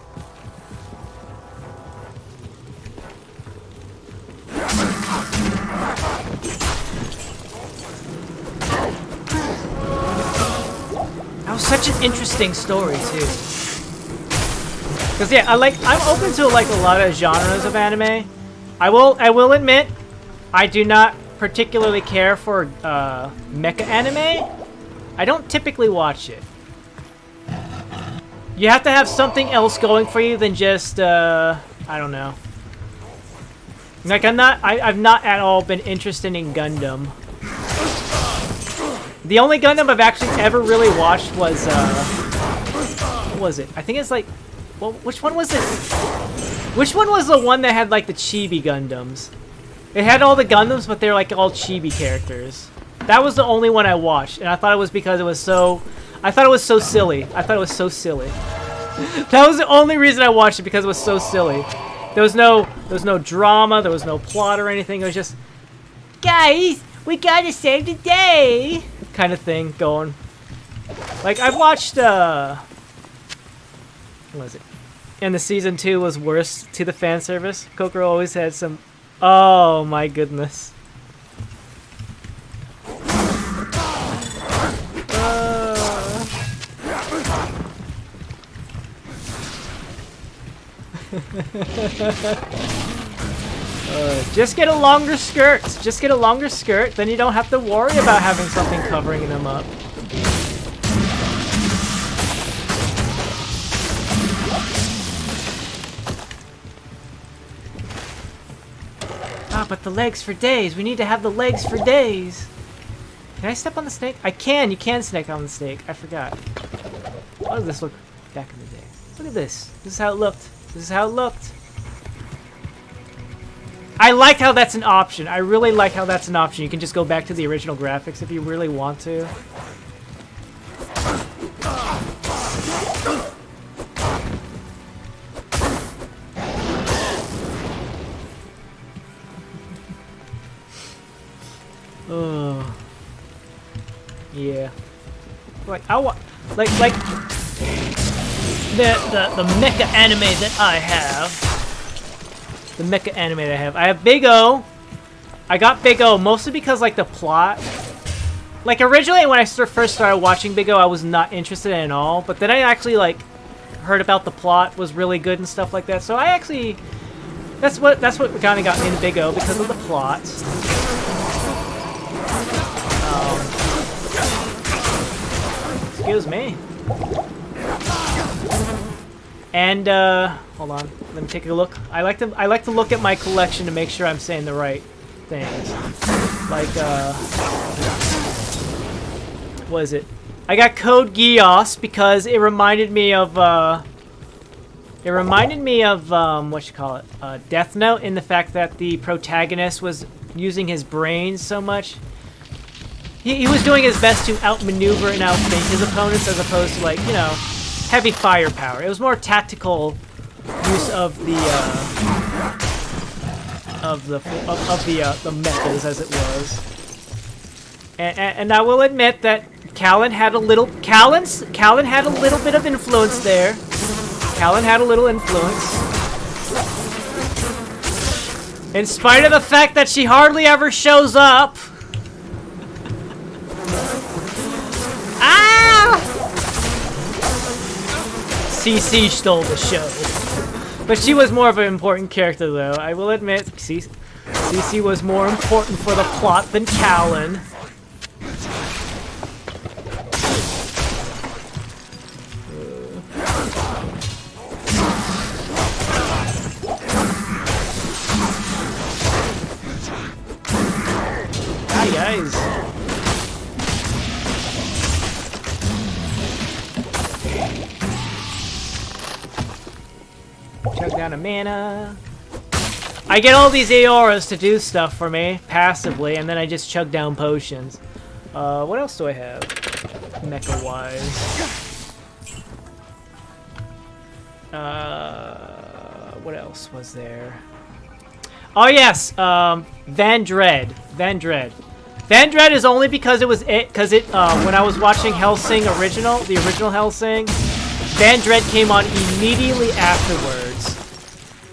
That was such an interesting story too. Cause yeah, I'm open to like a lot of genres of anime. I will admit, I do not particularly care for mecha anime. I don't typically watch it. You have to have something else going for you than just I don't know. Like I've not at all been interested in Gundam. The only Gundam I've actually ever really watched was what was it? I think it's like, well, which one was it? Which one was the one that had like the chibi Gundams? It had all the Gundams, but they're like all chibi characters. That was the only one I watched, and I thought it was because it was so. I thought it was so silly. I thought it was so silly. That was the only reason I watched it, because it was so silly. There was no drama, there was no plot or anything. It was just, guys, we gotta save the day, kind of thing going. Like I've watched, what was it? And the season 2 was worse to the fan service. Kokoro always had some. Oh my goodness. Just get a longer skirt. Just get a longer skirt, then you don't have to worry about having something covering them up. Ah, but the legs for days. We need to have the legs for days. Can I step on the snake? I can. You can snake on the snake. I forgot. How does this look back in the day? Look at this. This is how it looked. This is how it looked. I like how that's an option. I really like how that's an option. You can just go back to the original graphics if you really want to. Oh. Yeah. Like I want like the mecha anime that I have. The mecha anime that I have. I have Big O. I got Big O mostly because like the plot like originally when I first started watching Big O, I was not interested in it at all. But then I actually like heard about the plot was really good and stuff like that. So I actually, that's what kind of got me into Big O because of the plot. Excuse me. And hold on, let me take a look. I like to look at my collection to make sure I'm saying the right things. Like what is it? I got Code Geass because it reminded me of what you call it? Death Note, in the fact that the protagonist was using his brains so much. He was doing his best to outmaneuver and outthink his opponents as opposed to, like, you know, heavy firepower. It was more tactical use of the methods, as it was. And I will admit that Callan had a little bit of influence there. Callan had a little influence. In spite of the fact that she hardly ever shows up. CC stole the show. But she was more of an important character, though. I will admit, CC was more important for the plot than Callan. Hi, guys. Chug down a mana. I get all these Aoras to do stuff for me, passively, and then I just chug down potions. What else do I have? Mecha-wise. What else was there? Oh yes, Vandred. Vandred is only because it was when I was watching Hellsing the original Hellsing, Vandred came on immediately afterwards,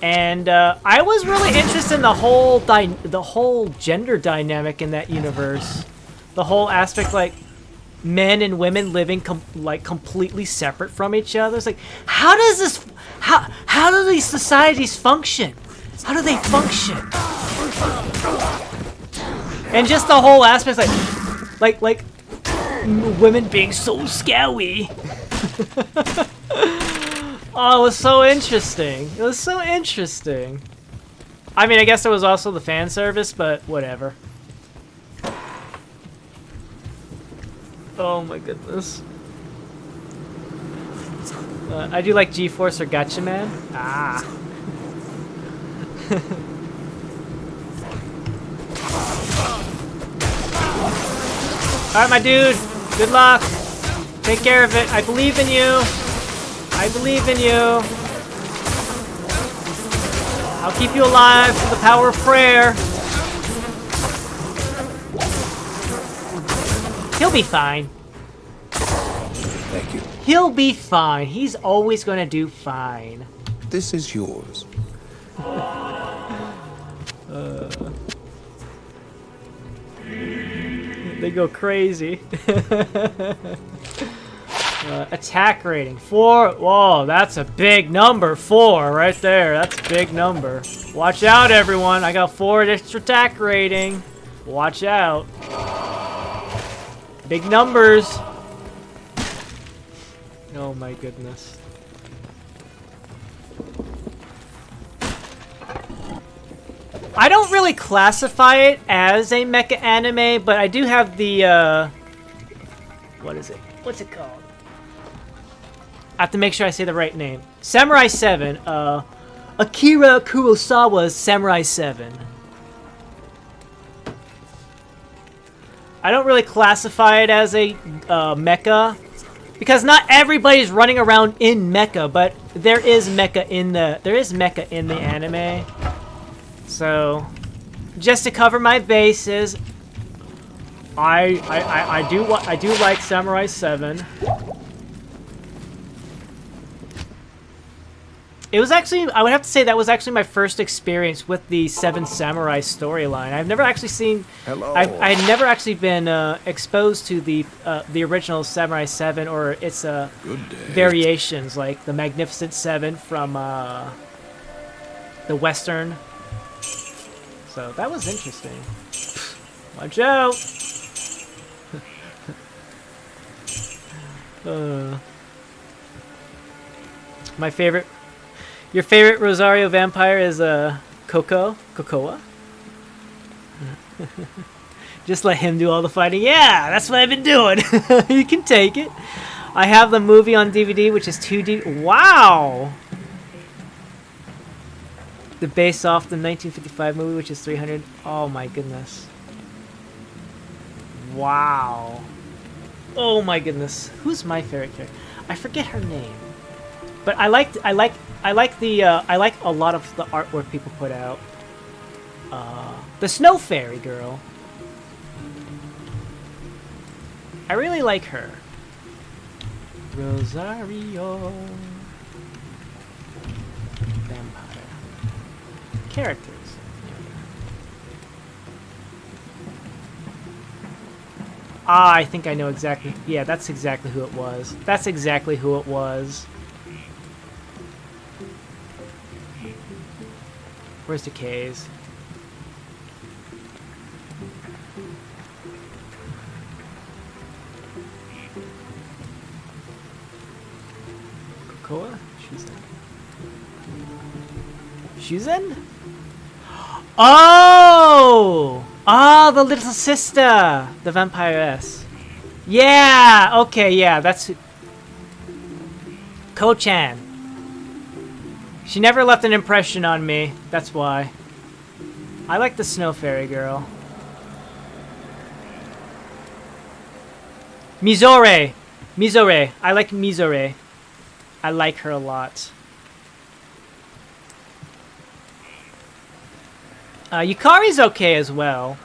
and I was really interested in the whole gender dynamic in that universe, the whole aspect, like men and women living completely separate from each other. It's like, how do these societies function? How do they function? And just the whole aspect, like women being so scowy. Oh, it was so interesting. It was so interesting. I mean, I guess there was also the fan service, but whatever. Oh my goodness. I do like G-Force or Gotcha Man. Ah. Alright, my dude. Good luck. Take care of it. I believe in you. I believe in you. I'll keep you alive through the power of prayer. He'll be fine. Thank you. He'll be fine. He's always gonna do fine. This is yours. They go crazy. Attack rating 4. Whoa, that's a big number. 4 right there. That's a big number. Watch out, everyone. I got 4 extra attack rating. Watch out. Big numbers. Oh my goodness. I don't really classify it as a mecha anime, but I do have the what is it? What's it called? I have to make sure I say the right name. Samurai 7. Akira Kurosawa's Samurai 7. I don't really classify it as a mecha, because not everybody's running around in mecha, but there is mecha in the anime. So, just to cover my bases, I do like Samurai 7. It was actually, I would have to say that was actually my first experience with the Seven Samurai storyline. I've never actually seen, Hello. I had never actually been exposed to the original Samurai 7 or its variations, like the Magnificent Seven from the Western. So that was interesting. Watch out! My favorite... Your favorite Rosario vampire is Cocoa? Just let him do all the fighting. Yeah, that's what I've been doing. You can take it. I have the movie on DVD, which is 2D. Wow! The base off the 1955 movie, which is 300. Oh my goodness. Wow. Oh my goodness. Who's my favorite character? I forget her name. But I like a lot of the artwork people put out. The Snow Fairy girl. I really like her. Rosario. Vampire. Characters. Ah, I think I know exactly. Yeah, that's exactly who it was. That's exactly who it was. Where's the K's? Cocoa? Shuzen? Oh! Oh, the little sister! The vampiress. Yeah! Okay, yeah, that's... Ko-chan. She never left an impression on me. That's why. I like the Snow Fairy girl. Mizore! Mizore. I like Mizore. I like her a lot. Yukari's okay as well.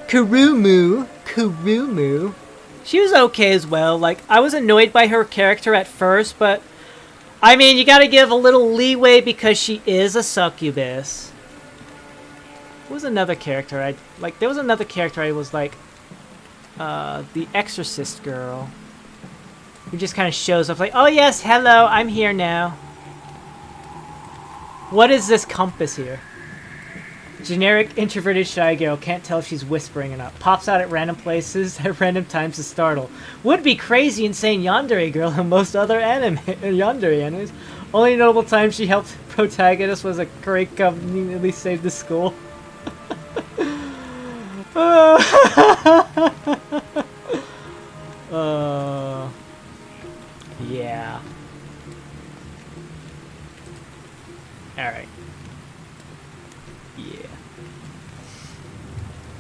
Kurumu. Kurumu. She was okay as well. Like, I was annoyed by her character at first, but... I mean, you gotta give a little leeway because she is a succubus. What was another character I... Like, there was another character I was like... the Exorcist girl. Who just kind of shows up like, oh yes, hello, I'm here now. What is this compass here? Generic introverted shy girl, can't tell if she's whispering or not. Pops out at random places at random times to startle. Would be crazy insane yandere girl in most other yandere animes. Only notable time she helped protagonist was a great company at least saved the school. Yeah. Alright. Yeah.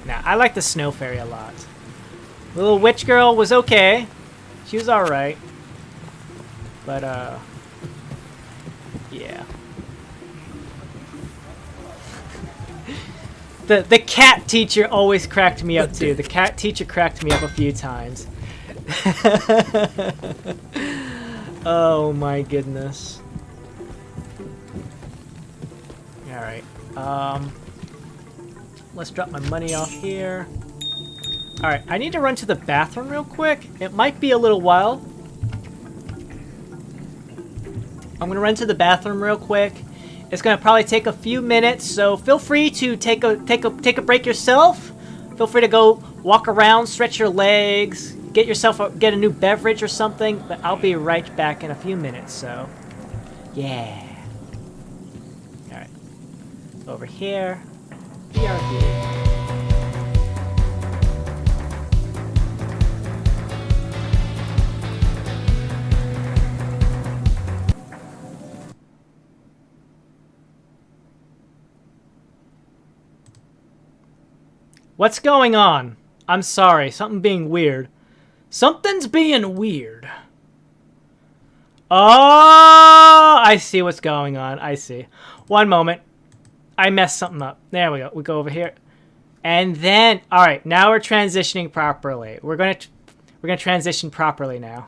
Now, I like the Snow Fairy a lot. Little witch girl was okay. She was alright. But, yeah. The cat teacher always cracked me up, too. The cat teacher cracked me up a few times. Oh, my goodness. Alright. Let's drop my money off here. Alright, I need to run to the bathroom real quick. It might be a little while. I'm gonna run to the bathroom real quick. It's gonna probably take a few minutes, so feel free to take a break yourself. Feel free to go walk around, stretch your legs, get a new beverage or something. But I'll be right back in a few minutes. So, yeah. All right. Over here. BRB. What's going on? I'm sorry, something being weird. Something's being weird. Oh, I see what's going on. I see. One moment. I messed something up. There we go. We go over here. And then, all right, now we're transitioning properly. We're going to transition properly now.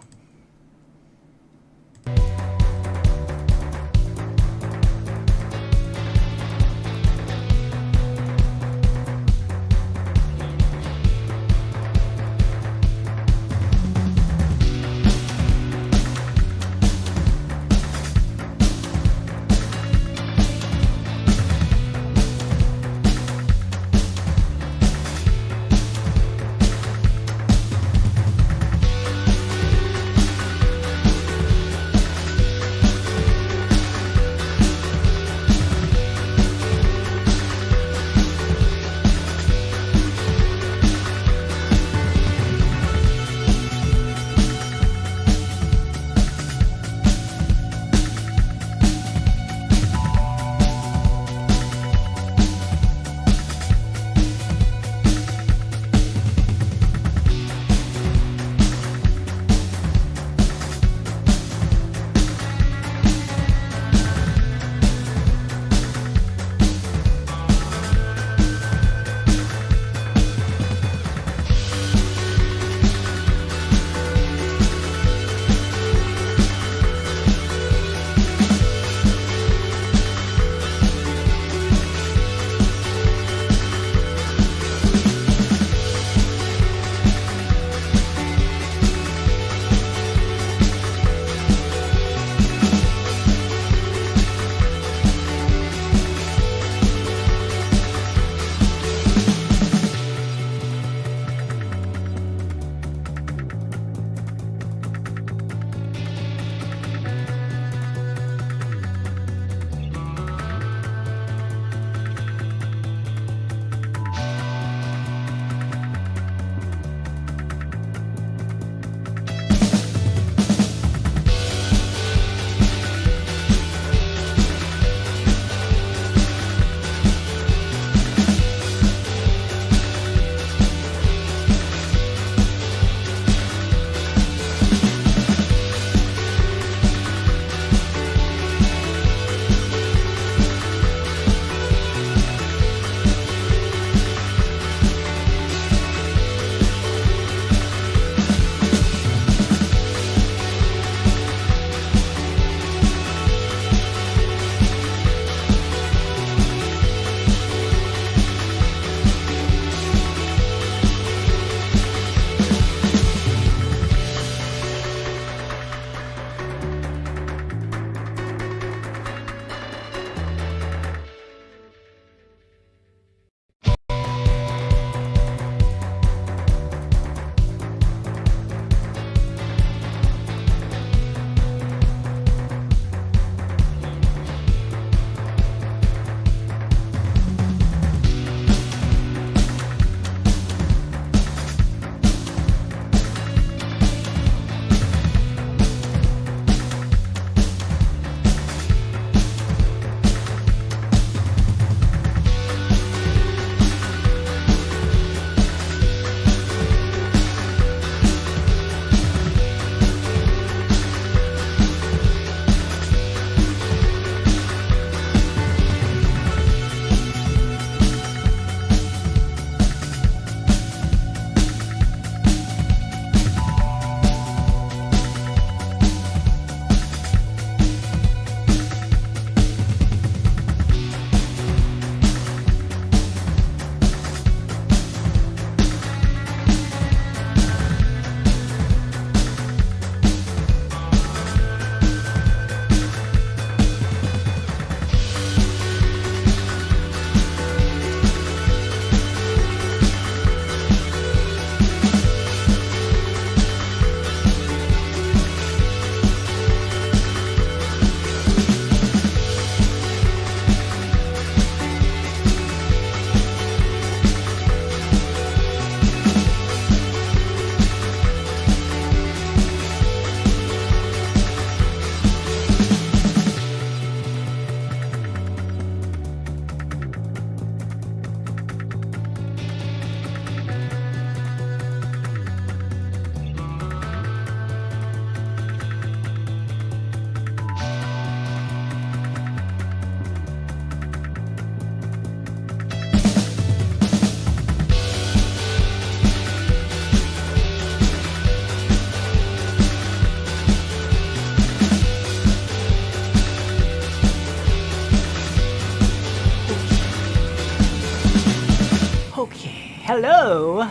Hello!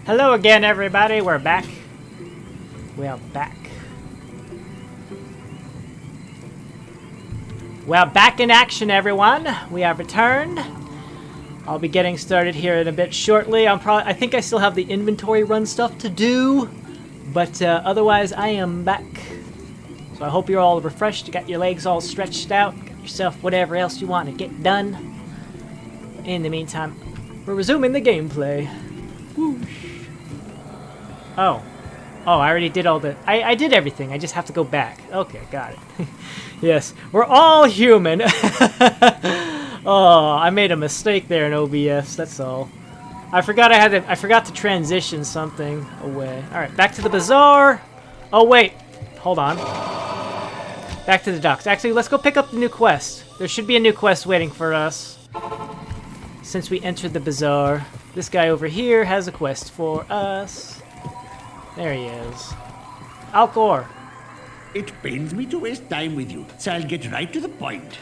Hello again, everybody. We're back. We are back. We are back in action, everyone. We have returned. I'll be getting started here in a bit shortly. I think I still have the inventory run stuff to do, but otherwise I am back. So I hope you're all refreshed. You got your legs all stretched out. Got yourself whatever else you want to get done. In the meantime, we're resuming the gameplay. Whoosh. Oh, I already did all the... I did everything. I just have to go back. Okay, got it. Yes, we're all human. Oh, I made a mistake there in OBS. That's all. I forgot to transition something away. All right, back to the bazaar. Oh wait, hold on. Back to the docks. Actually, let's go pick up the new quest. There should be a new quest waiting for us since we entered the bazaar. This guy over here has a quest for us. There he is. Alcor. It pains me to waste time with you, so I'll get right to the point.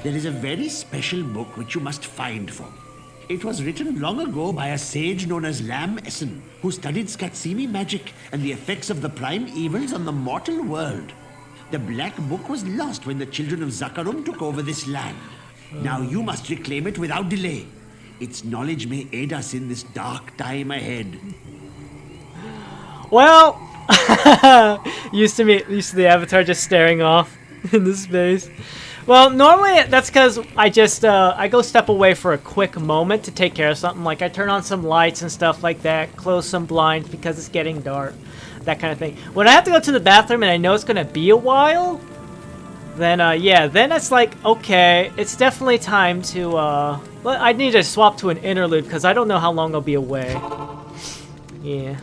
There is a very special book which you must find for me. It was written long ago by a sage known as Lam Essen, who studied Skatsimi magic and the effects of the prime evils on the mortal world. The Black Book was lost when the children of Zakarum took over this land. Now you must reclaim it without delay. Its knowledge may aid us in this dark time ahead. Well, used to the avatar just staring off into space. Well, normally that's because I just I go step away for a quick moment to take care of something. Like I turn on some lights and stuff like that, close some blinds because it's getting dark, that kind of thing. When I have to go to the bathroom and I know it's gonna be a while, then yeah, then it's like, okay, it's definitely time to I need to swap to an interlude because I don't know how long I'll be away. Yeah.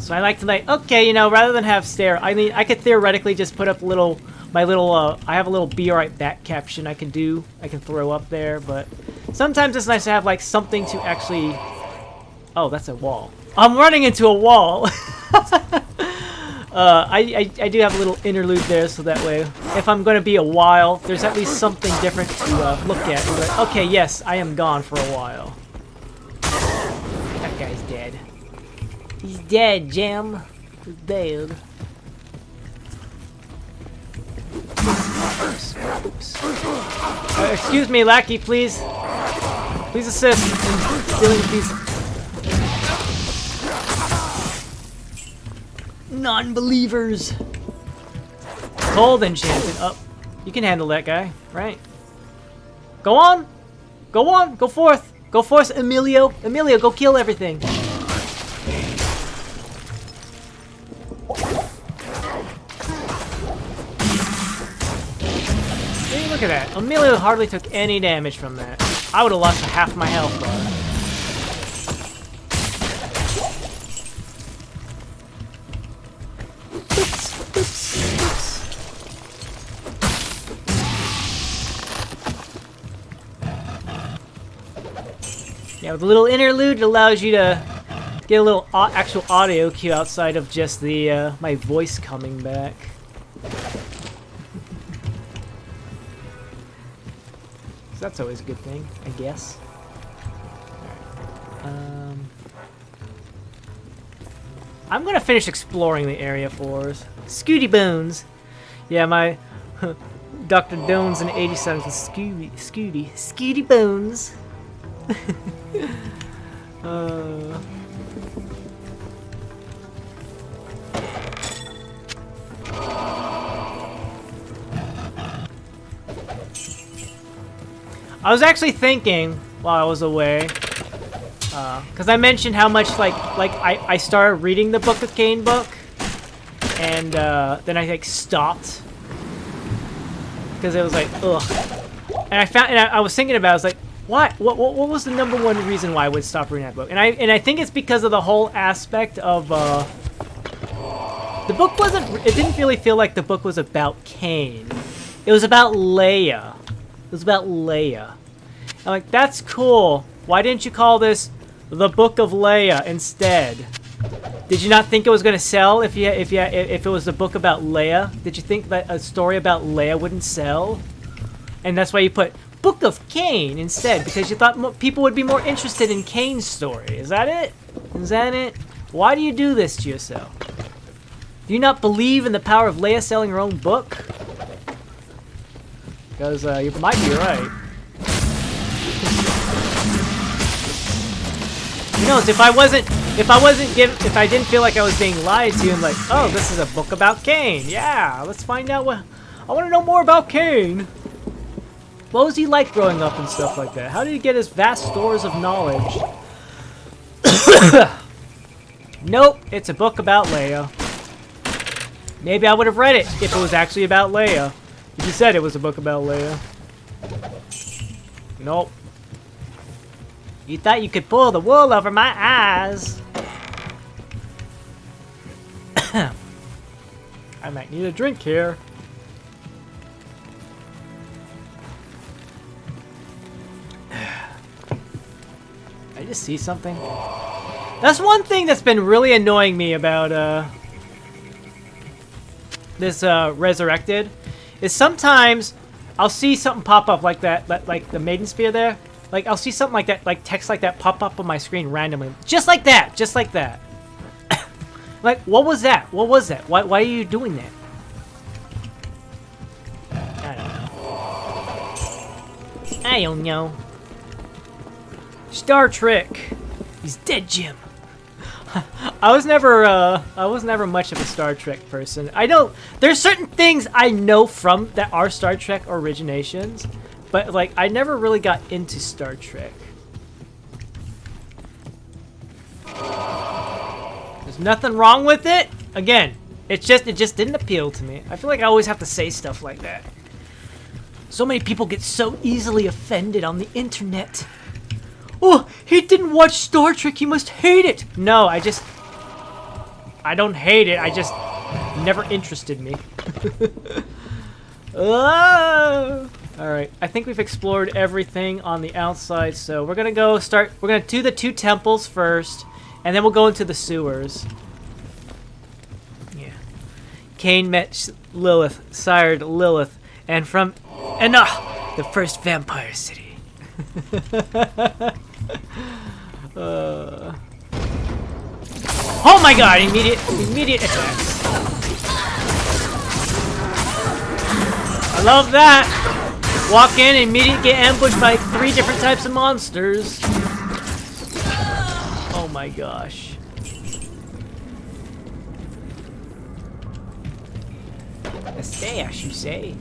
So I like to okay, you know, rather than have stare, I could theoretically just put up I have a little be alright back caption I can throw up there, but sometimes it's nice to have like something to actually, oh, that's a wall. I'm running into a wall. I do have a little interlude there, so that way, if I'm going to be a while, there's at least something different to look at. Like, okay, yes, I am gone for a while. That guy's dead. He's dead, Jim. He's dead. Oops. Excuse me, lackey, please. Please assist in dealing with these non-believers. Cold enchanted. Oh, you can handle that guy, right? Go on. Go on. Go forth. Go forth, Emilio. Emilio, go kill everything. Hey, look at that. Emilio hardly took any damage from that. I would have lost half my health bar. Yeah, with a little interlude, it allows you to get a little actual audio cue outside of just the my voice coming back. So that's always a good thing, I guess. Alright. I'm gonna finish exploring the area for us. Scooty Bones. Yeah, my Dr. Dones in 87 was Scooty Bones. I was actually thinking while I was away, because I mentioned how much I started reading the Book of Cain book, and then I stopped because it was like ugh, and I was thinking about it, I was like, what was the #1 reason why I would stop reading that book? And I think it's because of the whole aspect of the book it didn't really feel like the book was about Cain. It was about Leia. It was about Leia. I'm like, that's cool. Why didn't you call this the Book of Leia instead? Did you not think it was going to sell if it was a book about Leia? Did you think that a story about Leia wouldn't sell? And that's why you put Book of Cain instead because you thought people would be more interested in Cain's story. Is that it? Is that it? Why do you do this to yourself? Do you not believe in the power of Leia selling her own book? Because you might be right. You know, if I didn't feel like I was being lied to and like, oh, this is a book about Cain. Yeah, let's find out what. I want to know more about Cain. What was he like growing up and stuff like that? How did he get his vast stores of knowledge? Nope, it's a book about Leia. Maybe I would have read it if it was actually about Leia. If you said it was a book about Leia. Nope. You thought you could pull the wool over my eyes. I might need a drink here. I just see something. That's one thing that's been really annoying me about this Resurrected is sometimes I'll see something pop up like that, like the Maiden Spear there. Like I'll see something like that, like text like that pop up on my screen randomly, just like that, just like that. Like, what was that? What was that? Why are you doing that? I don't know. I don't know. Star Trek. He's dead, Jim. I was never much of a Star Trek person. There's certain things I know from that are Star Trek originations, but like I never really got into Star Trek. There's nothing wrong with it. Again, it just didn't appeal to me. I feel like I always have to say stuff like that. So many people get so easily offended on the internet. Oh, he didn't watch Star Trek, he must hate it! No, I don't hate it, I just never interested me. Alright, I think we've explored everything on the outside, so we're gonna do the 2 temples first, and then we'll go into the sewers. Yeah. Cain met Lilith, sired Lilith, and the first vampire city. Oh my god, immediate attacks. I love that. Walk in, immediately get ambushed by 3 different types of monsters. Oh my gosh. A stash, you say?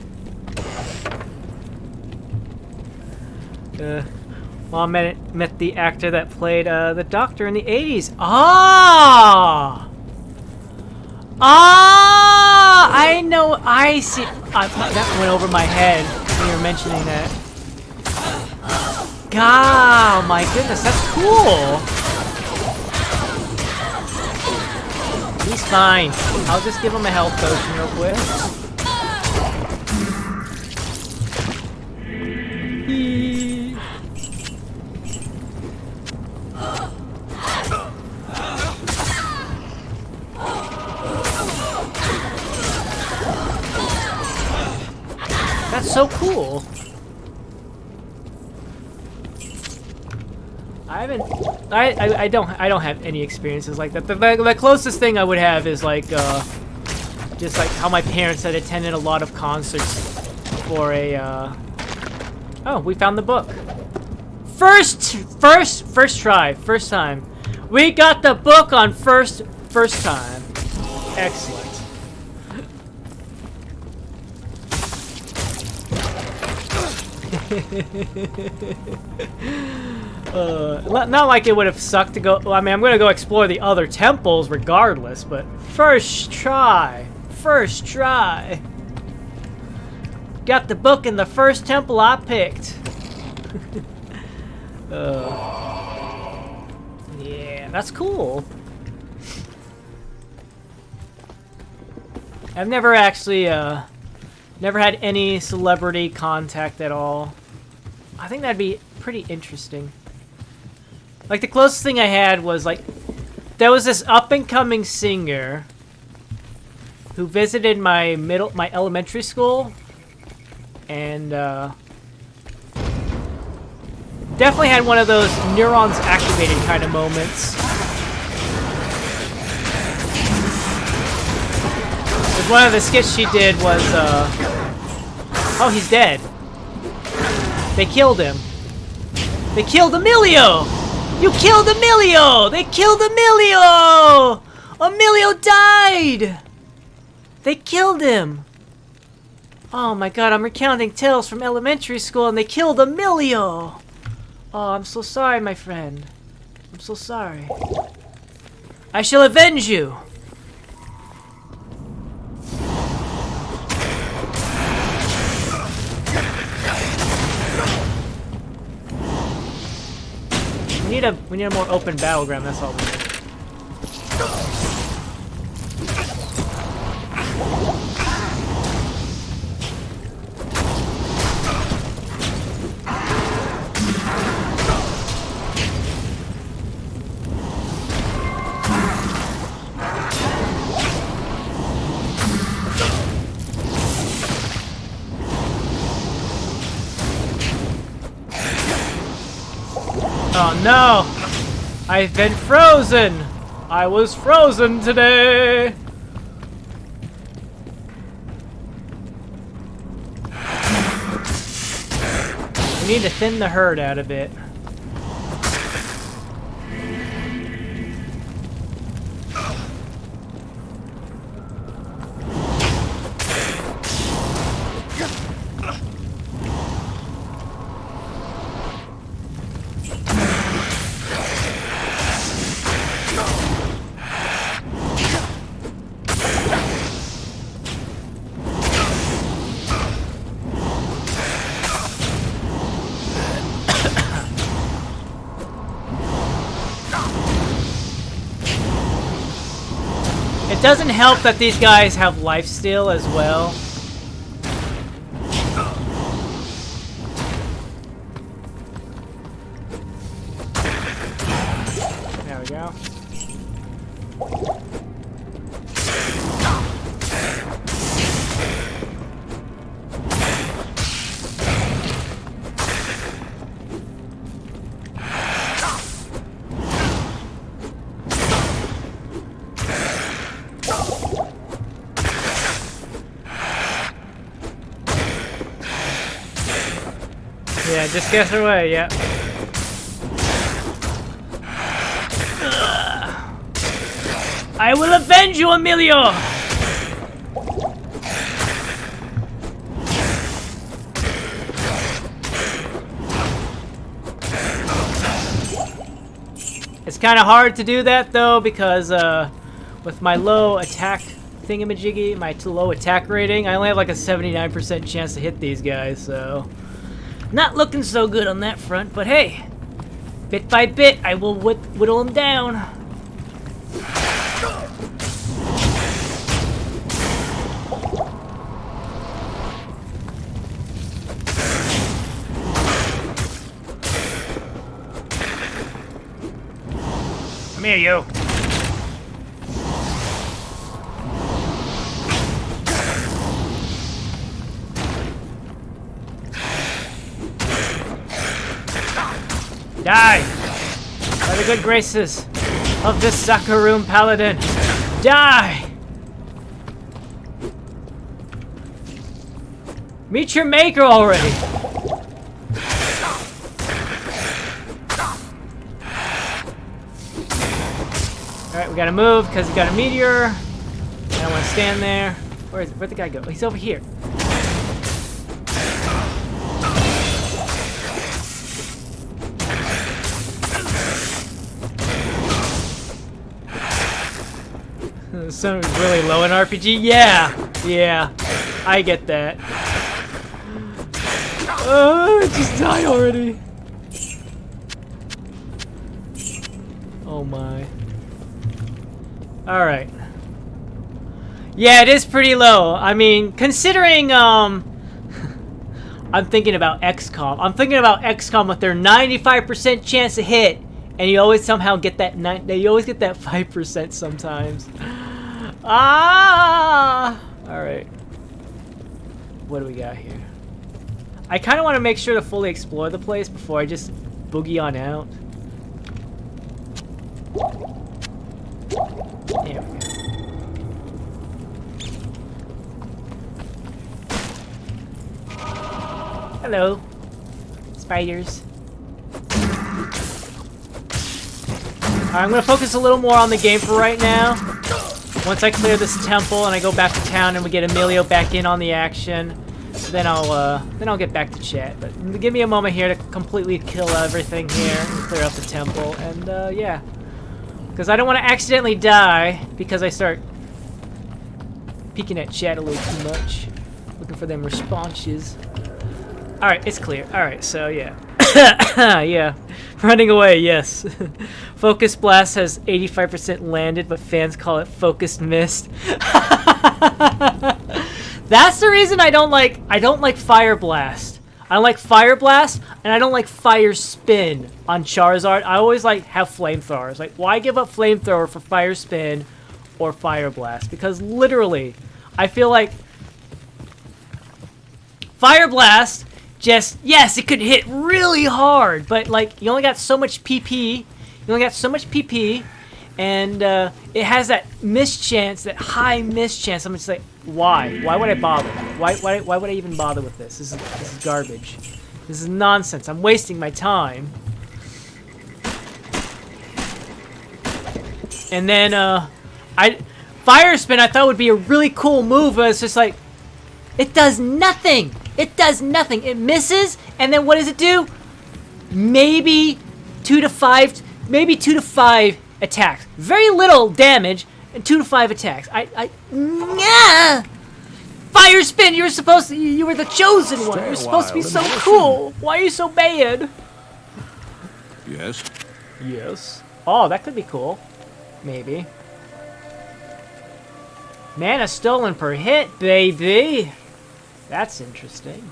Well, I met the actor that played the Doctor in the 80s. Ah! I know, I see. That went over my head when you were mentioning that. God, my goodness, that's cool. He's fine. I'll just give him a health potion real quick. That's so cool. I don't have any experiences like that. The closest thing I would have is like just like how my parents had attended a lot of concerts for a oh, we found the book. First try, first time. We got the book on first time. Excellent. Not like it would have sucked to go. Well, I mean, I'm gonna go explore the other temples regardless, but first try. Got the book in the first temple I picked. Yeah, that's cool. I've never actually, never had any celebrity contact at all. I think that'd be pretty interesting. Like, the closest thing I had was, like, there was this up-and-coming singer who visited my elementary school, and, Definitely had one of those neurons activated kind of moments. One of the skits she did was, oh, he's dead. They killed him. They killed Emilio! You killed Emilio! They killed Emilio! Emilio died! They killed him! Oh my god, I'm recounting tales from elementary school and they killed Emilio! Oh, I'm so sorry, my friend. I'm so sorry. I shall avenge you! We need a more open battleground, that's all we need. Oh no! I've been frozen! I was frozen today! We need to thin the herd out a bit. It doesn't help that these guys have lifesteal as well. There we go. Yeah, just get her away, yeah. I will avenge you, Emilio! It's kind of hard to do that, though, because with my low attack thingamajiggy, my low attack rating, I only have like a 79% chance to hit these guys, so... Not looking so good on that front, but hey, bit by bit, I will whittle him down. Come here, you. Die! By the good graces of this Zakaroon Paladin. Die! Meet your maker already! Alright, we gotta move because he got a meteor. I don't want to stand there. Where is it? Where'd the guy go? He's over here. Someone's really low in RPG? Yeah, I get that. Just die already. Oh my. Alright. Yeah, it is pretty low. I mean, considering, I'm thinking about XCOM. I'm thinking about XCOM with their 95% chance to hit, and you always somehow get that, you always get that 5% sometimes. Ah! Alright. What do we got here? I kind of want to make sure to fully explore the place before I just boogie on out. There we go. Hello, spiders. I'm gonna focus a little more on the game for right now. Once I clear this temple and I go back to town and we get Emilio back in on the action, then I'll get back to chat. But give me a moment here to completely kill everything here and clear out the temple, and yeah, because I don't want to accidentally die because I start peeking at chat a little too much, looking for them responses. All right, it's clear. All right, so yeah, yeah, running away. Yes, Focus Blast has 85% landed, but fans call it Focused Mist. That's the reason I don't like Fire Blast. I don't like Fire Blast, and I don't like Fire Spin on Charizard. I always have flamethrowers. Like, why give up flamethrower for Fire Spin or Fire Blast? Because literally, I feel like Fire Blast just, yes, it could hit really hard, but like you only got so much PP. You only got so much PP, and it has that mischance, that high mischance. I'm just like, why? Why would I bother? Why would I even bother with this? This is garbage. This is nonsense. I'm wasting my time. And then Fire Spin I thought would be a really cool move, but it's just like, it does nothing. It does nothing. It misses, and then what does it do? Maybe 2 to 5 attacks. Very little damage and 2 to 5 attacks. Yeah. Fire Spin, you were the chosen one. You were supposed to be so cool. Why are you so bad? Yes? Yes. Oh, that could be cool. Maybe. Mana stolen per hit, baby. That's interesting.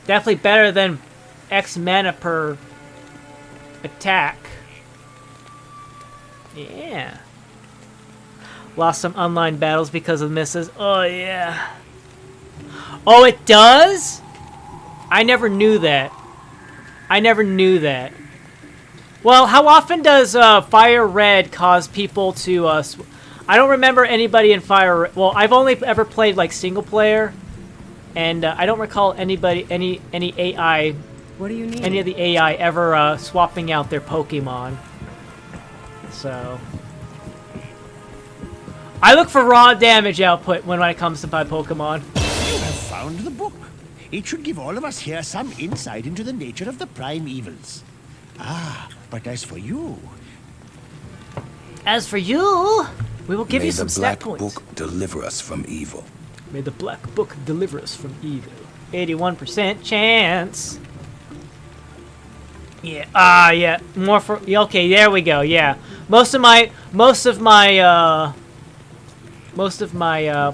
Definitely better than X mana per attack. Yeah. Lost some online battles because of misses. Oh, yeah. Oh, it does? I never knew that. I never knew that. Well, how often does Fire Red cause people to... I don't remember anybody in Fire... Well, I've only ever played, like, single player. And I don't recall anybody, any AI... What do you need? Any of the AI ever swapping out their Pokemon. So... I look for raw damage output when it comes to my Pokemon. You have found the book. It should give all of us here some insight into the nature of the prime evils. Ah, but as for you... As for you, we will give you some stat May the points. Black Book deliver us from evil. May the Black Book deliver us from evil. 81% chance. Yeah. Yeah. More for. Okay, there we go. Yeah. Most of my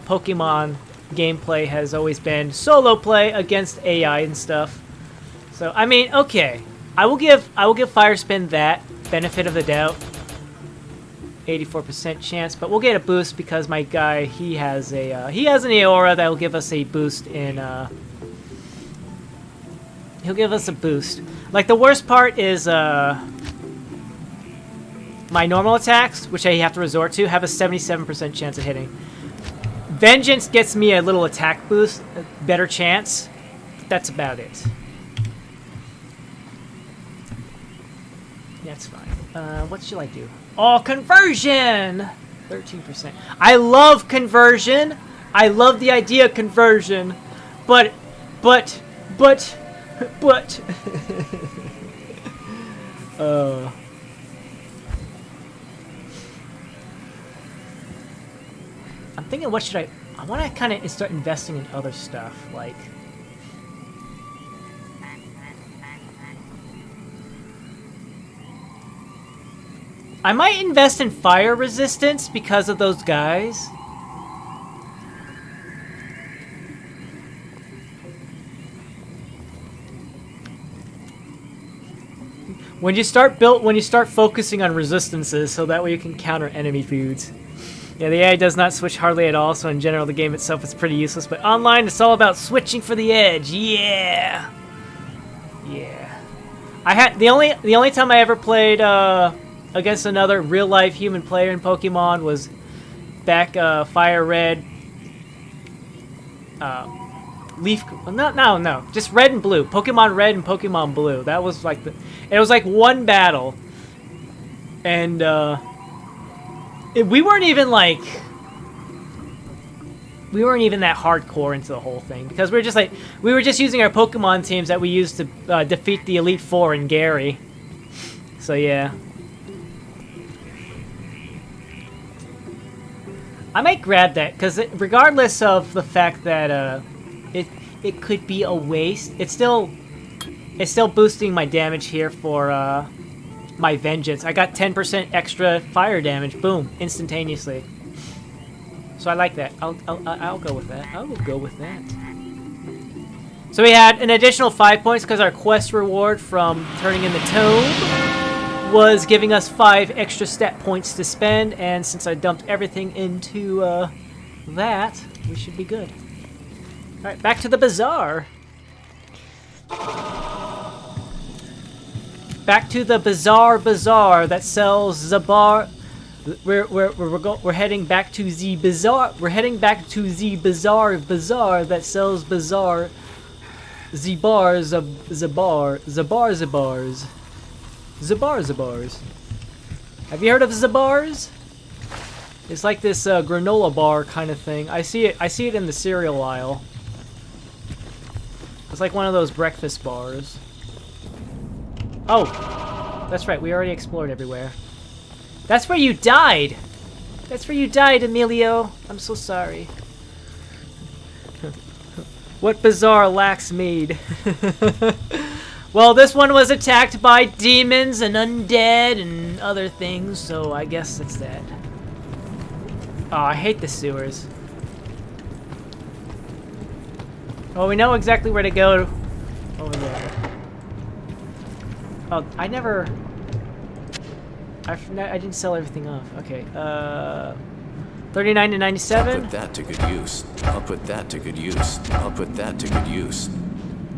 Pokemon gameplay has always been solo play against AI and stuff. So I mean, okay, I will give Fire Spin that benefit of the doubt. 84% chance, but we'll get a boost because my guy he has an Aura that will give us a boost in. He'll give us a boost. Like the worst part is my normal attacks, which I have to resort to, have a 77% chance of hitting. Vengeance gets me a little attack boost, a better chance. But that's about it. That's fine. What should I do? Oh, conversion! 13%. I love conversion. I love the idea of conversion. But. I'm thinking, what should I want to kind of start investing in other stuff, like... I might invest in fire resistance because of those guys. When you start focusing on resistances, so that way you can counter enemy foods. Yeah, the AI does not switch hardly at all, so in general the game itself is pretty useless, but online it's all about switching for the edge. Yeah. Yeah. I had the only time I ever played against another real life human player in Pokemon was back Fire Red. No, just Red and Blue. Pokemon Red and Pokemon Blue. That was like it was like one battle, and we weren't even that hardcore into the whole thing because we were just using our Pokemon teams that we used to defeat the Elite Four and Gary. So yeah. I might grab that because regardless of the fact that it could be a waste, it's still boosting my damage here for my vengeance. I got 10% extra fire damage, boom, instantaneously. So I like that. I'll go with that. I will go with that. So we had an additional 5 points because our quest reward from turning in the tome was giving us 5 extra stat points to spend, and since I dumped everything into that, we should be good. Alright, back to the bazaar. Back to the bazaar that sells Zabar. We're heading back to the bazaar. We're heading back to the bazaar that sells bazaar. Zabars. Have you heard of Zabars? It's like this granola bar kind of thing. I see it in the cereal aisle. It's like one of those breakfast bars. Oh, that's right. We already explored everywhere. That's where you died. That's where you died, Emilio. I'm so sorry. What bazaar lacks mead? Well, this one was attacked by demons and undead and other things, so I guess it's that. Oh, I hate the sewers. Well, we know exactly where to go over there. Oh, I didn't sell everything off. Okay, 39 to 97. I'll put that to good use. I'll put that to good use. I'll put that to good use.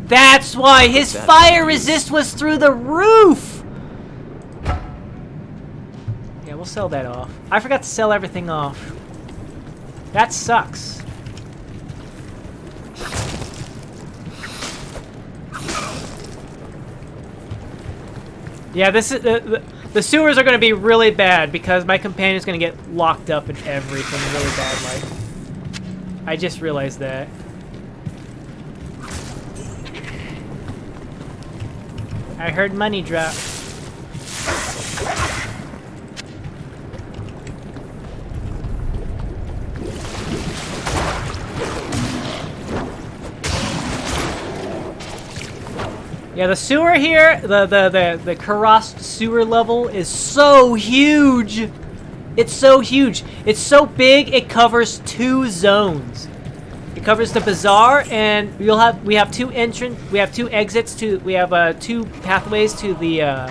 That's why his fire resist was through the roof! Yeah, we'll sell that off. I forgot to sell everything off. That sucks. Yeah, this is the sewers are going to be really bad because my companion's going to get locked up in everything really bad. Like, I just realized that. I heard money drop. Yeah, the sewer here, the Kurast sewer level is so huge. It's so huge. It's so big it covers 2 zones. It covers the bazaar, and we have 2 exits to, we have 2 pathways to the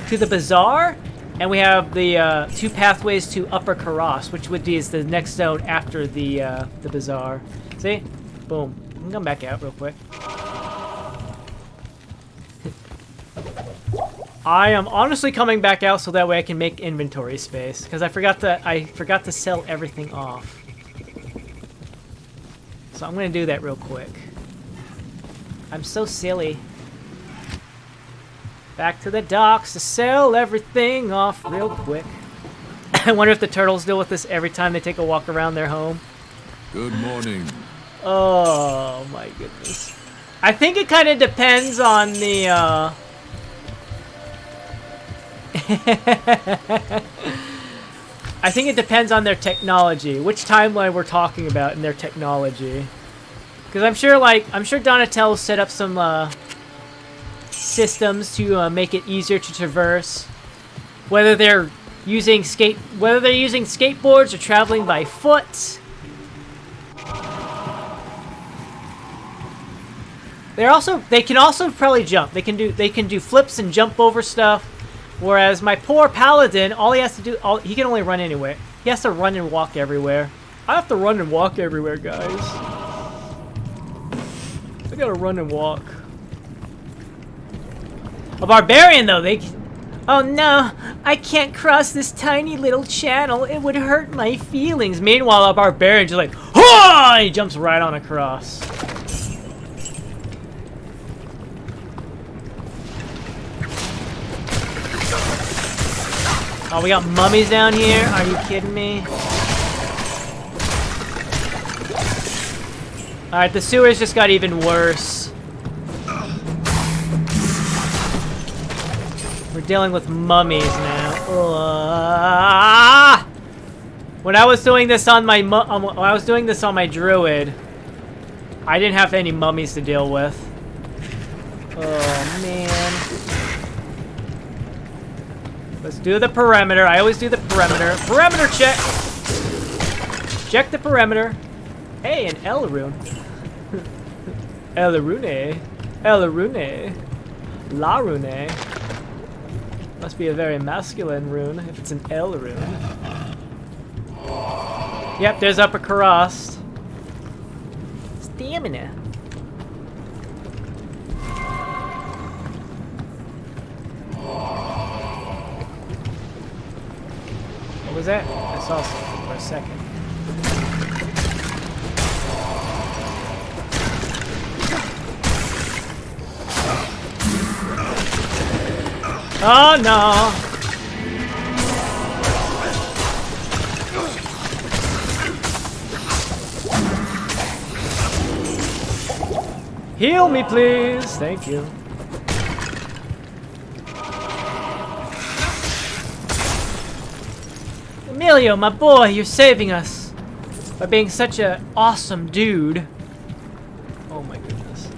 bazaar, and we have the 2 pathways to Upper Kurast, which would be the next zone after the bazaar. See? Boom. I'm gonna come back out real quick. I am honestly coming back out so that way I can make inventory space, because I forgot to sell everything off. So I'm gonna do that real quick. I'm so silly. Back to the docks to sell everything off real quick. I wonder if the turtles deal with this every time they take a walk around their home. Good morning. Oh my goodness. I think it kind of depends on the I think it depends on their technology, which timeline we're talking about in their technology. Because I'm sure Donatello set up some systems to make it easier to traverse. Whether they're using skateboards or traveling by foot. They can also probably jump. They can do flips and jump over stuff. Whereas my poor Paladin, all he has to do, he can only run anywhere. He has to run and walk everywhere. I have to run and walk everywhere, guys. I gotta run and walk. A barbarian, though, they... Oh no, I can't cross this tiny little channel. It would hurt my feelings. Meanwhile, a barbarian just like, "Hah!" He jumps right on across. Oh, we got mummies down here? Are you kidding me? Alright, the sewers just got even worse. We're dealing with mummies now. When I was doing this on my druid, I didn't have any mummies to deal with. Oh man. Let's do the perimeter. I always do the perimeter. Perimeter check. Check the perimeter. Hey, an L rune. L rune. L rune. La rune. Must be a very masculine rune if it's an L rune. Yep, there's Upper Kurast. Stamina. What was that? I saw something for a second. Oh no! Heal me, please. Thank you. Emilio, my boy, you're saving us by being such an awesome dude. Oh my goodness.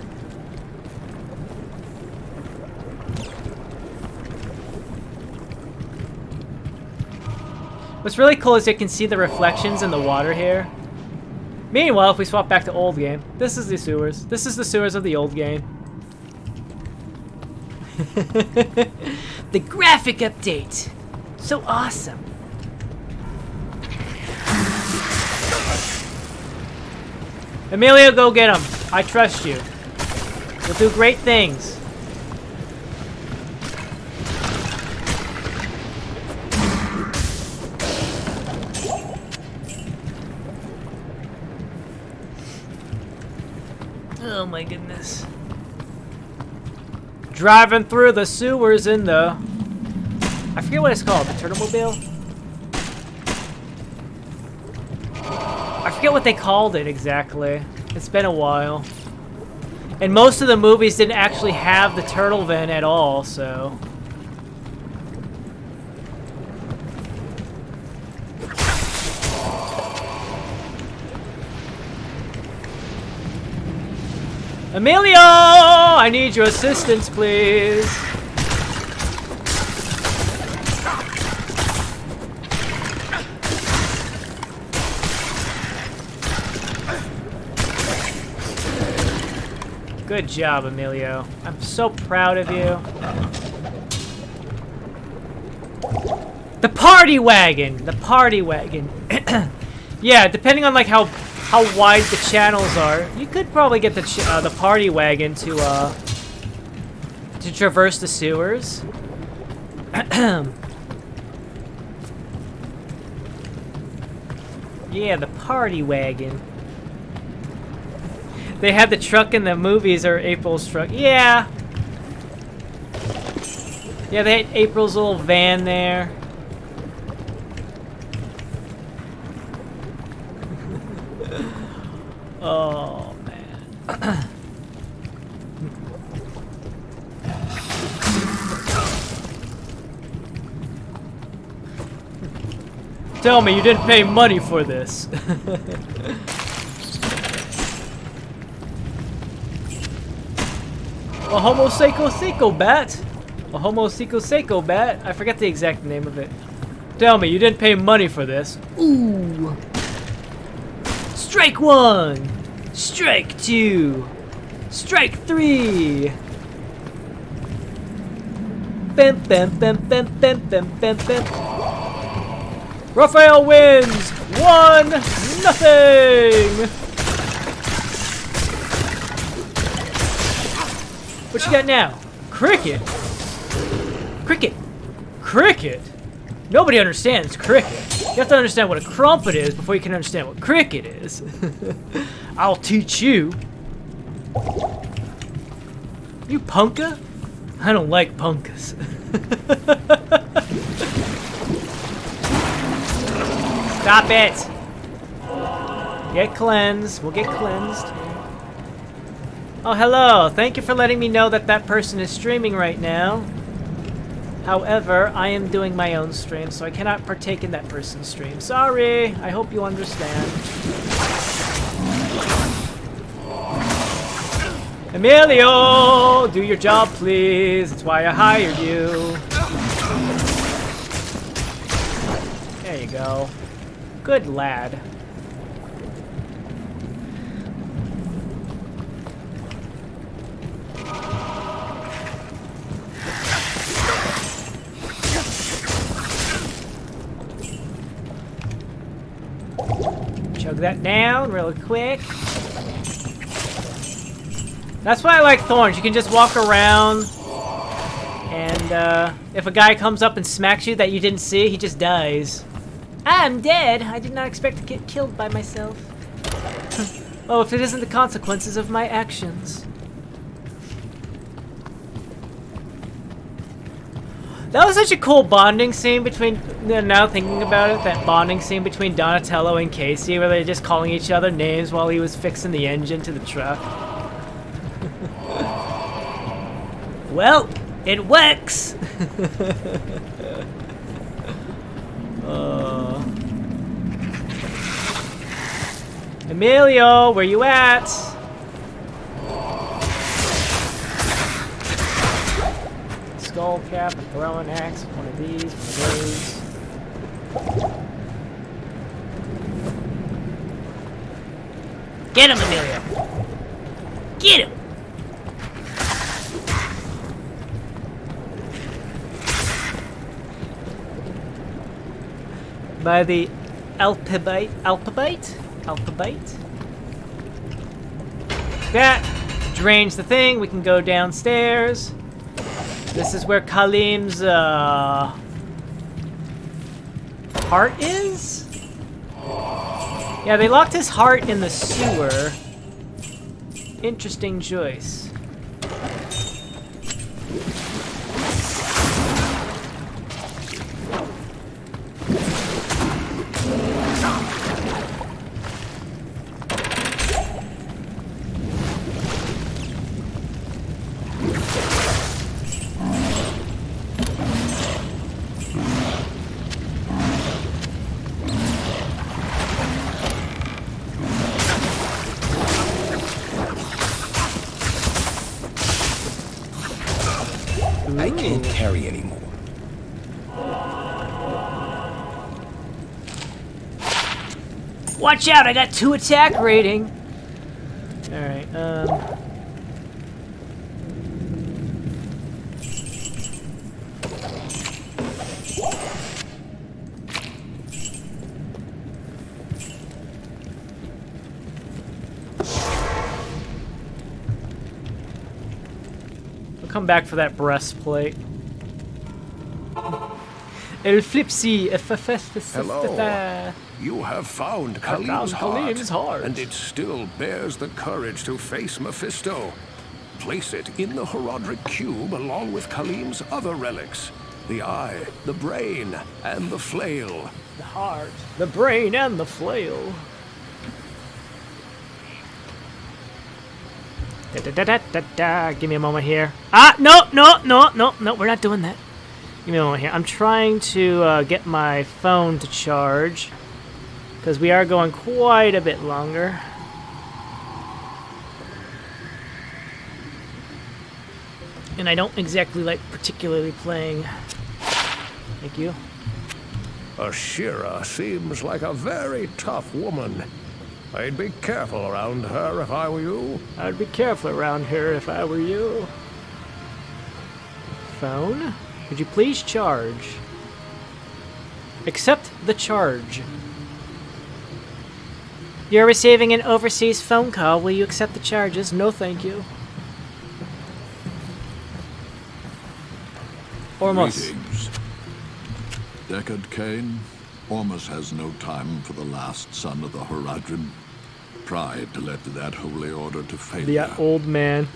What's really cool is you can see the reflections in the water here. Meanwhile, if we swap back to old game, this is the sewers. This is the sewers of the old game. The graphic update. So awesome. Emilio, go get him. I trust you. You'll do great things. Oh my goodness. Driving through the sewers in the... I forget what it's called. The Turtlemobile? I forget what they called it exactly. It's been a while. And most of the movies didn't actually have the turtle van at all, so... Emilio! I need your assistance, please. Good job, Emilio. I'm so proud of you. The party wagon! The party wagon. Yeah, depending on like how wide the channels are, you could probably get the party wagon to traverse the sewers. Yeah, the party wagon. They had the truck in the movies, or April's truck. Yeah. Yeah, they had April's little van there. Oh, man. Tell me you didn't pay money for this. A homo seco bat. A homo seco bat. I forget the exact name of it. Tell me you didn't pay money for this. Ooh. Strike 1. Strike 2. Strike 3. Bam bam bam bam bam bam bam bam. Raphael wins 1-0. What you got now? Cricket. Cricket! Cricket? Nobody understands cricket. You have to understand what a crumpet is before you can understand what cricket is. I'll teach you. You punka? I don't like punkas. Stop it! Get cleansed. We'll get cleansed. Oh, hello. Thank you for letting me know that that person is streaming right now. However, I am doing my own stream, so I cannot partake in that person's stream. Sorry. I hope you understand. Emilio! Do your job, please. That's why I hired you. There you go. Good lad. Chug that down real quick. That's why I like Thorns. You can just walk around, and if a guy comes up and smacks you that you didn't see, he just dies. I'm dead. I did not expect to get killed by myself. Oh, if it isn't the consequences of my actions. That was such a cool bonding scene between, now thinking about it, that bonding scene between Donatello and Casey, where they're just calling each other names while he was fixing the engine to the truck. Well, it works! Emilio, where you at? Skull cap, a throwing axe, one of these, one of those. Get him, Emilio! Get him! By the Alphabite? That drains the thing. We can go downstairs. This is where Kalim's heart is? Yeah, they locked his heart in the sewer. Interesting choice. I can't carry anymore. Watch out, I got 2 attack rating. Alright, come back for that breastplate. El Flipsy. Hello. You have found Kalim's heart, and it still bears the courage to face Mephisto. Place it in the Herodric Cube along with Kalim's other relics. The eye, the brain, and the flail. The heart, the brain, and the flail. Give me a moment here. No, we're not doing that. Give me a moment here. I'm trying to get my phone to charge, because we are going quite a bit longer. And I don't exactly like particularly playing. Thank you. Ashira seems like a very tough woman. I'd be careful around her if I were you. I'd be careful around her if I were you. Phone? Could you please charge? Accept the charge. You're receiving an overseas phone call. Will you accept the charges? No, thank you. Ormus. Greetings. Deckard Cain, Ormus has no time for the last son of the Horadrim. Pride led that holy order to failure. The old man.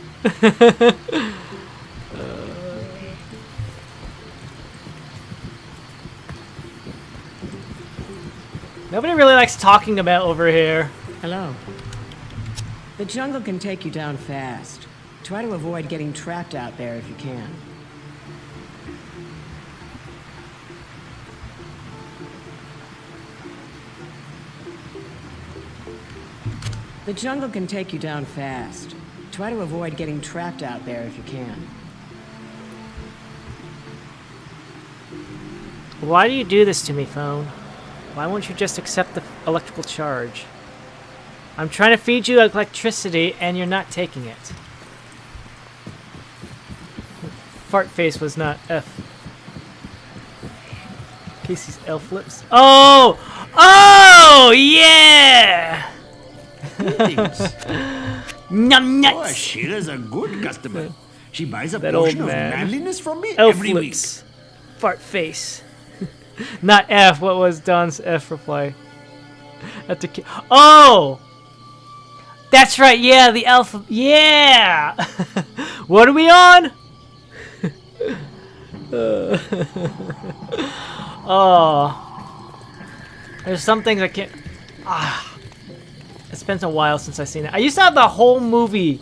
Nobody really likes talking about over here. Hello. The jungle can take you down fast. Try to avoid getting trapped out there if you can. The jungle can take you down fast. Try to avoid getting trapped out there if you can. Why do you do this to me, phone? Why won't you just accept the electrical charge? I'm trying to feed you electricity and you're not taking it. Fart face was not F. Casey's elf lips. Oh! Oh! Yeah! Num nuts! Oh, Shira's a good customer. She buys a That portion old of man. manliness from me Elf every week. lips. Fart face. Not F. What was Don's F reply? At the oh! That's right. Yeah, the elf. Yeah. What are we on? Oh. There's some things I can't. It's been a while since I've seen it. I used to have the whole movie.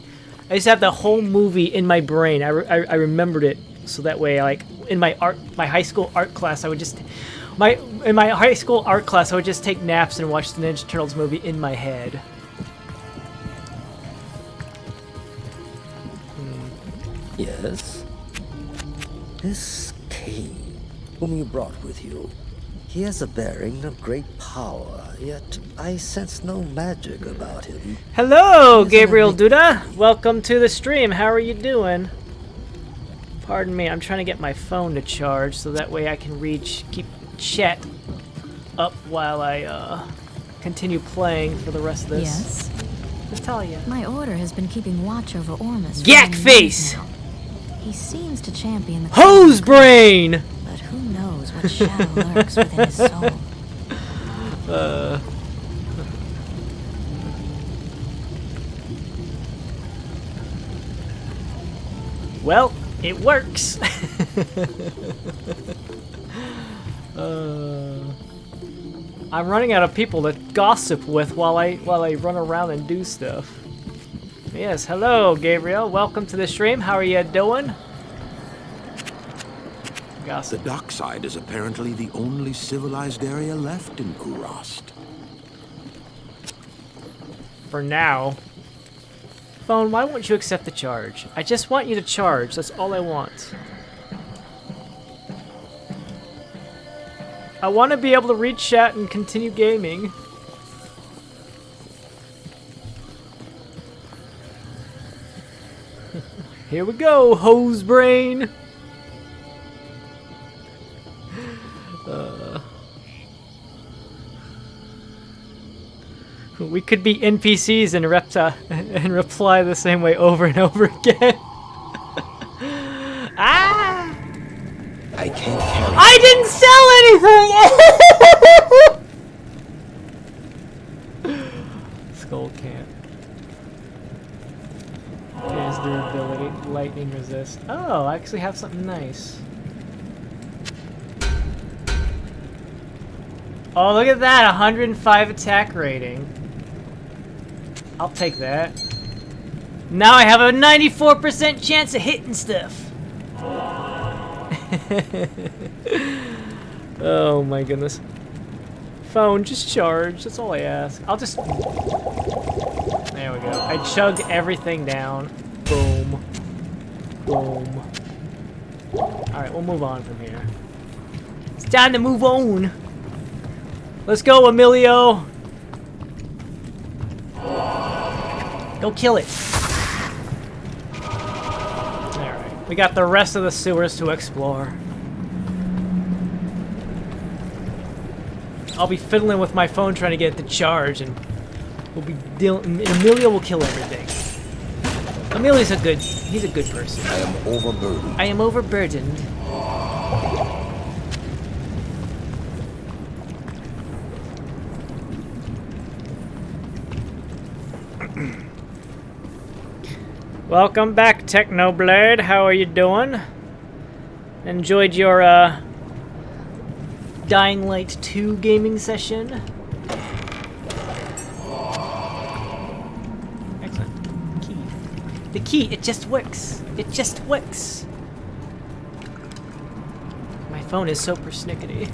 I used to have the whole movie in my brain. I remembered it, so that way, like in my high school art class, I would just in my high school art class, I would just take naps and watch the Ninja Turtles movie in my head. Yes? This Cain, whom you brought with you, he has a bearing of great power, yet I sense no magic about him. Hello, Gabriel Duda. Welcome to the stream. How are you doing? Pardon me, I'm trying to get my phone to charge so that way I can keep chat up while I continue playing for the rest of this. Yes. Natalia. My order has been keeping watch over Ormus. Yak face! He seems to champion the Hose brain! but who knows what shadow lurks within his soul. Well, it works. I'm running out of people to gossip with while I run around and do stuff. Yes, hello, Gabriel. Welcome to the stream. How are you doing? The Gossip. dockside is apparently the only civilized area left in Kurast. For now. Phone, why won't you accept the charge? I just want you to charge. That's all I want. I want to be able to read chat and continue gaming. Here we go, hose brain. We could be NPCs and reply the same way over and over again. Ah! I can't carry. I didn't sell anything! Skull can't. Here's the ability. Lightning resist. Oh, I actually have something nice. Oh, look at that! 105 attack rating. I'll take that. Now I have a 94% chance of hitting stuff. Oh my goodness. Phone, just charge. That's all I ask. I'll just... There we go. I chug everything down. Boom. Boom. Alright, we'll move on from here. It's time to move on. Let's go, Emilio. Go kill it. Alright. We got the rest of the sewers to explore. I'll be fiddling with my phone trying to get it to charge, and we'll be Emilio will kill everything. Emilio's he's a good person. I am overburdened. I am overburdened. Welcome back, Technoblade. How are you doing? Enjoyed your Dying Light 2 gaming session? Excellent. Key. The key, it just works. It just works. My phone is so persnickety.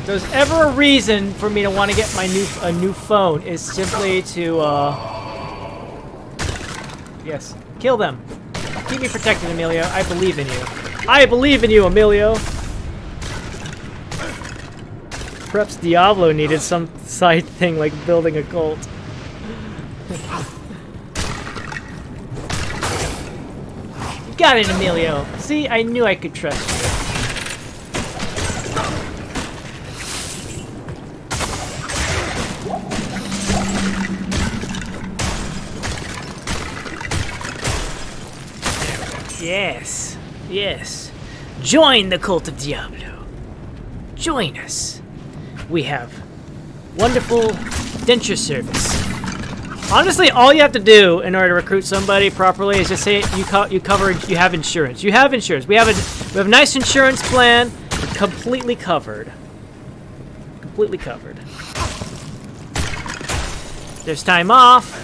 If there's ever a reason for me to want to get my new phone is simply to yes, kill them. Keep me protected, Emilio. I believe in you. I believe in you, Emilio. Perhaps Diablo needed some side thing like building a cult. You got it, Emilio. See, I knew I could trust you. Yes, yes. Join the cult of Diablo. Join us. We have wonderful denture service. Honestly, all you have to do in order to recruit somebody properly is just say you have insurance. You have insurance. We have a nice insurance plan, completely covered. Completely covered. There's time off.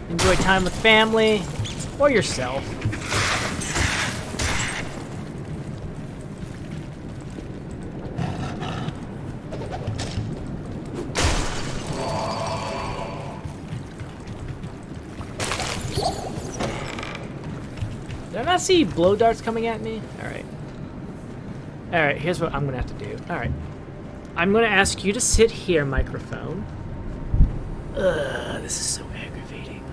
Enjoy time with family. Or yourself. Did I not see blow darts coming at me? Alright. Alright, here's what I'm gonna have to do. Alright. I'm gonna ask you to sit here, microphone. Ugh, this is so aggravating.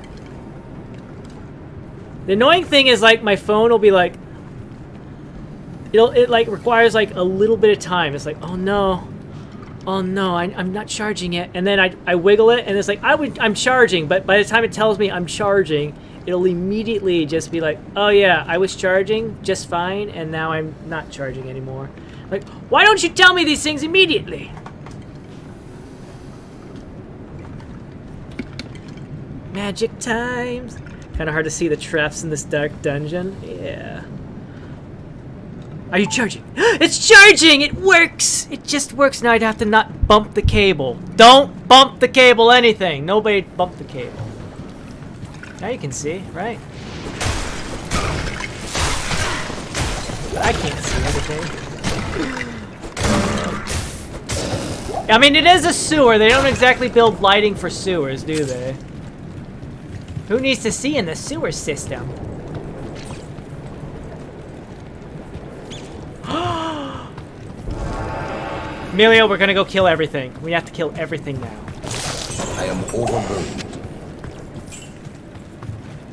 The annoying thing is, like, my phone will be like, it like requires like a little bit of time. It's like, oh no, I'm not charging it, and then I wiggle it, and it's like I'm charging, but by the time it tells me I'm charging, it'll immediately just be like, oh yeah, I was charging just fine, and now I'm not charging anymore. Like, why don't you tell me these things immediately? Magic times. Kind of hard to see the traps in this dark dungeon. Yeah. Are you charging? It's charging! It works! It just works. Now I'd have to not bump the cable. Don't bump the cable, anything. Nobody bump the cable. Now you can see, right? But I can't see anything. I mean, it is a sewer. They don't exactly build lighting for sewers, do they? Who needs to see in the sewer system? Emilio, we're gonna go kill everything. We have to kill everything now. I am overburdened.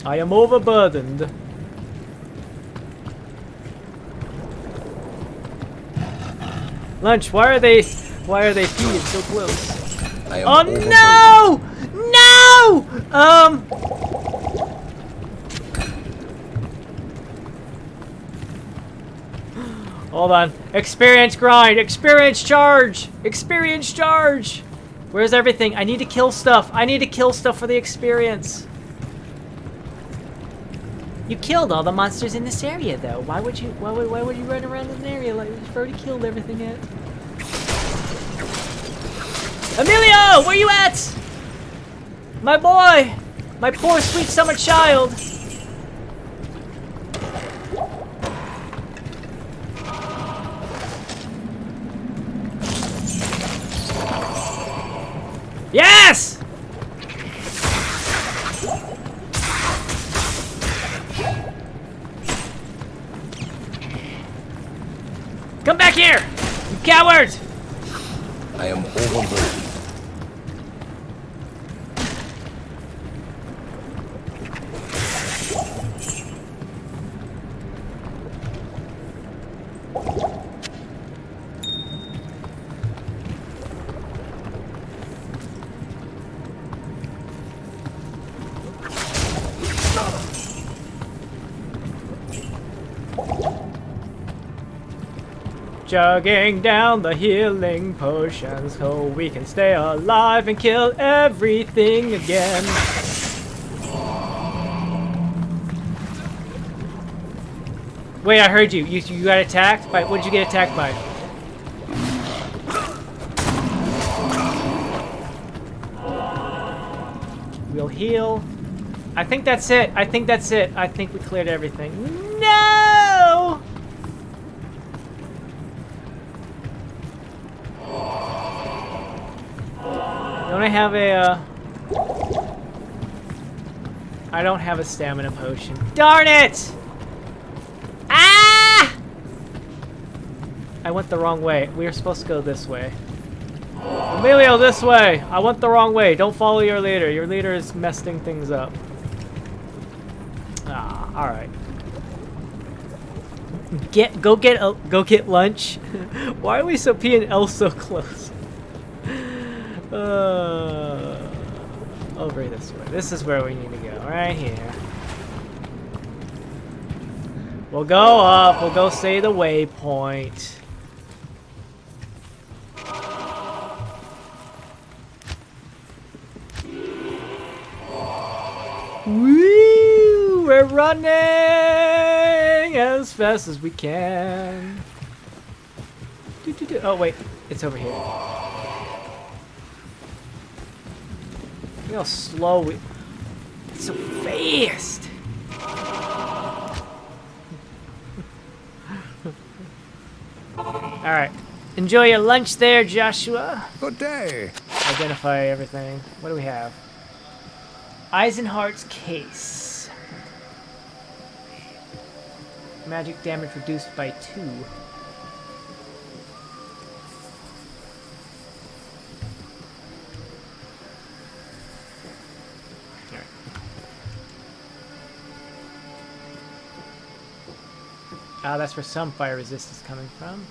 I am overburdened. Lunch, why are they peeing so close? I am oh no! No! Hold on. Experience grind. Experience charge. Experience charge. Where's everything? I need to kill stuff. I need to kill stuff for the experience. You killed all the monsters in this area, though. Why would you run around in an area like you've already killed everything yet? Emilio, where you at? My boy! My poor sweet summer child! Yes! Come back here! You coward! I am overburdened. Chugging down the healing potions so we can stay alive and kill everything again. Wait, I heard you. You got attacked by... What did you get attacked by? We'll heal. I think that's it. I think that's it. I think we cleared everything. No! Don't I have a... I don't have a stamina potion. Darn it! Ah! I went the wrong way. We were supposed to go this way. Emilio, this way! I went the wrong way. Don't follow your leader. Your leader is messing things up. Ah, alright. Go get lunch. Why are we so P and L so close? Over this way. This is where we need to go. Right here. We'll go up. We'll go say the waypoint. Woo! We're running as fast as we can. Oh wait, it's over here. Look how slow we... It's so fast! Alright. Enjoy your lunch there, Joshua. Good day. Identify everything. What do we have? Eisenhardt's case. Magic damage reduced by 2. Ah, that's where some fire resistance is coming from.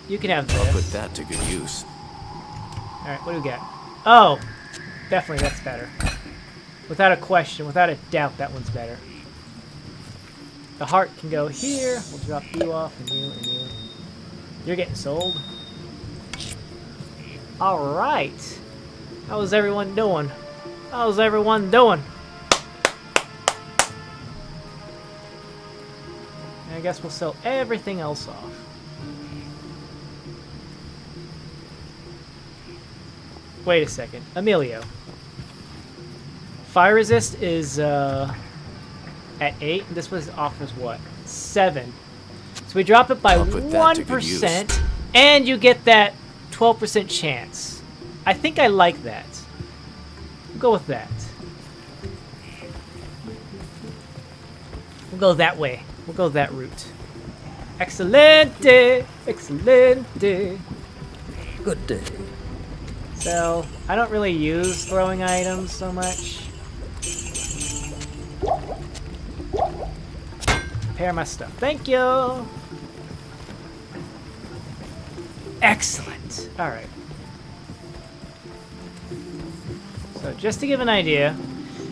You can have this. I'll put that to good use. Alright, what do we get? Oh! Definitely that's better. Without a question, without a doubt, that one's better. The heart can go here. We'll drop you off and you and you. You're getting sold. Alright. How's everyone doing? How's everyone doing? I guess we'll sell everything else off. Wait a second. Emilio. Fire resist is at 8. This one offers what? 7. So we drop it by 1%, and you get that 12% chance. I think I like that. We'll go with that. We'll go that way. We'll go that route. Excelente! Excelente! Good day. So, I don't really use throwing items so much. Prepare my stuff. Thank you! Excellent! Alright. So, just to give an idea,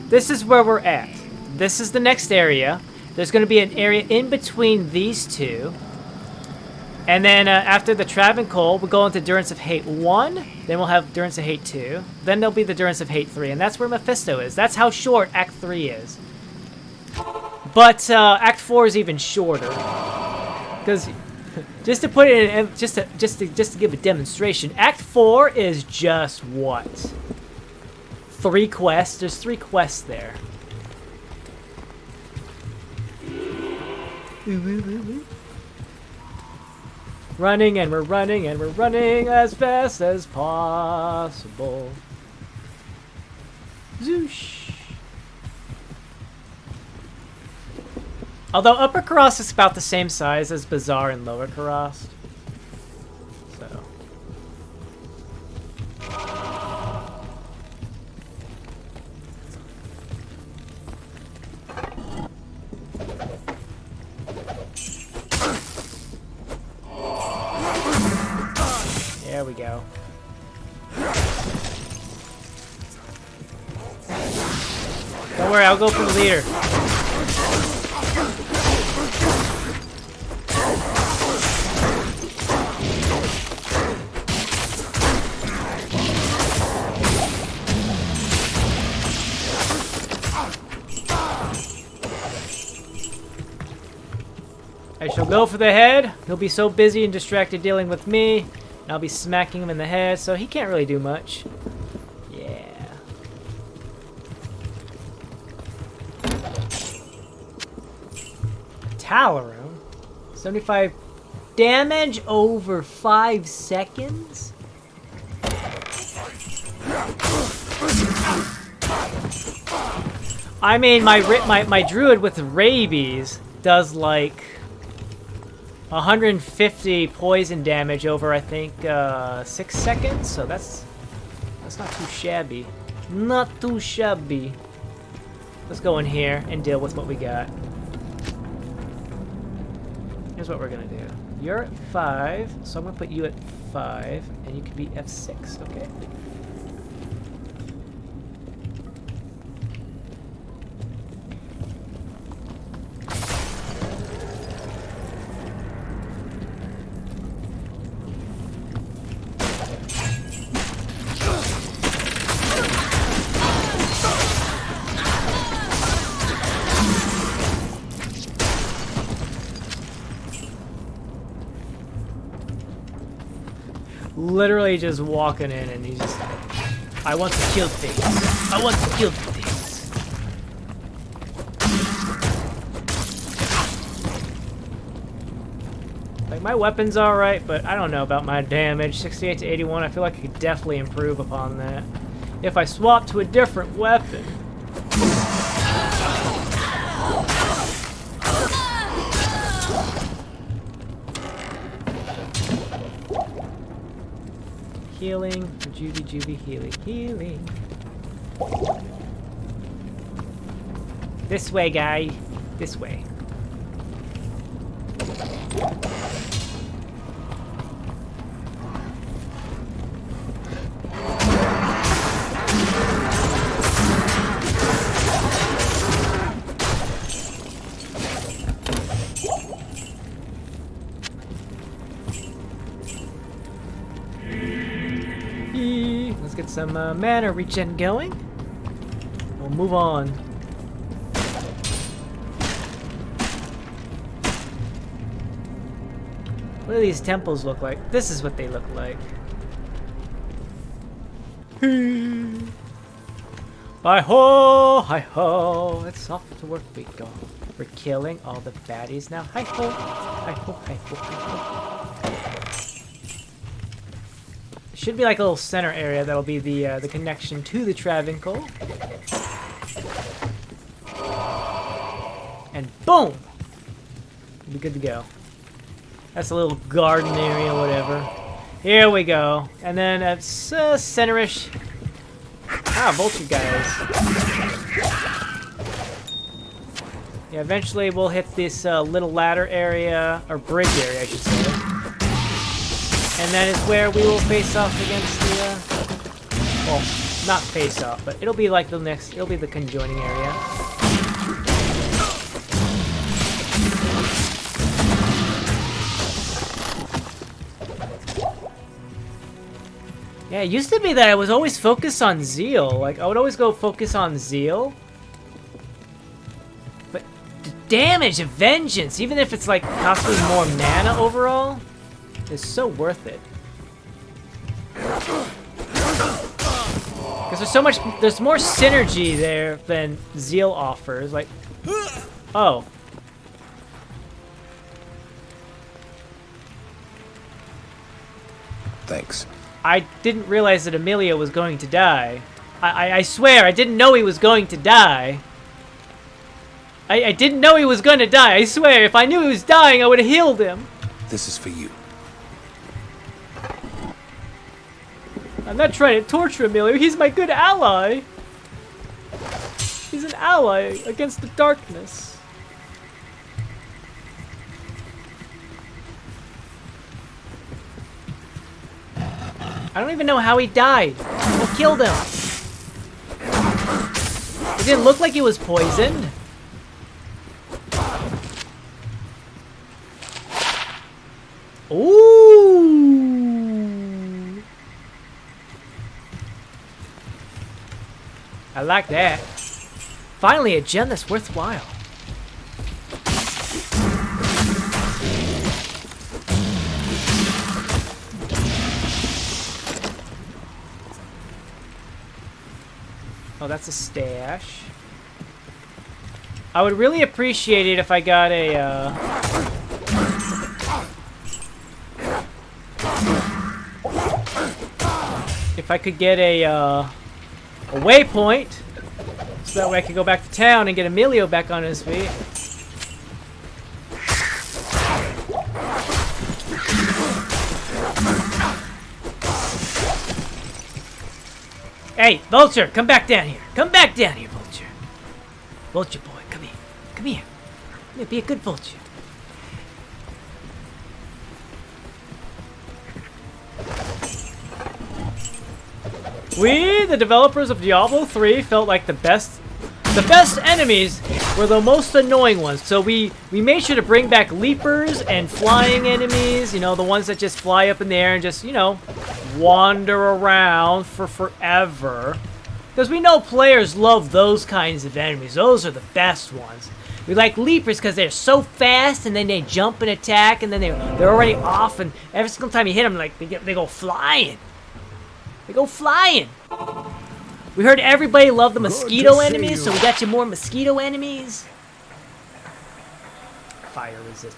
this is where we're at. This is the next area. There's going to be an area in between these two. And then after the Travincal, we'll go into Durance of Hate 1. Then we'll have Durance of Hate 2. Then there'll be the Durance of Hate 3. And that's where Mephisto is. That's how short Act 3 is. But Act 4 is even shorter. Because just to put it in, just to give a demonstration, Act 4 is just what? 3 quests? There's 3 quests there. Running and we're running and we're running as fast as possible. Zoosh. Although Upper Kurast is about the same size as Bazaar and Lower Kurast. So. There we go. Don't worry, I'll go for the leader. I shall go for the head. He'll be so busy and distracted dealing with me, and I'll be smacking him in the head, so he can't really do much. Yeah. Talarum? 75 damage over 5 seconds? I mean, my druid with rabies does like 150 poison damage over, I think, 6 seconds. So that's not too shabby. Not too shabby. Let's go in here and deal with what we got. Here's what we're gonna do. You're at 5, so I'm gonna put you at 5, and you can be F6. Okay. Literally just walking in and he's just like, I want to kill things. I want to kill things. Like, my weapon's alright, but I don't know about my damage. 68 to 81, I feel like I could definitely improve upon that if I swap to a different weapon. Healing, juvie, healing. This way, guy. This way. Let's get some mana regen going. We'll move on. What do these temples look like? This is what they look like. Hi-ho! Hi-ho! It's off to work we go. We're killing all the baddies now. Hi-ho! Hi-ho, hi-ho, hi-ho. Should be like a little center area that'll be the connection to the Travincal. And boom! We'll be good to go. That's a little garden area, whatever. Here we go. And then it's centerish. Ah, vulture guys. Yeah, eventually we'll hit this little ladder area, or bridge area, I should say. And that is where we will face off against the, well, not face off, but it'll be like the next, it'll be the conjoining area. Yeah, it used to be that I was always focused on Zeal. Like, I would always go focus on Zeal. But the damage of Vengeance, even if it's like costing more mana overall, is so worth it. Because there's so much, there's more synergy there than Zeal offers. Like, oh. Thanks. I didn't realize that Amelia was going to die. I swear, I didn't know he was going to die. I didn't know he was going to die. I swear, if I knew he was dying, I would have healed him. This is for you. I'm not trying to torture Amelia. He's my good ally. He's an ally against the darkness. I don't even know how he died. Who killed him? It didn't look like he was poisoned. Ooh. I like that. Finally, a gem that's worthwhile. Oh, that's a stash. I would really appreciate it if I got a, if I could get a waypoint, so that way I could go back to town and get Emilio back on his feet. Hey, Vulture, come back down here. Come back down here, Vulture. Vulture boy, come here. Come here. Come here, be a good Vulture. We, the developers of Diablo 3, felt like the best enemies were the most annoying ones. So we made sure to bring back leapers and flying enemies, you know, the ones that just fly up in the air and just, you know, wander around for forever. Because we know players love those kinds of enemies. Those are the best ones. We like leapers because they're so fast and then they jump and attack and then they're already off, and every single time you hit them, like, they go flying. They go flying. We heard everybody loved the mosquito enemies, so we got you more mosquito enemies. Fire resist.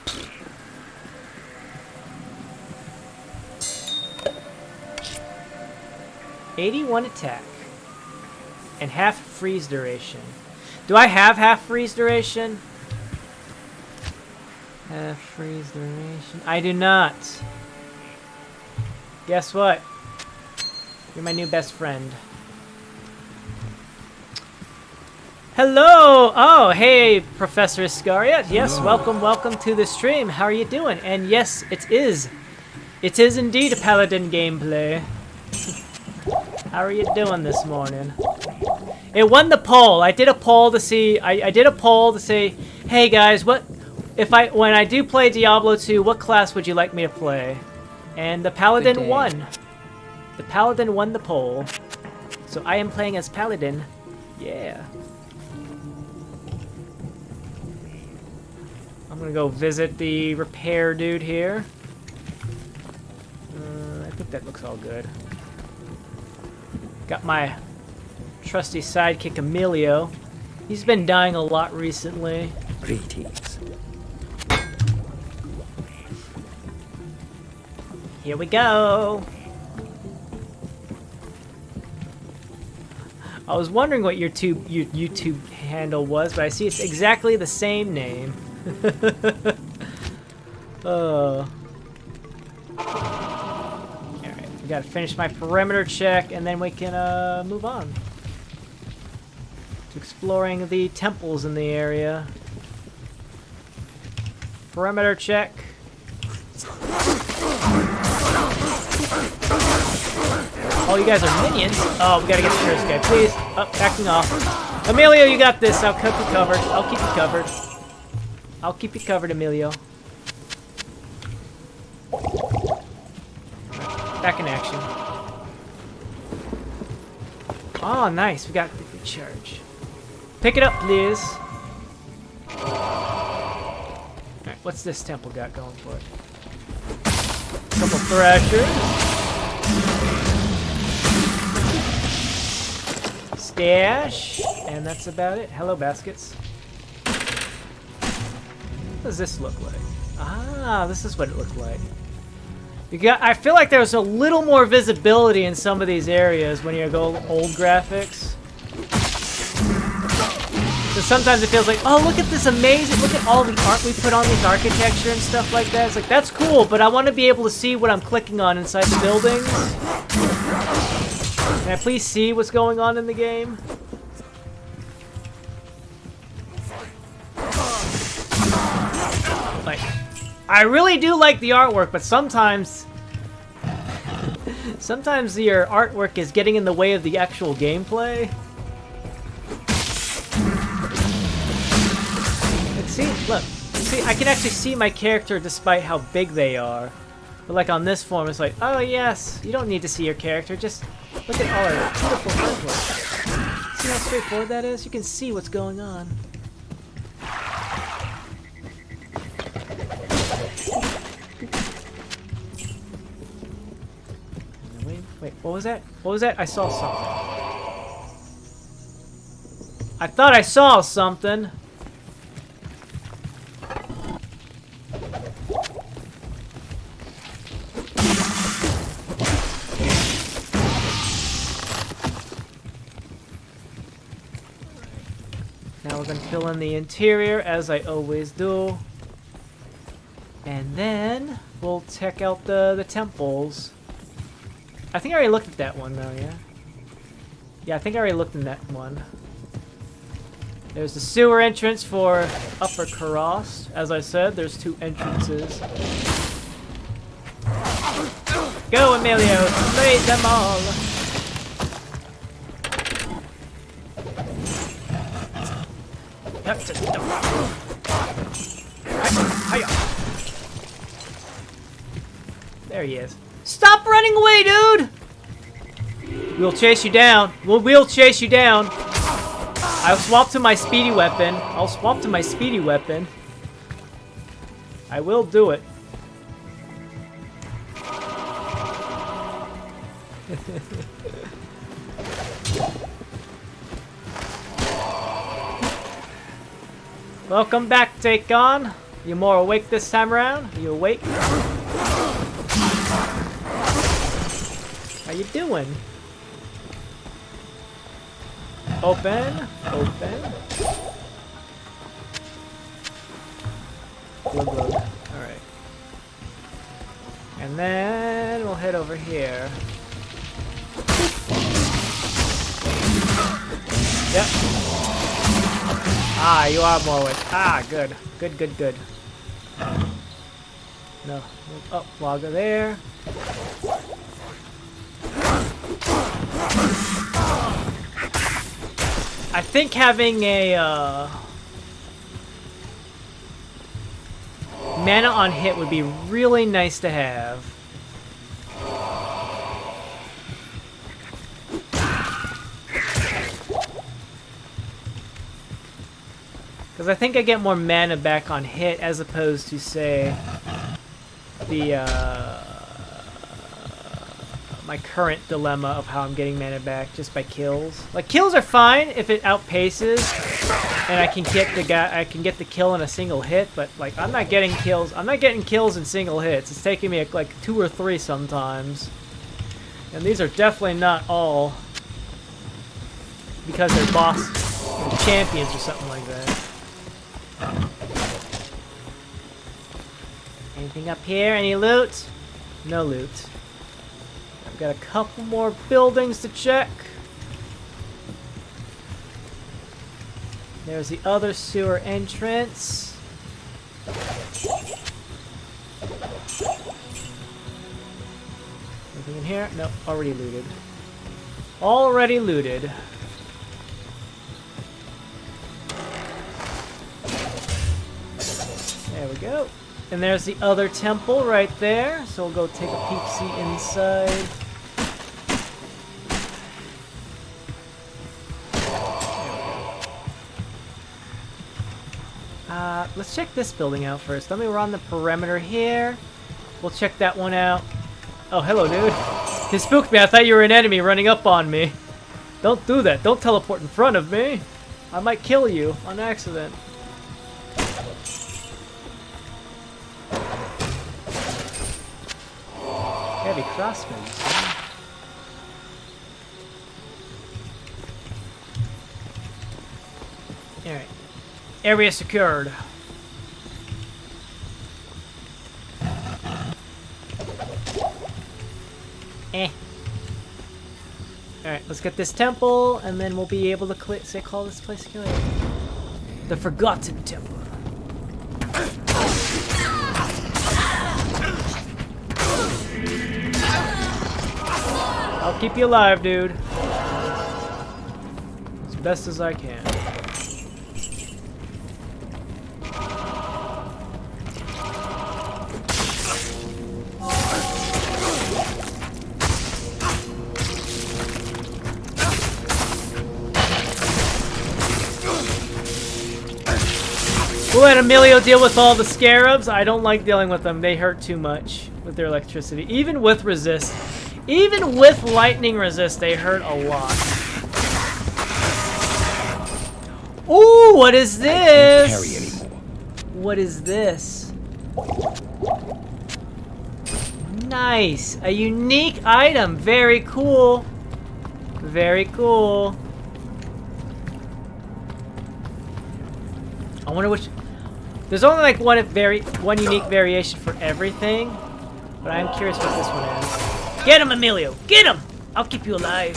81 attack and half freeze duration. Do I have half freeze duration? Half freeze duration. I do not. Guess what? You're my new best friend. Hello! Oh, hey, Professor Iscariot. Yes, welcome to the stream. How are you doing? And yes, it is indeed a Paladin gameplay. How are you doing this morning? It won the poll. I did a poll to see. I did a poll to say, hey guys, when I do play Diablo 2, what class would you like me to play? And the Paladin won. The Paladin won the poll. So I am playing as Paladin. Yeah. I'm gonna go visit the repair dude here. I think that looks all good. Got my trusty sidekick Emilio. He's been dying a lot recently. Greetings. Here we go. I was wondering what your YouTube handle was, but I see it's exactly the same name. Alright, we gotta finish my perimeter check and then we can move on to exploring the temples in the area. Perimeter check. Oh, you guys are minions? Oh, we gotta get the first guy, please. Oh, backing off. Emilio, you got this. I'll keep you covered. I'll keep you covered. I'll keep you covered, Emilio. Back in action. Oh, nice. We got the recharge. Pick it up, please. Alright, what's this temple got going for it? Couple thrashers. Stash. And that's about it. Hello, baskets. What does this look like? Ah, this is what it looked like. I feel like there's a little more visibility in some of these areas when you go old graphics. So sometimes it feels like, oh, look at this amazing, look at all the art we put on these architecture and stuff like that. It's like, that's cool, but I want to be able to see what I'm clicking on inside the buildings. Can I please see what's going on in the game? Like, I really do like the artwork, but sometimes your artwork is getting in the way of the actual gameplay. Like, see, look, see, I can actually see my character despite how big they are. But like on this form, it's like, oh yes, you don't need to see your character, just look at all our beautiful artwork. See how straightforward that is? You can see what's going on. Wait, what was that? What was that? I saw something. I thought I saw something. Now we're gonna fill in the interior as I always do. And then we'll check out the temples. I think I already looked at that one though, yeah? Yeah, I think I already looked in that one. There's the sewer entrance for Upper Kurast. As I said, there's 2 entrances. Go, Emilio! Slay them all! There he is. Stop running away, dude! We'll chase you down. We'll chase you down. I'll swap to my speedy weapon. I'll swap to my speedy weapon. I will do it. Welcome back, Take On. You more awake this time around? You awake? How you doing? Open. Open. Glug glug. Alright. And then we'll head over here. Yep. Ah, you are more awake. Ah, good. Good, good, good. No. Move up, logger there. I think having a mana on hit would be really nice to have. Because I think I get more mana back on hit as opposed to, say, the my current dilemma of how I'm getting mana back just by kills. Like, kills are fine if it outpaces and I can get the guy, I can get the kill in a single hit, but like I'm not getting kills. I'm not getting kills in single hits. It's taking me like 2 or 3 sometimes. And these are definitely not all because they're boss or champions or something like that. Anything up here? Any loot? No loot. I've got a couple more buildings to check. There's the other sewer entrance. Anything in here? Nope, already looted. Already looted. There we go. And there's the other temple right there. So we'll go take a peek-see inside. Let's check this building out first. Let me run the perimeter here. We'll check that one out. Oh, hello, dude. You spooked me. I thought you were an enemy running up on me. Don't do that. Don't teleport in front of me. I might kill you on accident. Heavy crossbows. Alright. Area secured. Alright, let's get this temple, and then we'll be able to call this place secure. The Forgotten Temple. I'll keep you alive, dude. As best as I can. We'll let Emilio deal with all the scarabs. I don't like dealing with them. They hurt too much with their electricity. Even with resist. Even with lightning resist, they hurt a lot. Ooh, what is I can't carry this? anymore. What is this? Nice. A unique item. Very cool. Very cool. I wonder which... There's only like one unique variation for everything. But I'm curious what this one is. Get him, Emilio! Get him! I'll keep you alive.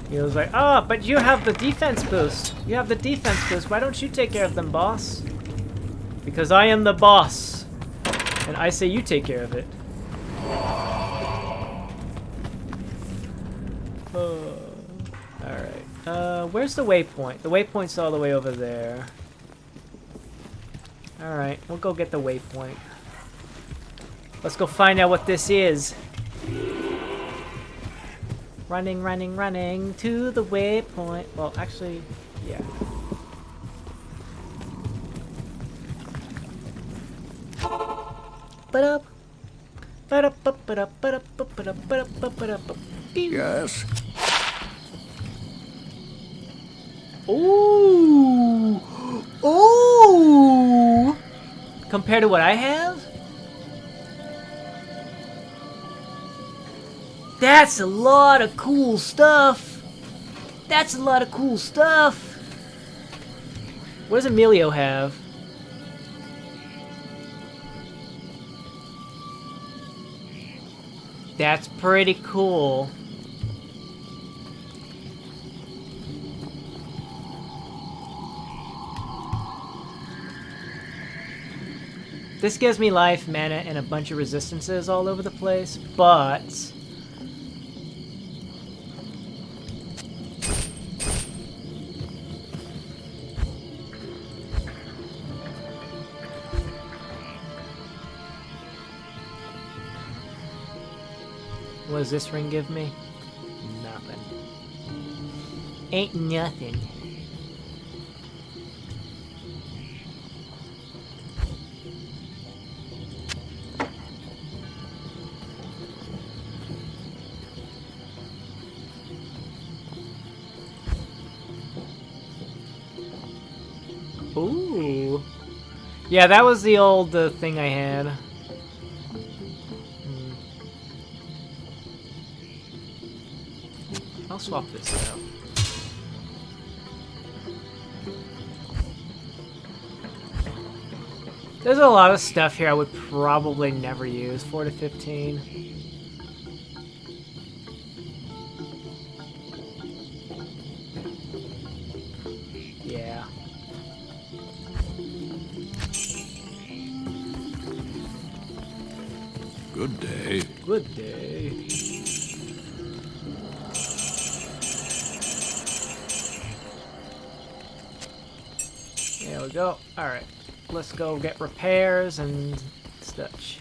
He was like, oh, but you have the defense boost. You have the defense boost. Why don't you take care of them, boss? Because I am the boss. And I say you take care of it. Alright. Where's the waypoint? The waypoint's all the way over there. Alright, we'll go get the waypoint. Let's go find out what this is. Running, running, running to the waypoint. Well, actually, yeah. Ba-dup. Ba-dup, ba-dup, ba-dup, ba-dup, ba-dup, ba-dup. Yes. Ooh. Ooh. Compared to what I have? That's a lot of cool stuff. That's a lot of cool stuff. What does Emilio have? That's pretty cool. This gives me life, mana, and a bunch of resistances all over the place, but... What does this ring give me? Nothing. Ain't nothing. Ooh. Yeah, that was the old thing I had. I'll swap this out. There's a lot of stuff here I would probably never use. 4 to 15. Yeah. Good day. Good day. There we go. Alright. Let's go get repairs and such.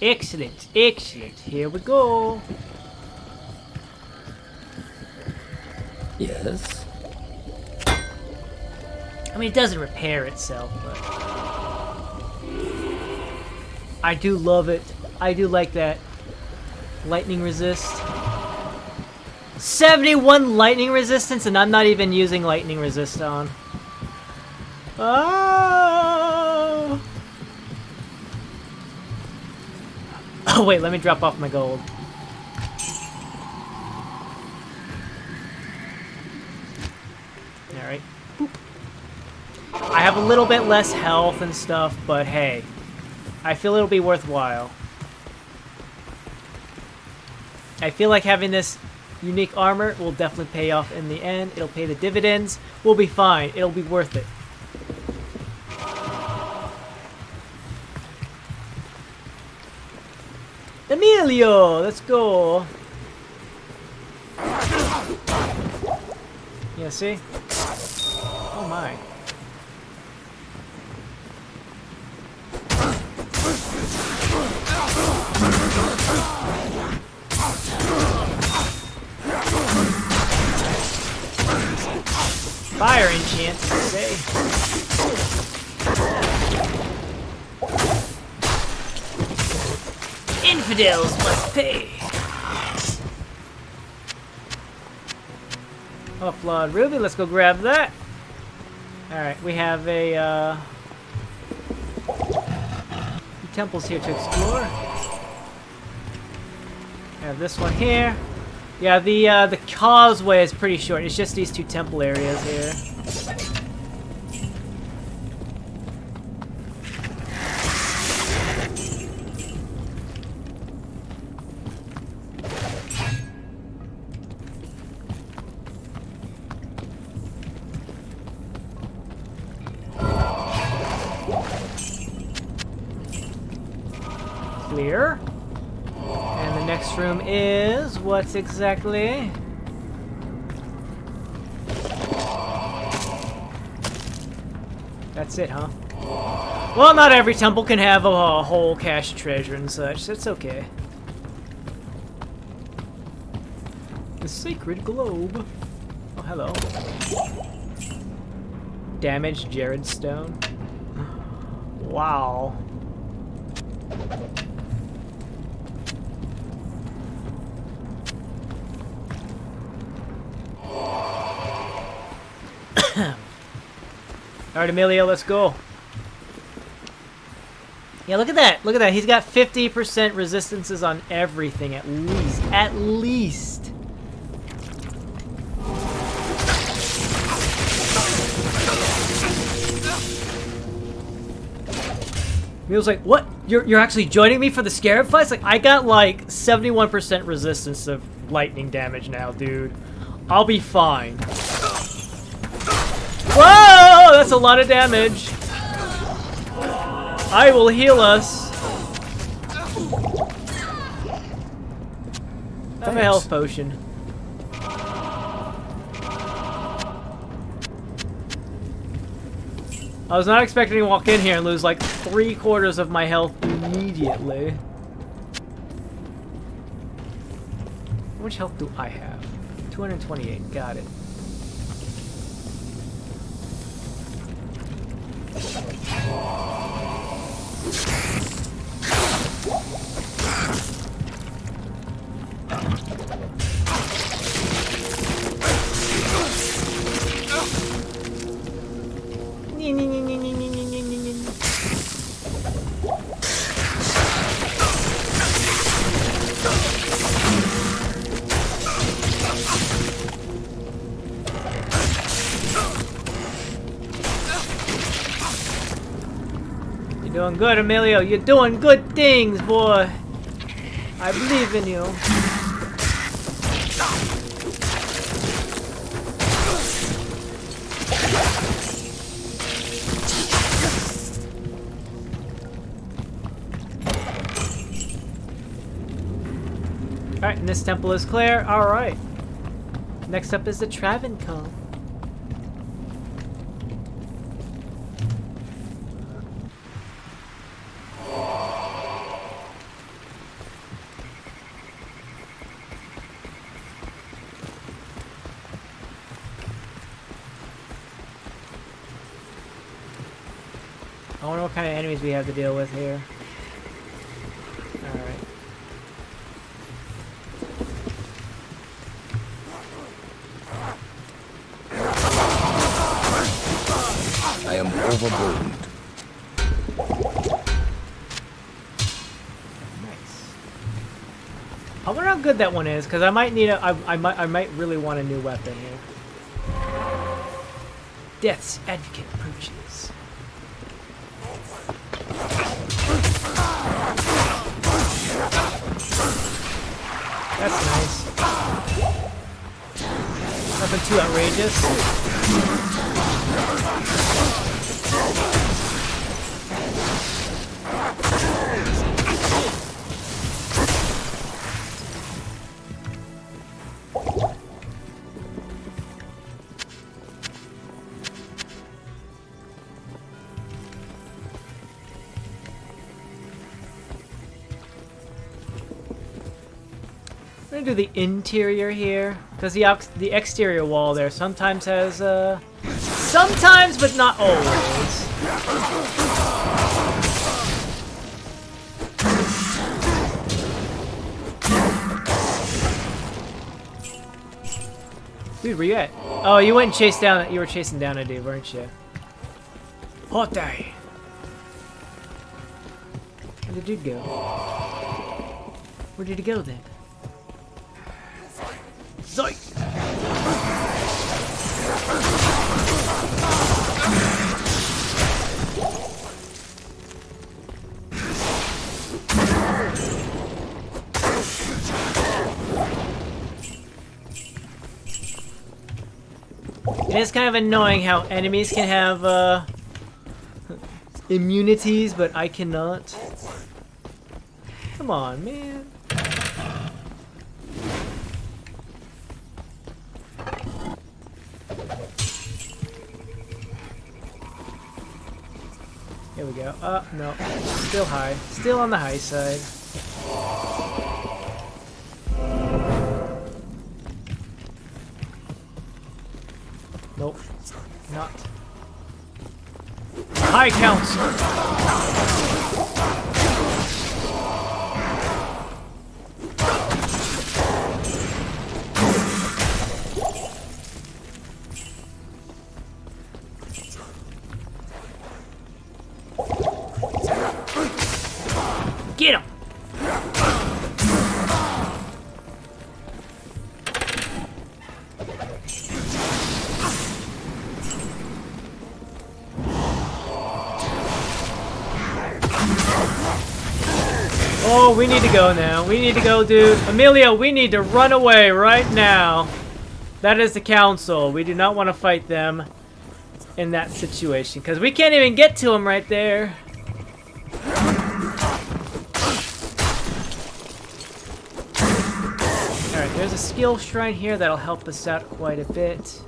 Excellent. Excellent. Here we go. Yes? I mean, it doesn't repair itself, but... I do love it. I do like that. Lightning resist. 71 lightning resistance, and I'm not even using lightning resist on. Oh! Oh wait, let me drop off my gold. Alright. Boop. I have a little bit less health and stuff, but hey. I feel it'll be worthwhile. I feel like having this unique armor will definitely pay off in the end. It'll pay the dividends. We'll be fine. It'll be worth it. Emilio! Let's go! Yeah, see? Oh my. Fire enchants, say. Infidels must pay. Offload ruby, let's go grab that. Alright, we have a few temples here to explore. We have this one here. Yeah, the causeway is pretty short. It's just these two temple areas here. Clear. And the next room is what's exactly? That's it, huh? Well, not every temple can have a whole cache of treasure and such. That's okay. The sacred globe. Oh, hello. Damaged Jared Stone. Wow. Alright, Emilio, let's go. Yeah, look at that. Look at that. He's got 50% resistances on everything, at least. At least. Emilio's like, what? You're actually joining me for the scarab fights? Like, I got like 71% resistance of lightning damage now, dude. I'll be fine. Whoa! That's a lot of damage. I will heal us. I have a health potion. I was not expecting to walk in here and lose like 3/4 of my health immediately. How much health do I have? 228. Got it. You're doing good, Emilio. You're doing good things, boy. I believe in you. Alright, and this temple is clear. Alright. Next up is the Travincal. I wonder what kind of enemies we have to deal with here. Alright. I am overburdened. Nice. I wonder how good that one is, because I might need a. I might really want a new weapon here. Death's Advocate approaches. That's nice. Nothing too outrageous. gonna do the interior here, because the exterior wall there sometimes has, sometimes, but not always. Dude, where you at? Oh, you went and chased down. You were chasing down a dude, weren't you? Hot day. Where did the dude go? Where did he go then? Zoink! It is kind of annoying how enemies can have immunities, but I cannot. Come on, man. Here we go. No. Still high. Still on the high side. Nope. Not. High Council! Get him! Oh, we need to go now. We need to go, dude. Amelia, we need to run away right now. That is the council. We do not want to fight them in that situation, because we can't even get to them right there. Alright, there's a skill shrine here that'll help us out quite a bit.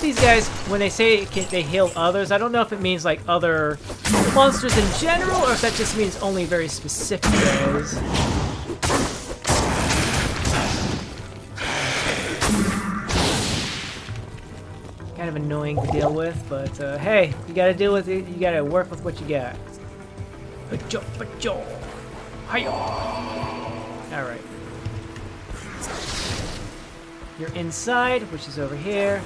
These guys, when they say they heal others, I don't know if it means like other monsters in general, or if that just means only very specific guys. Kind of annoying to deal with, but hey, you gotta deal with it. You gotta work with what you got. Hiya! All right. You're inside, which is over here.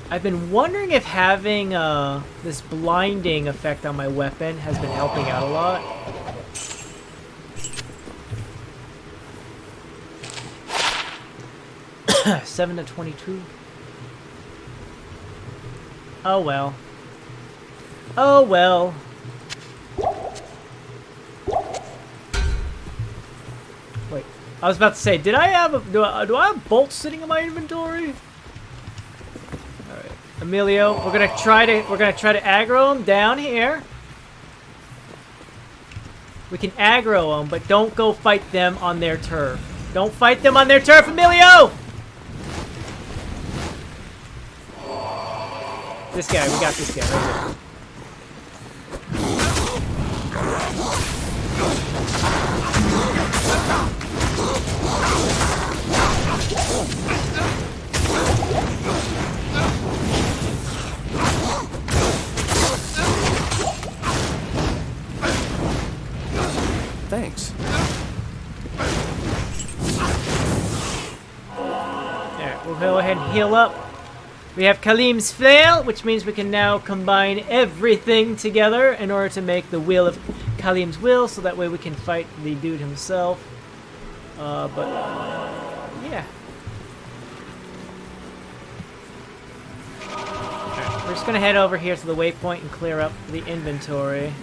I've been wondering if having this blinding effect on my weapon has been helping out a lot. 7 to 22. Oh well. Oh well. Wait, I was about to say, did I have a, do I have bolts sitting in my inventory? All right, Emilio, we're gonna try to aggro him down here. We can aggro them, but don't go fight them on their turf. Don't fight them on their turf, Emilio! This guy, we got this guy right here. Thanks. Alright, we'll go ahead and heal up. We have Kalim's Flail, which means we can now combine everything together in order to make the Wheel of Kalim's Will, so that way we can fight the dude himself. Yeah. Alright, we're just gonna head over here to the waypoint and clear up the inventory.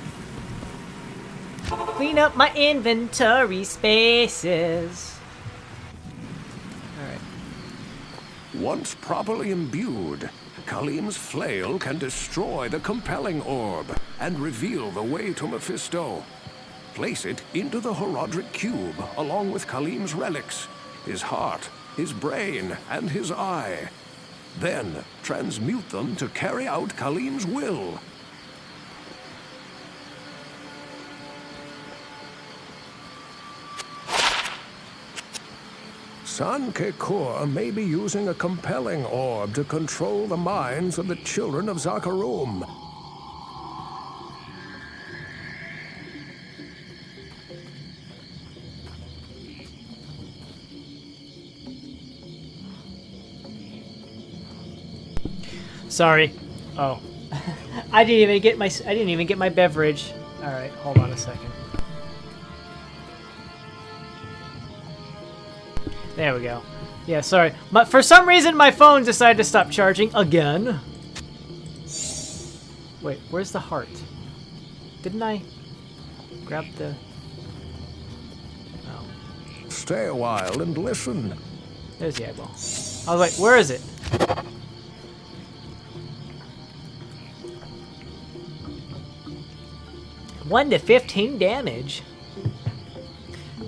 Clean up my inventory spaces. Alright. Once properly imbued, Khalim's flail can destroy the compelling orb and reveal the way to Mephisto. Place it into the Horadric cube along with Khalim's relics, his heart, his brain, and his eye. Then transmute them to carry out Khalim's will. San Kekor may be using a compelling orb to control the minds of the children of Zakarum. Sorry. Oh. I didn't even get my beverage. All right, hold on a second. There we go. Yeah, sorry. For some reason, my phone decided to stop charging again. Wait, where's the heart? Didn't I grab the... Oh. Stay a while and listen. There's the eyeball. Oh, wait, where is it? One to 15 damage.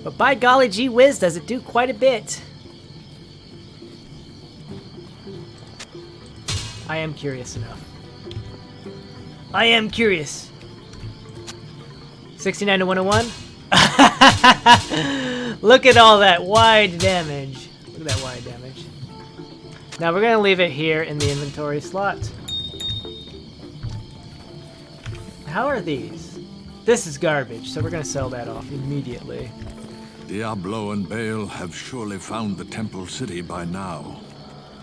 But by golly gee whiz, does it do quite a bit. I am curious enough. I am curious. 69 to 101. Look at all that wide damage. Look at that wide damage. Now we're gonna leave it here in the inventory slot. How are these? This is garbage, so we're gonna sell that off immediately. Diablo and Baal have surely found the Temple City by now.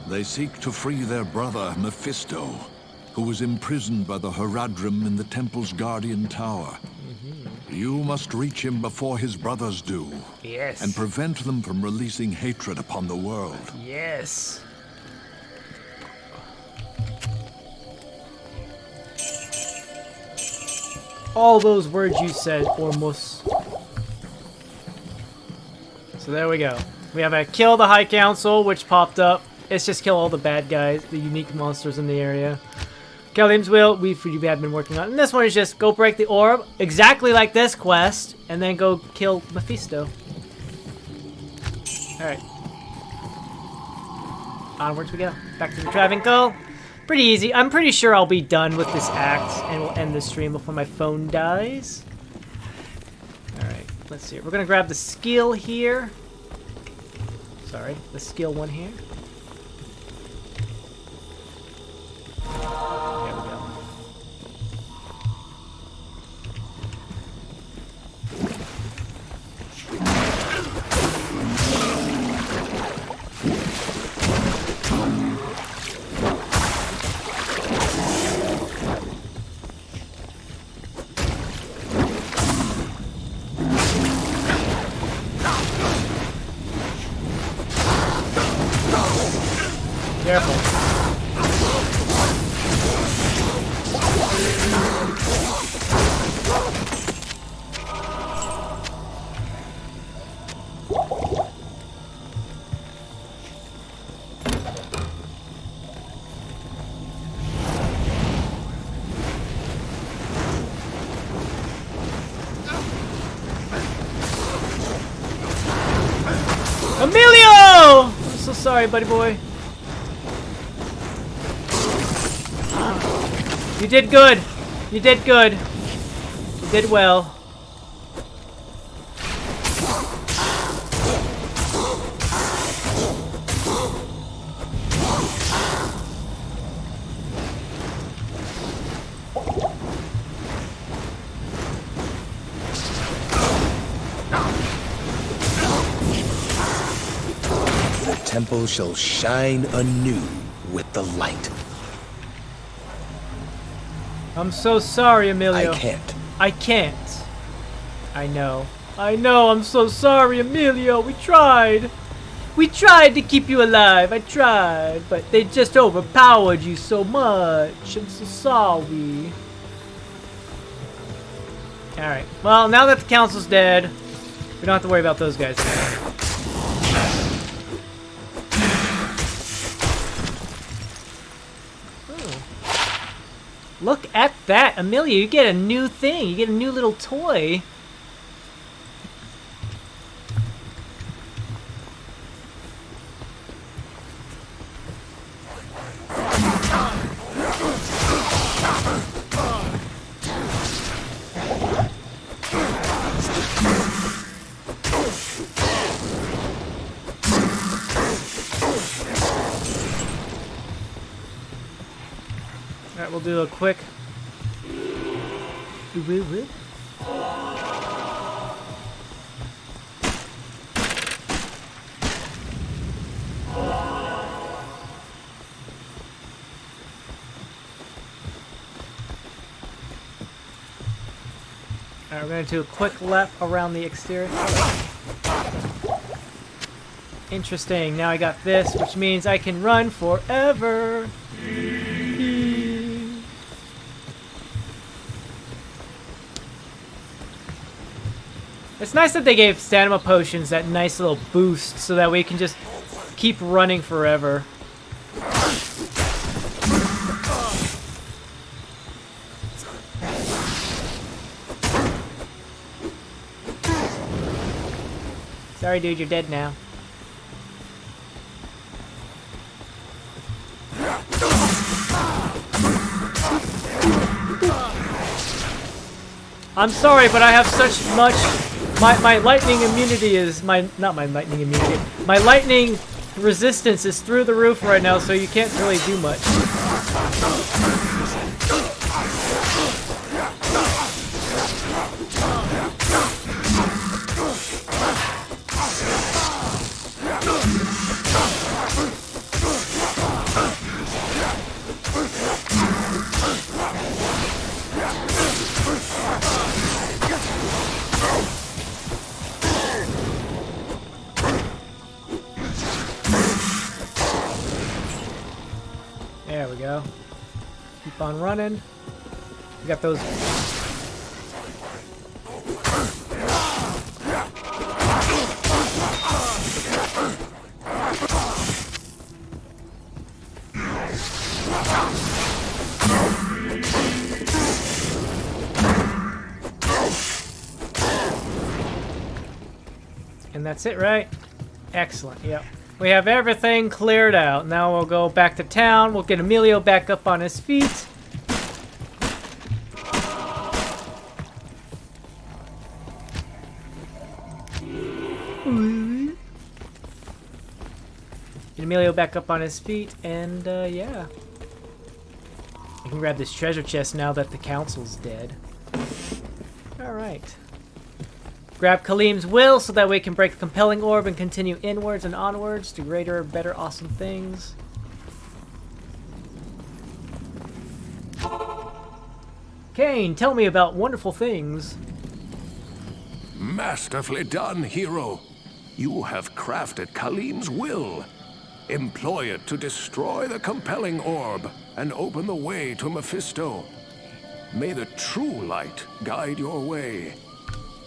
They seek to free their brother, Mephisto, who was imprisoned by the Horadrim in the Temple's Guardian Tower. You must reach him before his brothers do. Yes. And prevent them from releasing hatred upon the world. Yes. All those words you said, Ormus. So there we go. We have a kill the High Council, which popped up. It's just kill all the bad guys, the unique monsters in the area. Khalim's Will, we have been working on. And this one is just go break the orb, exactly like this quest, and then go kill Mephisto. Alright. Onwards we go. Back to the Travincal. Pretty easy. I'm pretty sure I'll be done with this act, and we'll end the stream before my phone dies. Alright, let's see. We're going to grab the skill here. Sorry, the skill one here. There we go. Careful. Emilio! I'm so sorry, buddy boy. You did good. You did good. You did well. The temple shall shine anew with the light. I'm so sorry, Emilio. I can't. I can't. I know. I know, I'm so sorry, Emilio. We tried. We tried to keep you alive. I tried. But they just overpowered you so much. I'm so sorry. Alright. Well, now that the council's dead, we don't have to worry about those guys anymore. Look at that, Amelia, you get a new thing. You get a new little toy. Alright, we'll do a quick... Alright, we're going to do a quick lap around the exterior. Interesting, now I got this, which means I can run forever. It's nice that they gave stamina potions that nice little boost so that we can just keep running forever. Sorry, dude, you're dead now. I'm sorry, but I have such much... My lightning immunity is... Not my lightning immunity. My lightning resistance is through the roof right now, so you can't really do much. There we go. Keep on running. We got those. And that's it, right? Excellent, yep. We have everything cleared out. Now we'll go back to town. We'll get Emilio back up on his feet. Get Emilio back up on his feet, and yeah. I can grab this treasure chest now that the council's dead. Alright. Grab Kalim's will so that we can break the compelling orb and continue inwards and onwards to greater, better, awesome things. Kane, tell me about wonderful things. Masterfully done, hero. You have crafted Kalim's will. Employ it to destroy the compelling orb and open the way to Mephisto. May the true light guide your way.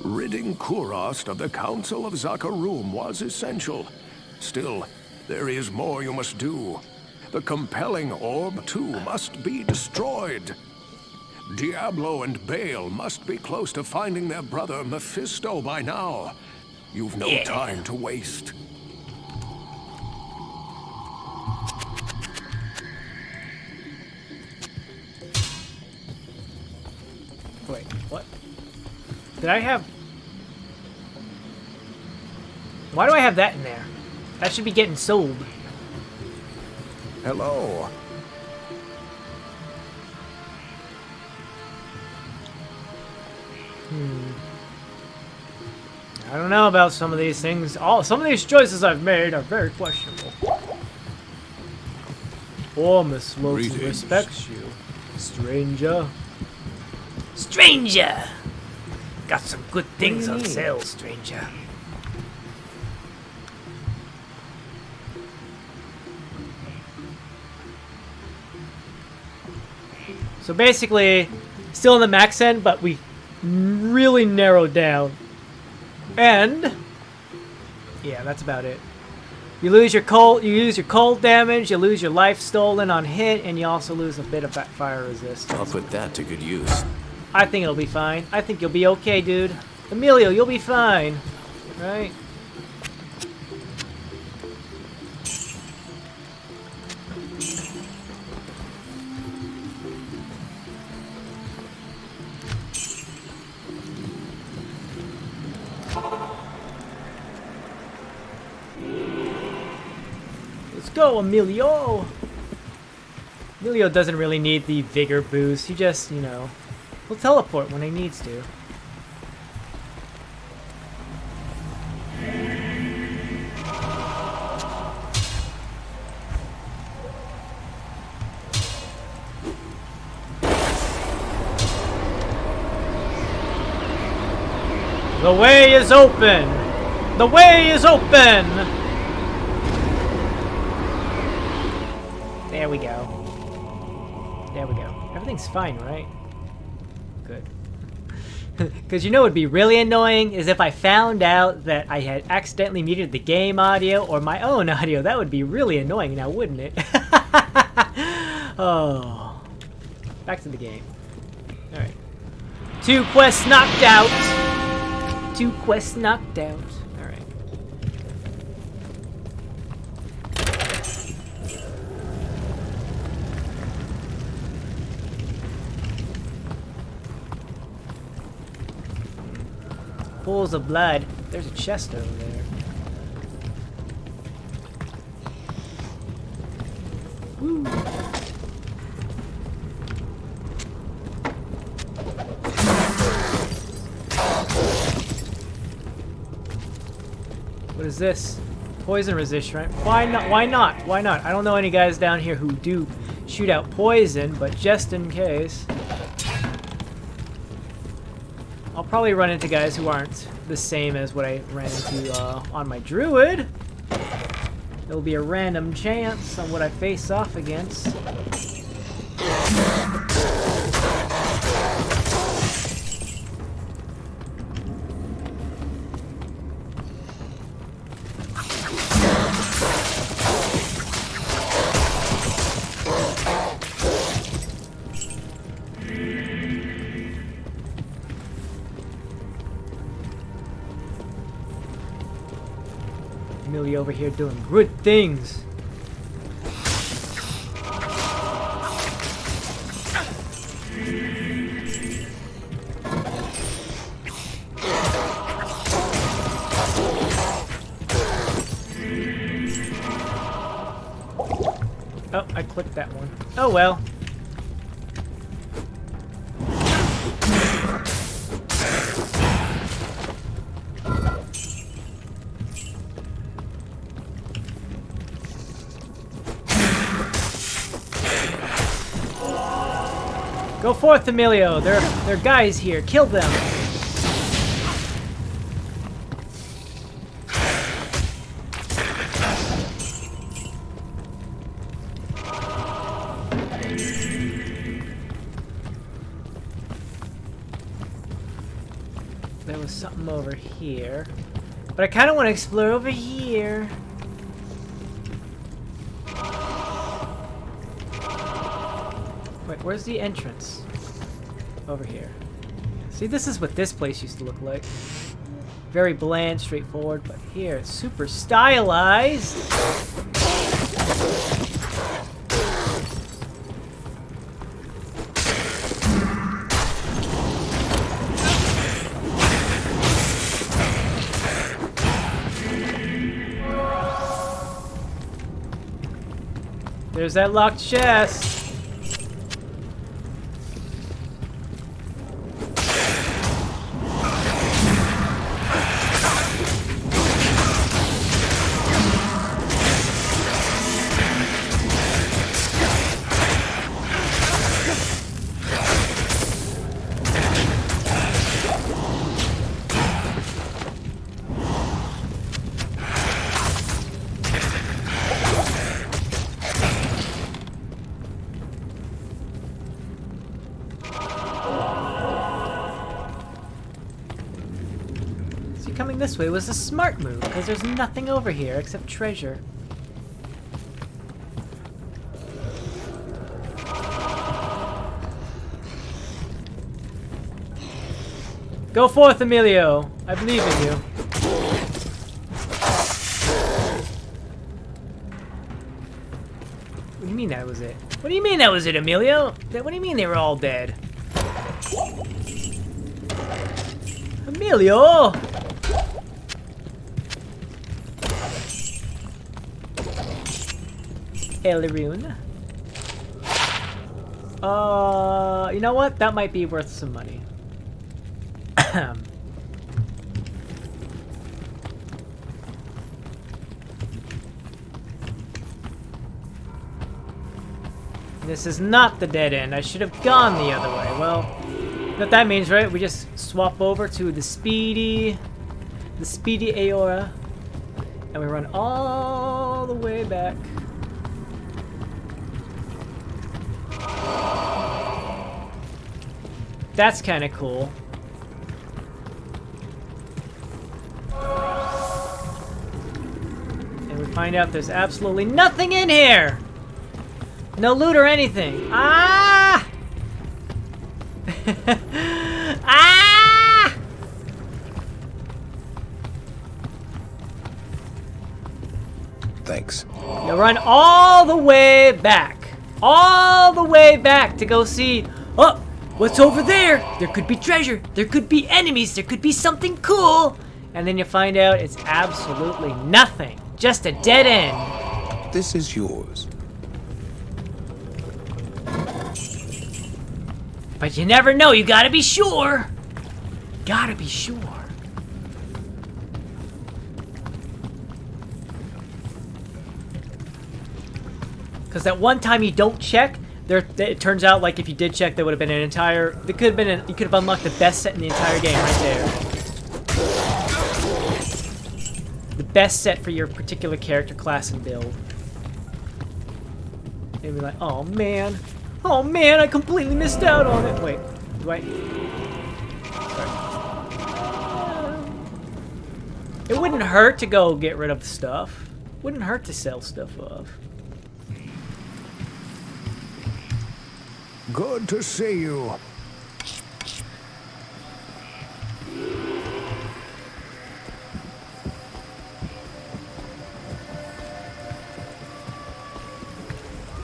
Ridding Kurast of the Council of Zakarum was essential. Still, there is more you must do. The compelling orb, too, must be destroyed. Diablo and Baal must be close to finding their brother Mephisto by now. You've no time to waste. Wait, what? Did I have... Why do I have that in there? That should be getting sold. Hello. I don't know about some of these things. Some of these choices I've made are very questionable. Miss Wilson respects you, stranger. Stranger! Got some good things on sale, stranger. So basically, still in the max end, but we really narrowed down. And yeah, that's about it. You lose your cold damage, you lose your life stolen on hit, and you also lose a bit of fire resistance. I'll put that to good use. I think it'll be fine. I think you'll be okay, dude. Emilio, you'll be fine. Right? Let's go, Emilio! Emilio doesn't really need the vigor boost. He just, you know, will teleport when he needs to. The way is open! The way is open! There we go. There we go. Everything's fine, right? Good. Because you know what would be really annoying is if I found out that I had accidentally muted the game audio or my own audio. That would be really annoying now, wouldn't it? Oh. Back to the game. Alright. 2 quests knocked out! 2 quests knocked out. Alright. Pools of blood. There's a chest over there. Woo. What is this? Poison resist, right? Why not? Why not? Why not? I don't know any guys down here who do shoot out poison, but just in case. I'll probably run into guys who aren't the same as what I ran into on my druid. There'll be a random chance on what I face off against. Millie over here doing good things. Oh, I clicked that one. Oh well. Go forth, Emilio. There are guys here. Kill them. There was something over here. But I kind of want to explore over here. Wait, where's the entrance? Over here. See, this is what this place used to look like. Very bland, straightforward, but here it's super stylized. There's that locked chest. coming this way was a smart move, because there's nothing over here except treasure. Go forth, Emilio! I believe in you. What do you mean that was it? What do you mean that was it, Emilio? What do you mean they were all dead? Emilio! Elrune. You know what? That might be worth some money. This is not the dead end. I should have gone the other way. Well, what that means, right? We just swap over to the speedy Aora, and we run all the way back. That's kind of cool. And we find out there's absolutely nothing in here. No loot or anything. Ah! Ah! Thanks. You run all the way back. All the way back to go see, oh, what's over there? There could be treasure. There could be enemies. There could be something cool. And then you find out it's absolutely nothing. Just a dead end. This is yours. But you never know. You gotta be sure. Gotta be sure. Because that one time you don't check, it turns out like if you did check, there would have been an entire. There could have been. You could have unlocked the best set in the entire game right there. The best set for your particular character class and build. And be like, oh man. Oh man, I completely missed out on it. Wait, do I? Sorry. It wouldn't hurt to go get rid of stuff. Wouldn't hurt to sell stuff off. Good to see you.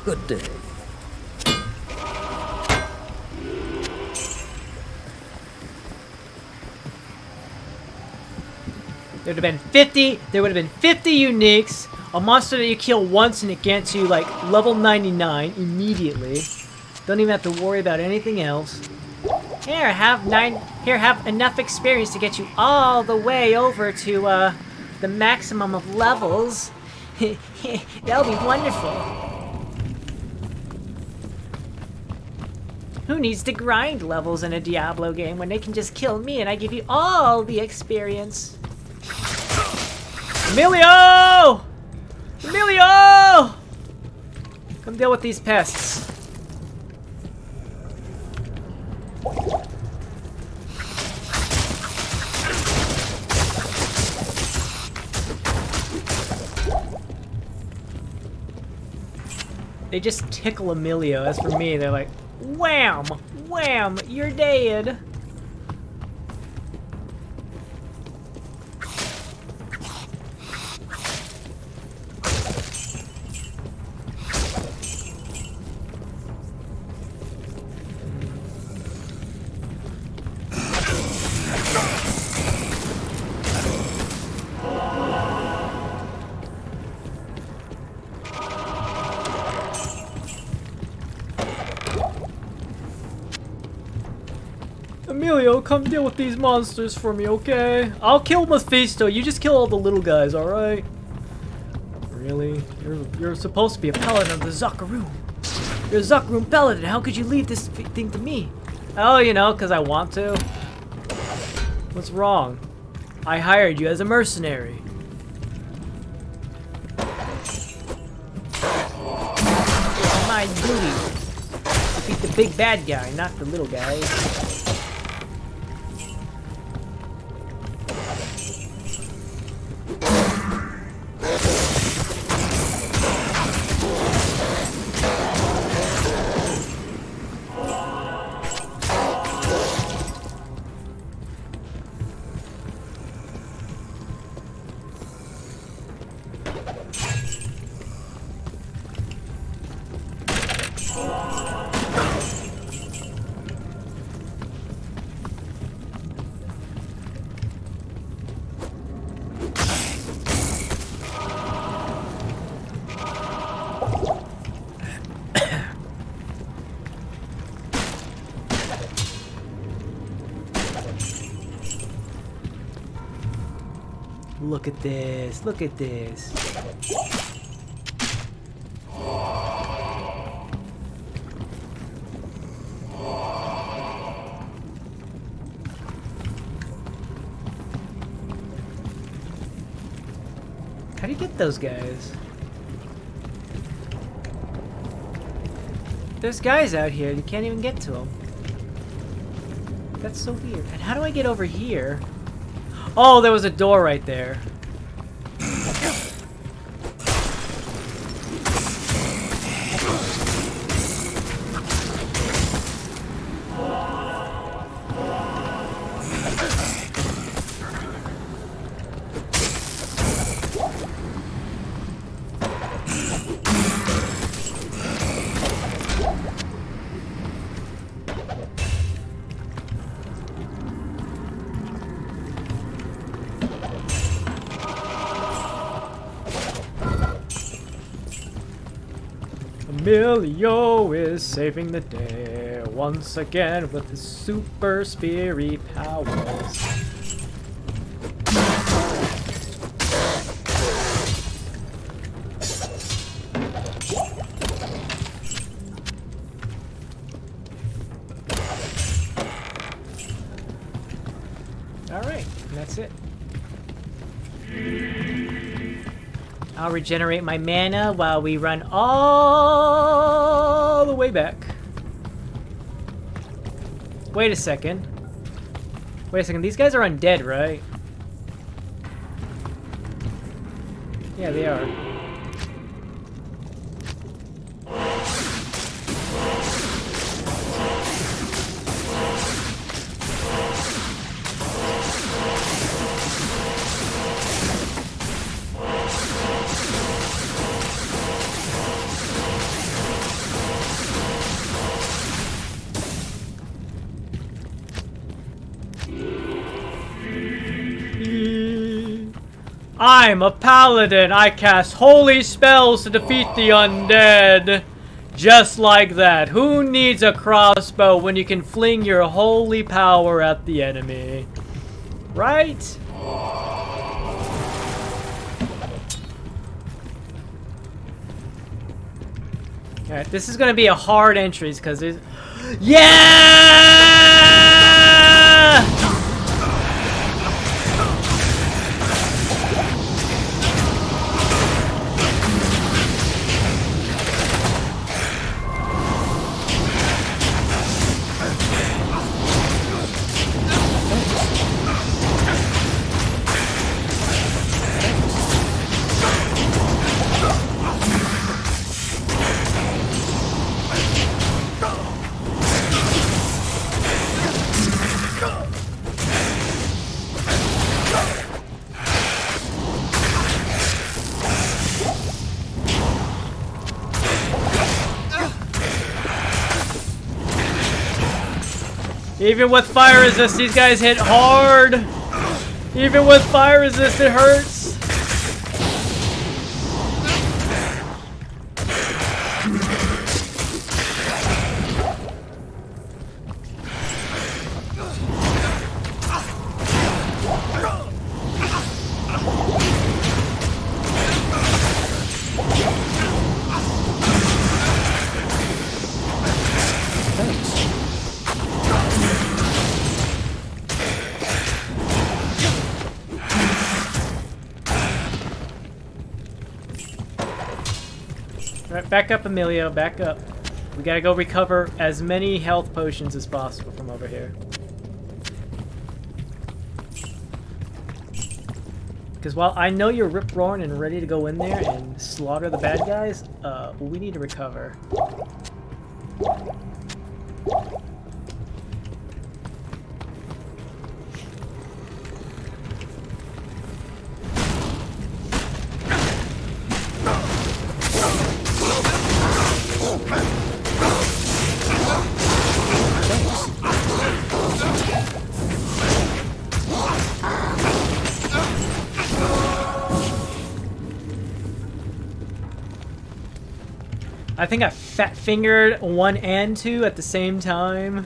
Good day. There would have been 50. There would have been 50 uniques. A monster that you kill once and it gets you like level 99 immediately. Don't even have to worry about anything else. Here, have enough experience to get you all the way over to the maximum of levels. That'll be wonderful. Who needs to grind levels in a Diablo game when they can just kill me and I give you all the experience? Emilio! Emilio! Come deal with these pests. They just tickle Emilio. As for me, they're like, wham! Wham! You're dead! Emilio, come deal with these monsters for me, okay? I'll kill Mephisto. You just kill all the little guys, alright? Really? You're supposed to be a paladin of the Zakaroon. You're a Zakaroon paladin. How could you leave this thing to me? Oh, you know, because I want to. What's wrong? I hired you as a mercenary. It's my duty to beat the big bad guy, not the little guy. Look at this. Look at this. How do you get those guys? There's guys out here. You can't even get to them. That's so weird. And how do I get over here? Oh, there was a door right there. Emilio is saving the day once again with his super speary powers. Alright, that's it. I'll regenerate my mana while we run all the way back. Wait a second. Wait a second. These guys are undead, right? Yeah, they are. I'm a paladin. I cast holy spells to defeat the undead. Just like that. Who needs a crossbow when you can fling your holy power at the enemy? Right? Alright, this is gonna be a hard entries because there's... Yeah! Even with fire resist, these guys hit hard. Even with fire resist, it hurts. Alright, back up, Emilio, back up. We gotta go recover as many health potions as possible from over here. Because while I know you're rip-roaring and ready to go in there and slaughter the bad guys, we need to recover. I think I fat-fingered 1 and 2 at the same time.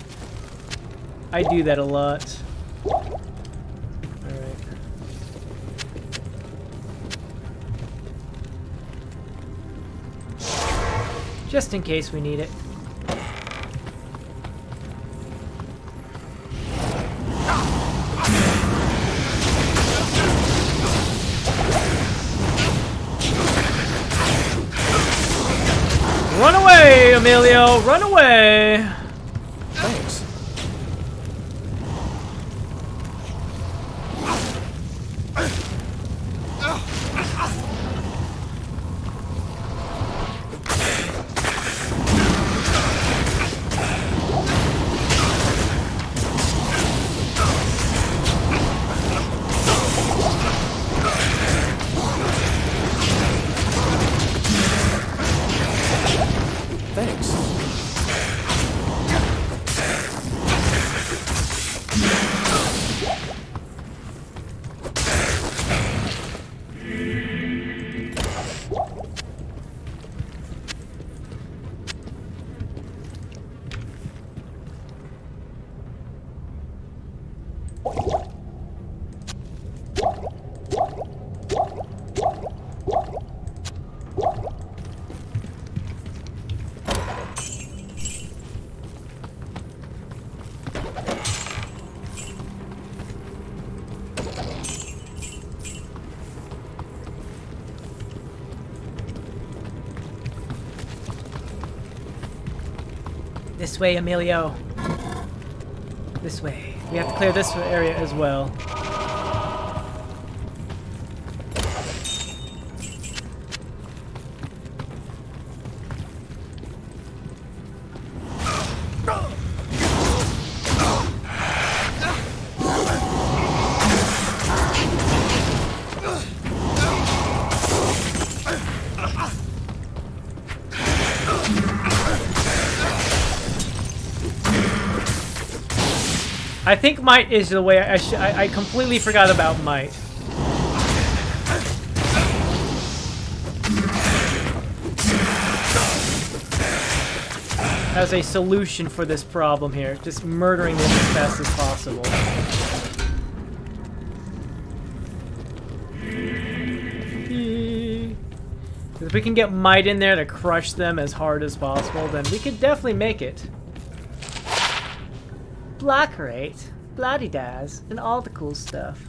I do that a lot. Alright. Just in case we need it. Run away, Emilio! Run away! Thanks. Thanks. This way, Emilio. This way. We have to clear this area as well. I think might is the way I completely forgot about might. As a solution for this problem here, just murdering this as fast as possible. If we can get might in there to crush them as hard as possible, then we could definitely make it. Block rate, bloody daz, and all the cool stuff.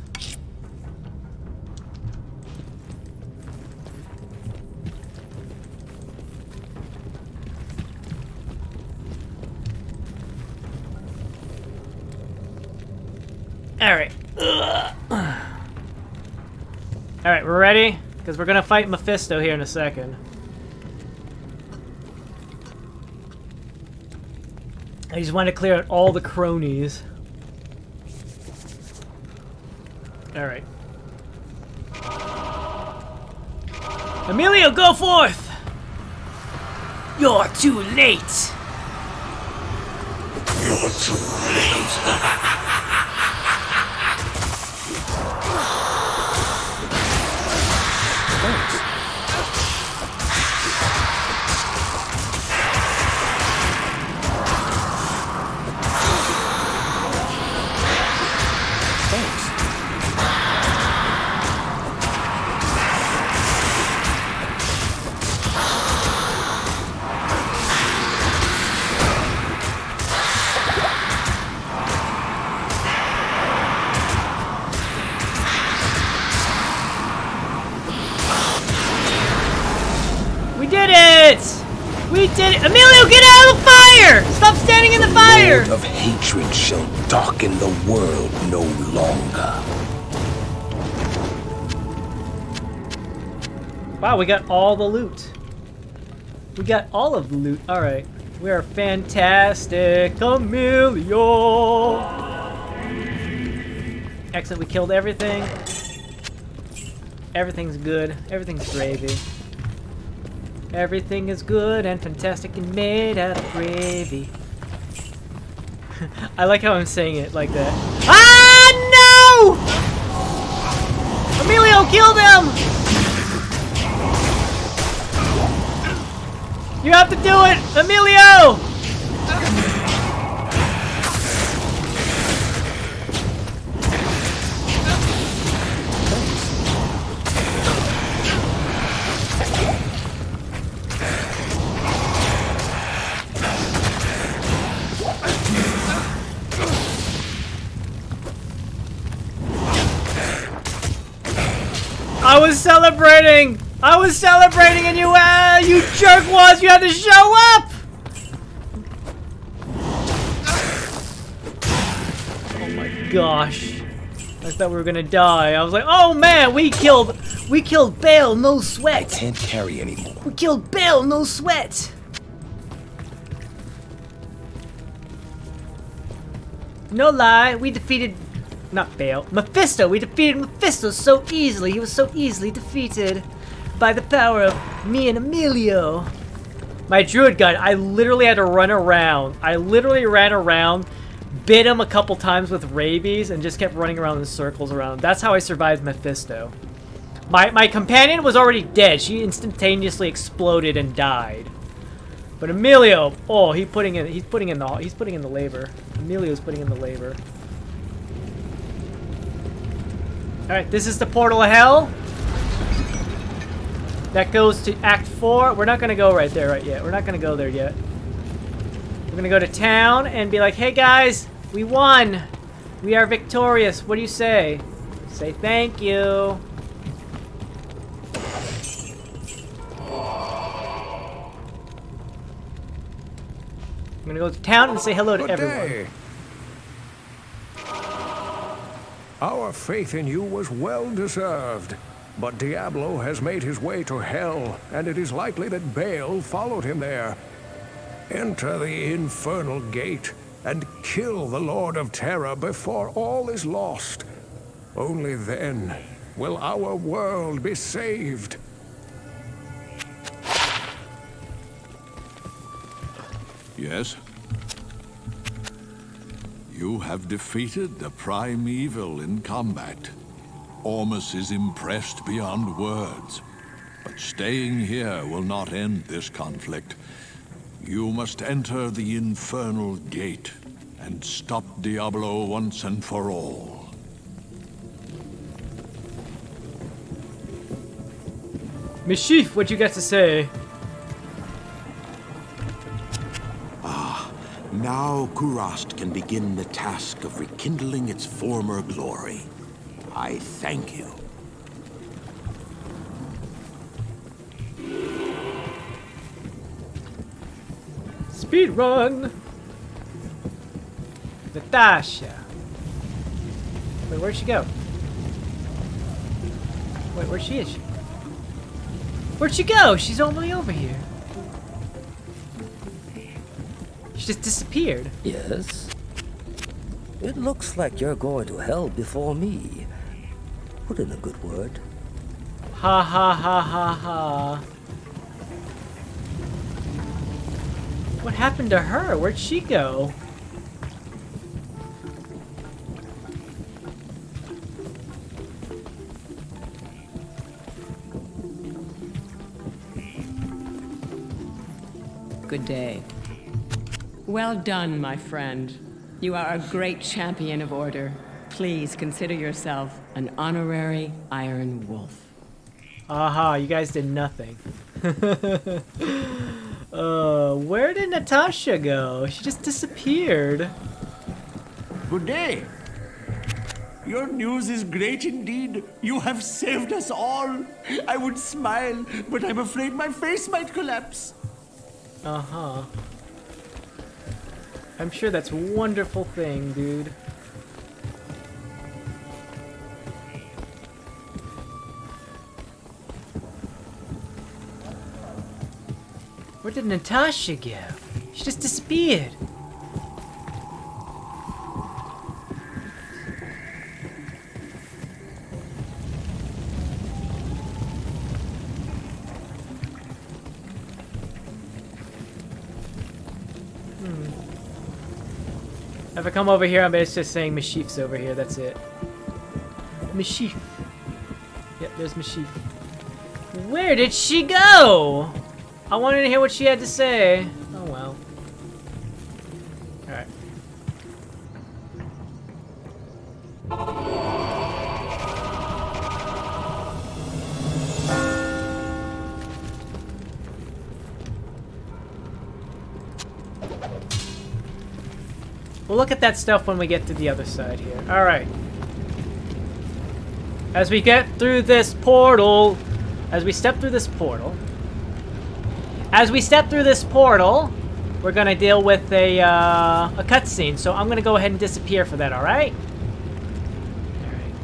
Alright. Alright, we're ready? Because we're gonna fight Mephisto here in a second. I just want to clear out all the cronies. Alright. Emilio, go forth! You're too late! You're too late. We did it! Emilio, get out of the fire! Stop standing in the fire! The of hatred shall darken the world no longer. Wow, we got all the loot. We got all of the loot. Alright. We are fantastic, Emilio! Excellent, we killed everything. Everything's good. Everything's gravy. Everything is good and fantastic and made out of gravy. I like how I'm saying it like that. Ah, no! Emilio, kill them! You have to do it, Emilio! I was celebrating! I was celebrating and you jerkwads, you had to show up! Oh my gosh. I thought we were gonna die. I was like, oh man, we killed Baal, no sweat. Can't carry anymore. We killed Baal, no sweat. No lie, we defeated, not Baal, Mephisto. We defeated Mephisto so easily. He was so easily defeated by the power of me and Emilio. My druid gun, I literally had to run around. I literally ran around, bit him a couple times with rabies, and just kept running around in circles around him. That's how I survived Mephisto. My companion was already dead. She instantaneously exploded and died. But Emilio, oh, he's putting in the labor. Emilio's putting in the labor. All right, this is the portal of hell. That goes to Act 4. We're not gonna go right there right yet. We're not gonna go there yet. We're gonna go to town and be like, hey guys, we won. We are victorious. What do you say? Say thank you. I'm gonna go to town and say hello to everyone. Day. Our faith in you was well deserved, but Diablo has made his way to hell, and it is likely that Baal followed him there. Enter the infernal gate and kill the Lord of Terror before all is lost. Only then will our world be saved. Yes? You have defeated the prime evil in combat. Ormus is impressed beyond words. But staying here will not end this conflict. You must enter the infernal gate and stop Diablo once and for all. Meshif, what you got to say? Now Kurast can begin the task of rekindling its former glory. I thank you. Speed run. Natasha. Wait, where'd she go? Wait, where'd she is? Where'd she go? She's all the way over here. She just disappeared. Yes? It looks like you're going to hell before me. Put in a good word. Ha ha ha ha ha. What happened to her? Where'd she go? Good day. Well done, my friend. You are a great champion of order. Please consider yourself an honorary Iron Wolf. Aha, you guys did nothing. Where did Natasha go? She just disappeared. Good day. Your news is great indeed. You have saved us all. I would smile, but I'm afraid my face might collapse. Uh-huh. I'm sure that's a wonderful thing, dude. Where did Natasha go? She just disappeared. If I come over here, I'm just saying Meshif's over here. That's it. Meshif. Yep, there's Meshif. Where did she go? I wanted to hear what she had to say. Oh well. Alright. We'll look at that stuff when we get to the other side here. Alright. As we get through this portal, as we step through this portal, we're gonna deal with a cutscene. So I'm gonna go ahead and disappear for that. All right? All right.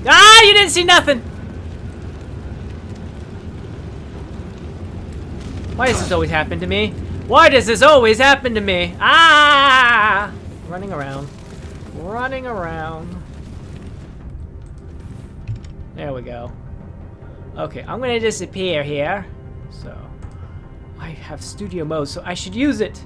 Ah! You didn't see nothing. Why does this always happen to me? Why does this always happen to me? Ah! Running around. Running around. There we go. Okay, I'm gonna disappear here. So, I have studio mode, so I should use it.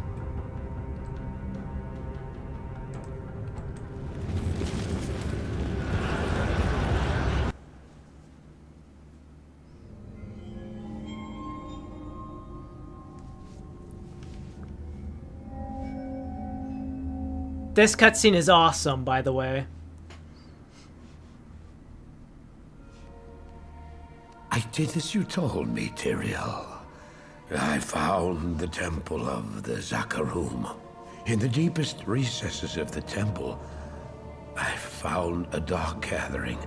This cutscene is awesome, by the way. I did as you told me, Tyrael. I found the temple of the Zakarum. In the deepest recesses of the temple, I found a dark gathering.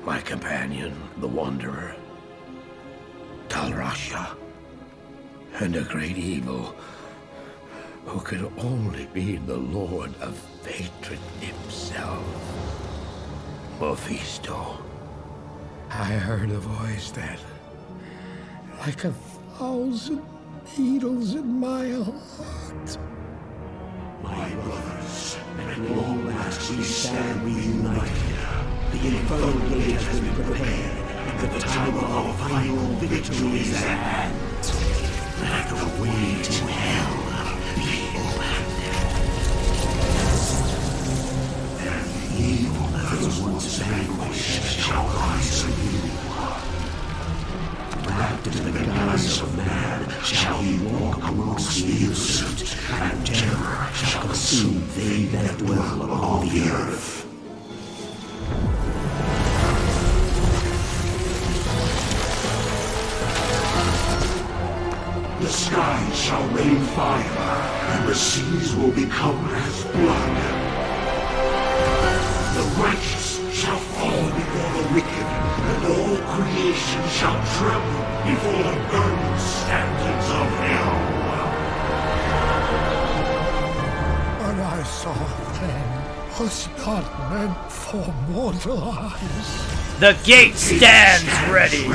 My companion, the Wanderer, Talrasha, and a great evil who could only be the Lord of Hatred himself, Mephisto. I heard a voice that, like 1,000 needles in my heart. My brothers, at long last we stand reunited. The infernal gate has been prepared, and the time of our final victory is at hand. Let the way to hell be opened. And the evil that was once vanquished shall rise anew. Wrapped in the guise of man shall he walk amongst the innocent, and terror shall consume they that dwell upon the earth. The skies shall rain fire, and the seas will become as blood. The righteous shall fall before the wicked, and all creation shall tremble before the burning standards of hell. What I saw then was not meant for mortal eyes. The gate stands ready.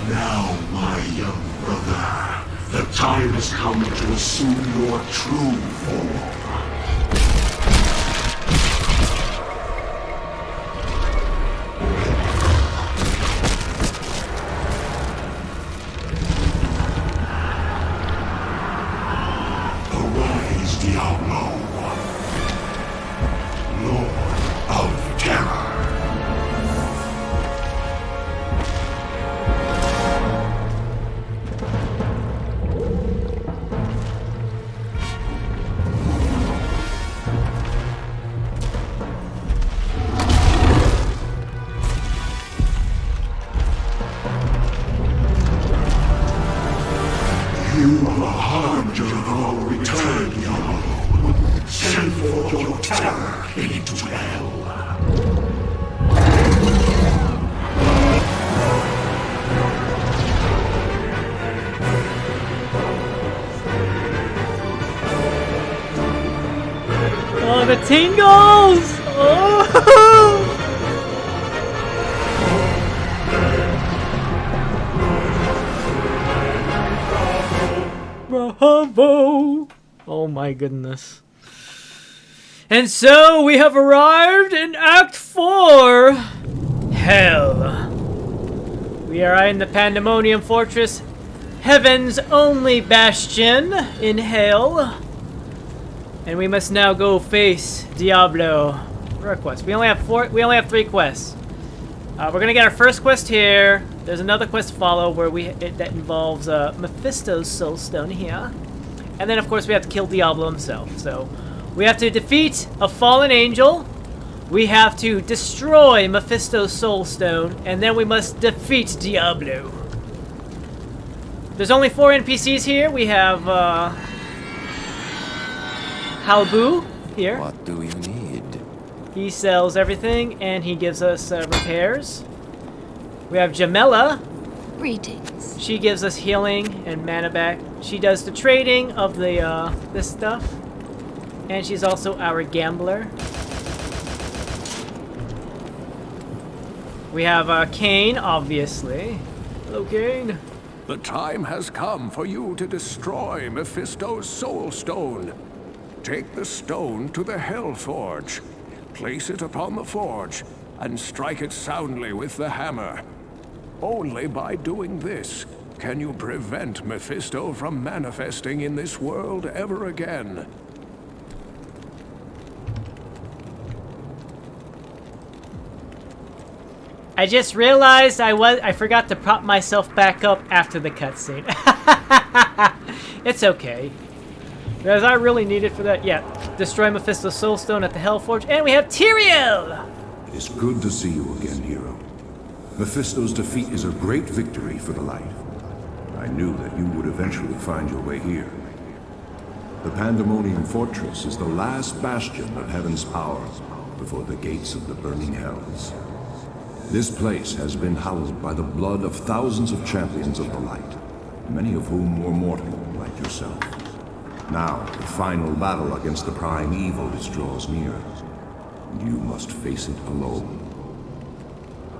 Now, my young brother, the time has come to assume your true form. Arise, Diablo, Lord of Terror. You are the harbinger of our return, Diablo. Send forth your terror into hell. Oh, the tingles! Oh! Bravo! Oh my goodness. And so we have arrived in Act 4! Hell. We are in the Pandemonium Fortress, heaven's only bastion in hell. And we must now go face Diablo. What are our quests? We only have 3 quests. We're gonna get our first quest here. There's another quest to follow where that involves Mephisto's soul stone here. And then of course we have to kill Diablo himself. So we have to defeat a fallen angel. We have to destroy Mephisto's soul stone, and then we must defeat Diablo. There's only 4 NPCs here. We have Halbu here. What do you need? He sells everything and he gives us repairs. We have Jamela. Greetings. She gives us healing and mana back. She does the trading of the this stuff. And she's also our gambler. We have Kane, obviously. Hello, Kane. The time has come for you to destroy Mephisto's Soul Stone. Take the stone to the Hell Forge. Place it upon the forge, and strike it soundly with the hammer. Only by doing this can you prevent Mephisto from manifesting in this world ever again. I just realized I forgot to prop myself back up after the cutscene. It's okay. Because I really need it for that. Yeah. Destroy Mephisto's Soulstone at the Hellforge. And we have Tyrael! It's good to see you again, hero. Mephisto's defeat is a great victory for the light. I knew that you would eventually find your way here. The Pandemonium Fortress is the last bastion of heaven's power before the gates of the burning hells. This place has been hallowed by the blood of thousands of champions of the light, many of whom were mortal, like yourself. Now, the final battle against the prime evil draws near, and you must face it alone.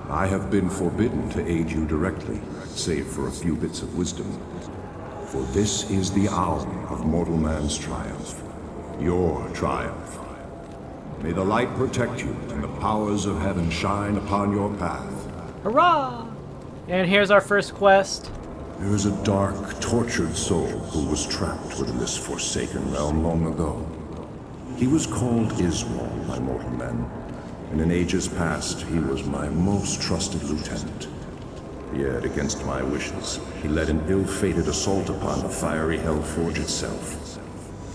I have been forbidden to aid you directly, save for a few bits of wisdom. For this is the hour of mortal man's triumph, your triumph. May the light protect you, and the powers of heaven shine upon your path. Hurrah! And here's our first quest. There is a dark, tortured soul who was trapped within this forsaken realm long ago. He was called Iswal by mortal men, and in ages past he was my most trusted lieutenant. Yet, against my wishes, he led an ill-fated assault upon the fiery Hellforge itself.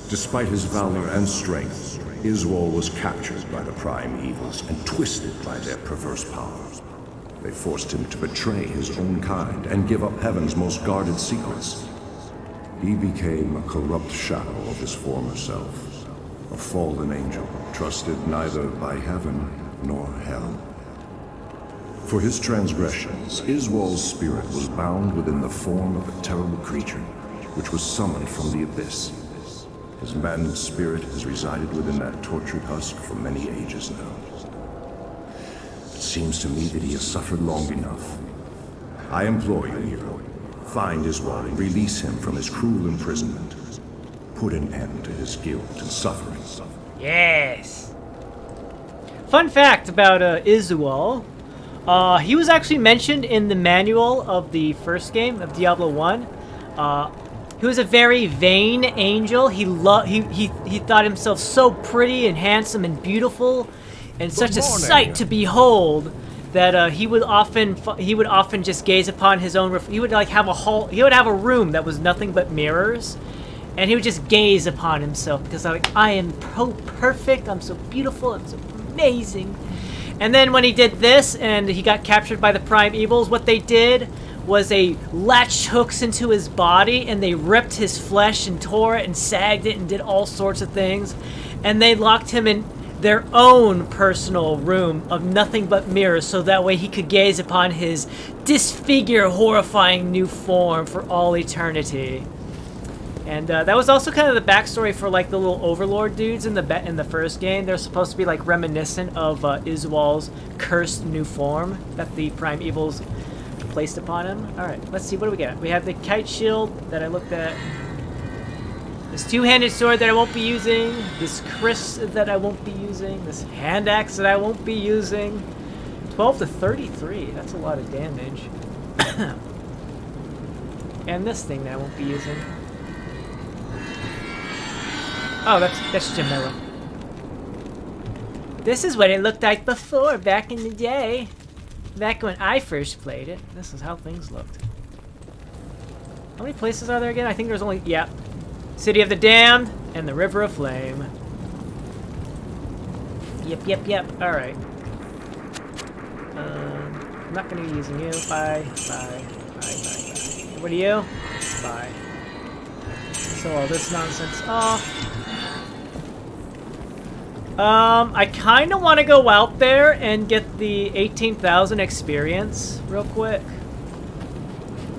Despite his valor and strength, Iswal was captured by the prime evils and twisted by their perverse powers. They forced him to betray his own kind and give up heaven's most guarded secrets. He became a corrupt shadow of his former self, a fallen angel, trusted neither by heaven nor hell. For his transgressions, Iswal's spirit was bound within the form of a terrible creature, which was summoned from the abyss. His maddened spirit has resided within that tortured husk for many ages now. It seems to me that he has suffered long enough. I implore you, hero, find Iswal and release him from his cruel imprisonment. Put an end to his guilt and suffering. Yes! Fun fact about Iswal. He was actually mentioned in the manual of the first game of Diablo 1. He was a very vain angel. He thought himself so pretty and handsome and beautiful, and such a sight to behold that he would often just gaze upon his own. He would like have a room that was nothing but mirrors, and he would just gaze upon himself because I am so perfect. I'm so beautiful. I'm so amazing. And then when he did this and he got captured by the prime evils, what they did was they latched hooks into his body and they ripped his flesh and tore it and sagged it and did all sorts of things. And they locked him in their own personal room of nothing but mirrors so that way he could gaze upon his disfigured, horrifying new form for all eternity. And that was also kind of the backstory for like the little overlord dudes in the first game. They're supposed to be like reminiscent of Iswal's cursed new form that the prime evils placed upon him. All right, let's see, what do we got? We have the kite shield that I looked at. This two-handed sword that I won't be using. This kris that I won't be using. This hand axe that I won't be using. 12 to 33. That's a lot of damage. And this thing that I won't be using. Oh, that's Jamila. This is what it looked like before, back in the day. Back when I first played it. This is how things looked. How many places are there again? I think there's only... Yeah. City of the Damned and the River of Flame. Yep. Alright. I'm not going to be using you. Bye. What are you? buy. Sell all this nonsense off. I kind of want to go out there and get the 18,000 experience real quick.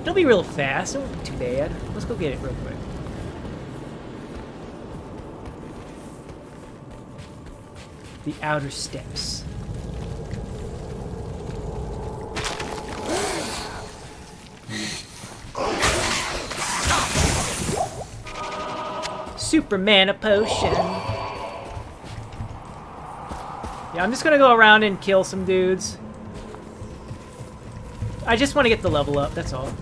It'll be real fast. It won't be too bad. Let's go get it real quick. The outer steps. Super mana potion. Yeah, I'm just gonna go around and kill some dudes. I just want to get the level up, that's all.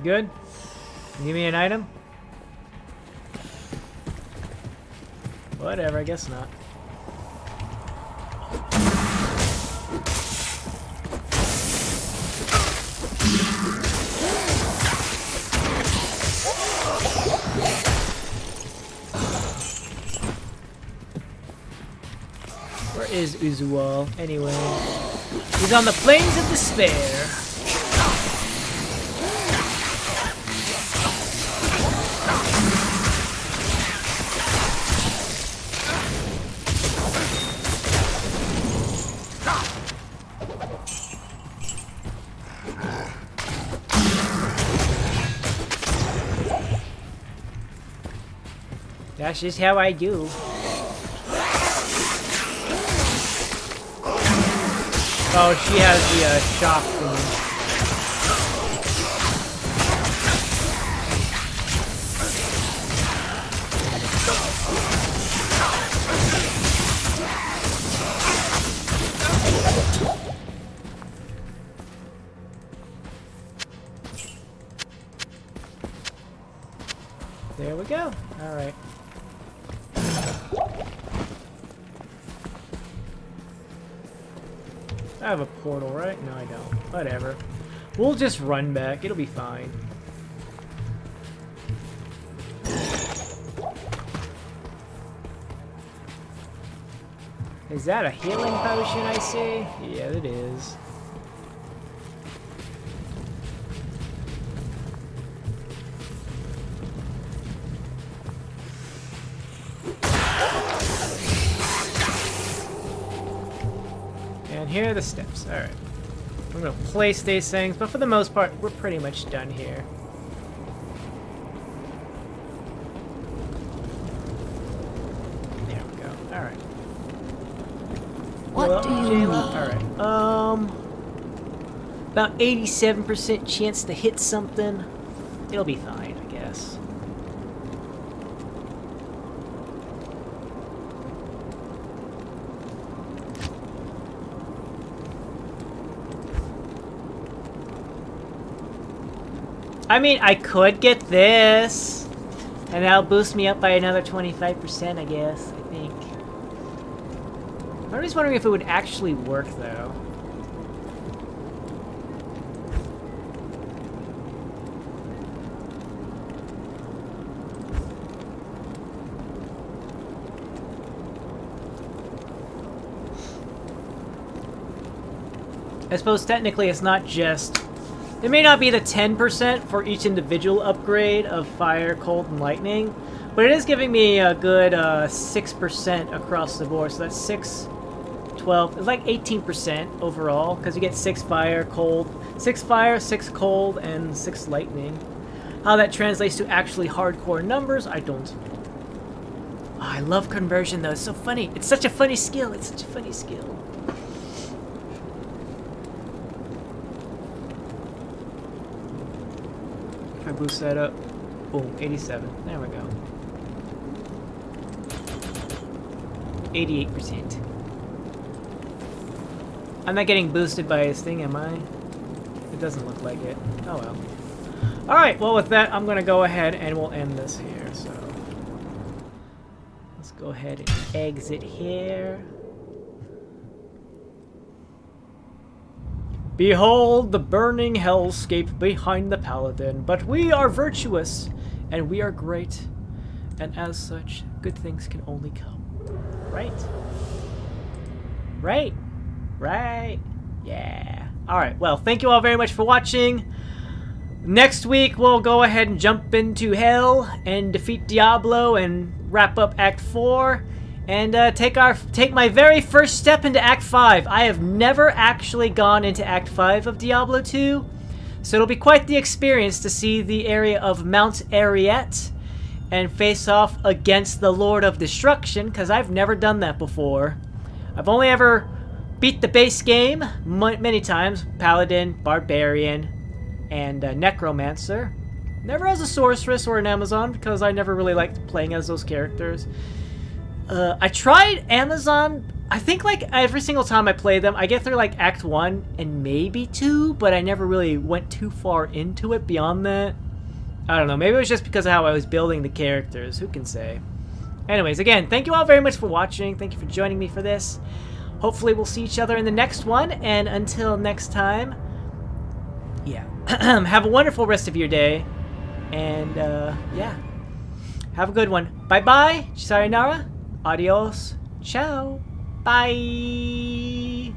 Good? Give me an item? Whatever, I guess not. Where is Uzual? Anyway. He's on the Plains of Despair. That's just how I do. Oh, she has the shock thing. There we go. All right. I have a portal, right? No, I don't. Whatever. We'll just run back. It'll be fine. Is that a healing potion I see? Yeah, it is. Here are the steps. Alright. I'm going to place these things, but for the most part, we're pretty much done here. There we go. Alright. What do you need? Alright. About 87% chance to hit something. It'll be fine, I guess. I mean, I could get this, and that'll boost me up by another 25%, I guess, I think. I'm just wondering if it would actually work, though. I suppose technically it's not just... It may not be the 10% for each individual upgrade of fire, cold, and lightning, but it is giving me a good 6% across the board. So that's 6, 12, it's like 18% overall, because you get 6 fire, 6 cold, and 6 lightning. How that translates to actually hardcore numbers, I don't know. Oh, I love conversion though, it's so funny. It's such a funny skill, it's such a funny skill. If I boost that up, boom, 87, there we go. 88%. I'm not getting boosted by his thing, am I? It doesn't look like it. Oh well. Alright, well with that, I'm gonna go ahead and we'll end this here, so. Let's go ahead and exit here. Behold the burning hellscape behind the Paladin, but we are virtuous, and we are great, and as such, good things can only come. Right? Right? Right? Yeah. Alright, well, thank you all very much for watching. Next week, we'll go ahead and jump into Hell and defeat Diablo and wrap up Act 4 and take my very first step into Act 5. I have never actually gone into Act 5 of Diablo 2, so it'll be quite the experience to see the area of Mount Ariete and face off against the Lord of Destruction, because I've never done that before. I've only ever beat the base game many times, Paladin, Barbarian, and Necromancer. Never as a Sorceress or an Amazon, because I never really liked playing as those characters. I tried Amazon, I think like every single time I play them, I get through like Act 1 and maybe 2, but I never really went too far into it beyond that. I don't know, maybe it was just because of how I was building the characters, who can say. Anyways, again, thank you all very much for watching, thank you for joining me for this. Hopefully we'll see each other in the next one, and until next time, yeah, have a wonderful rest of your day, and yeah, have a good one. Bye-bye, sayonara, adios, ciao, bye.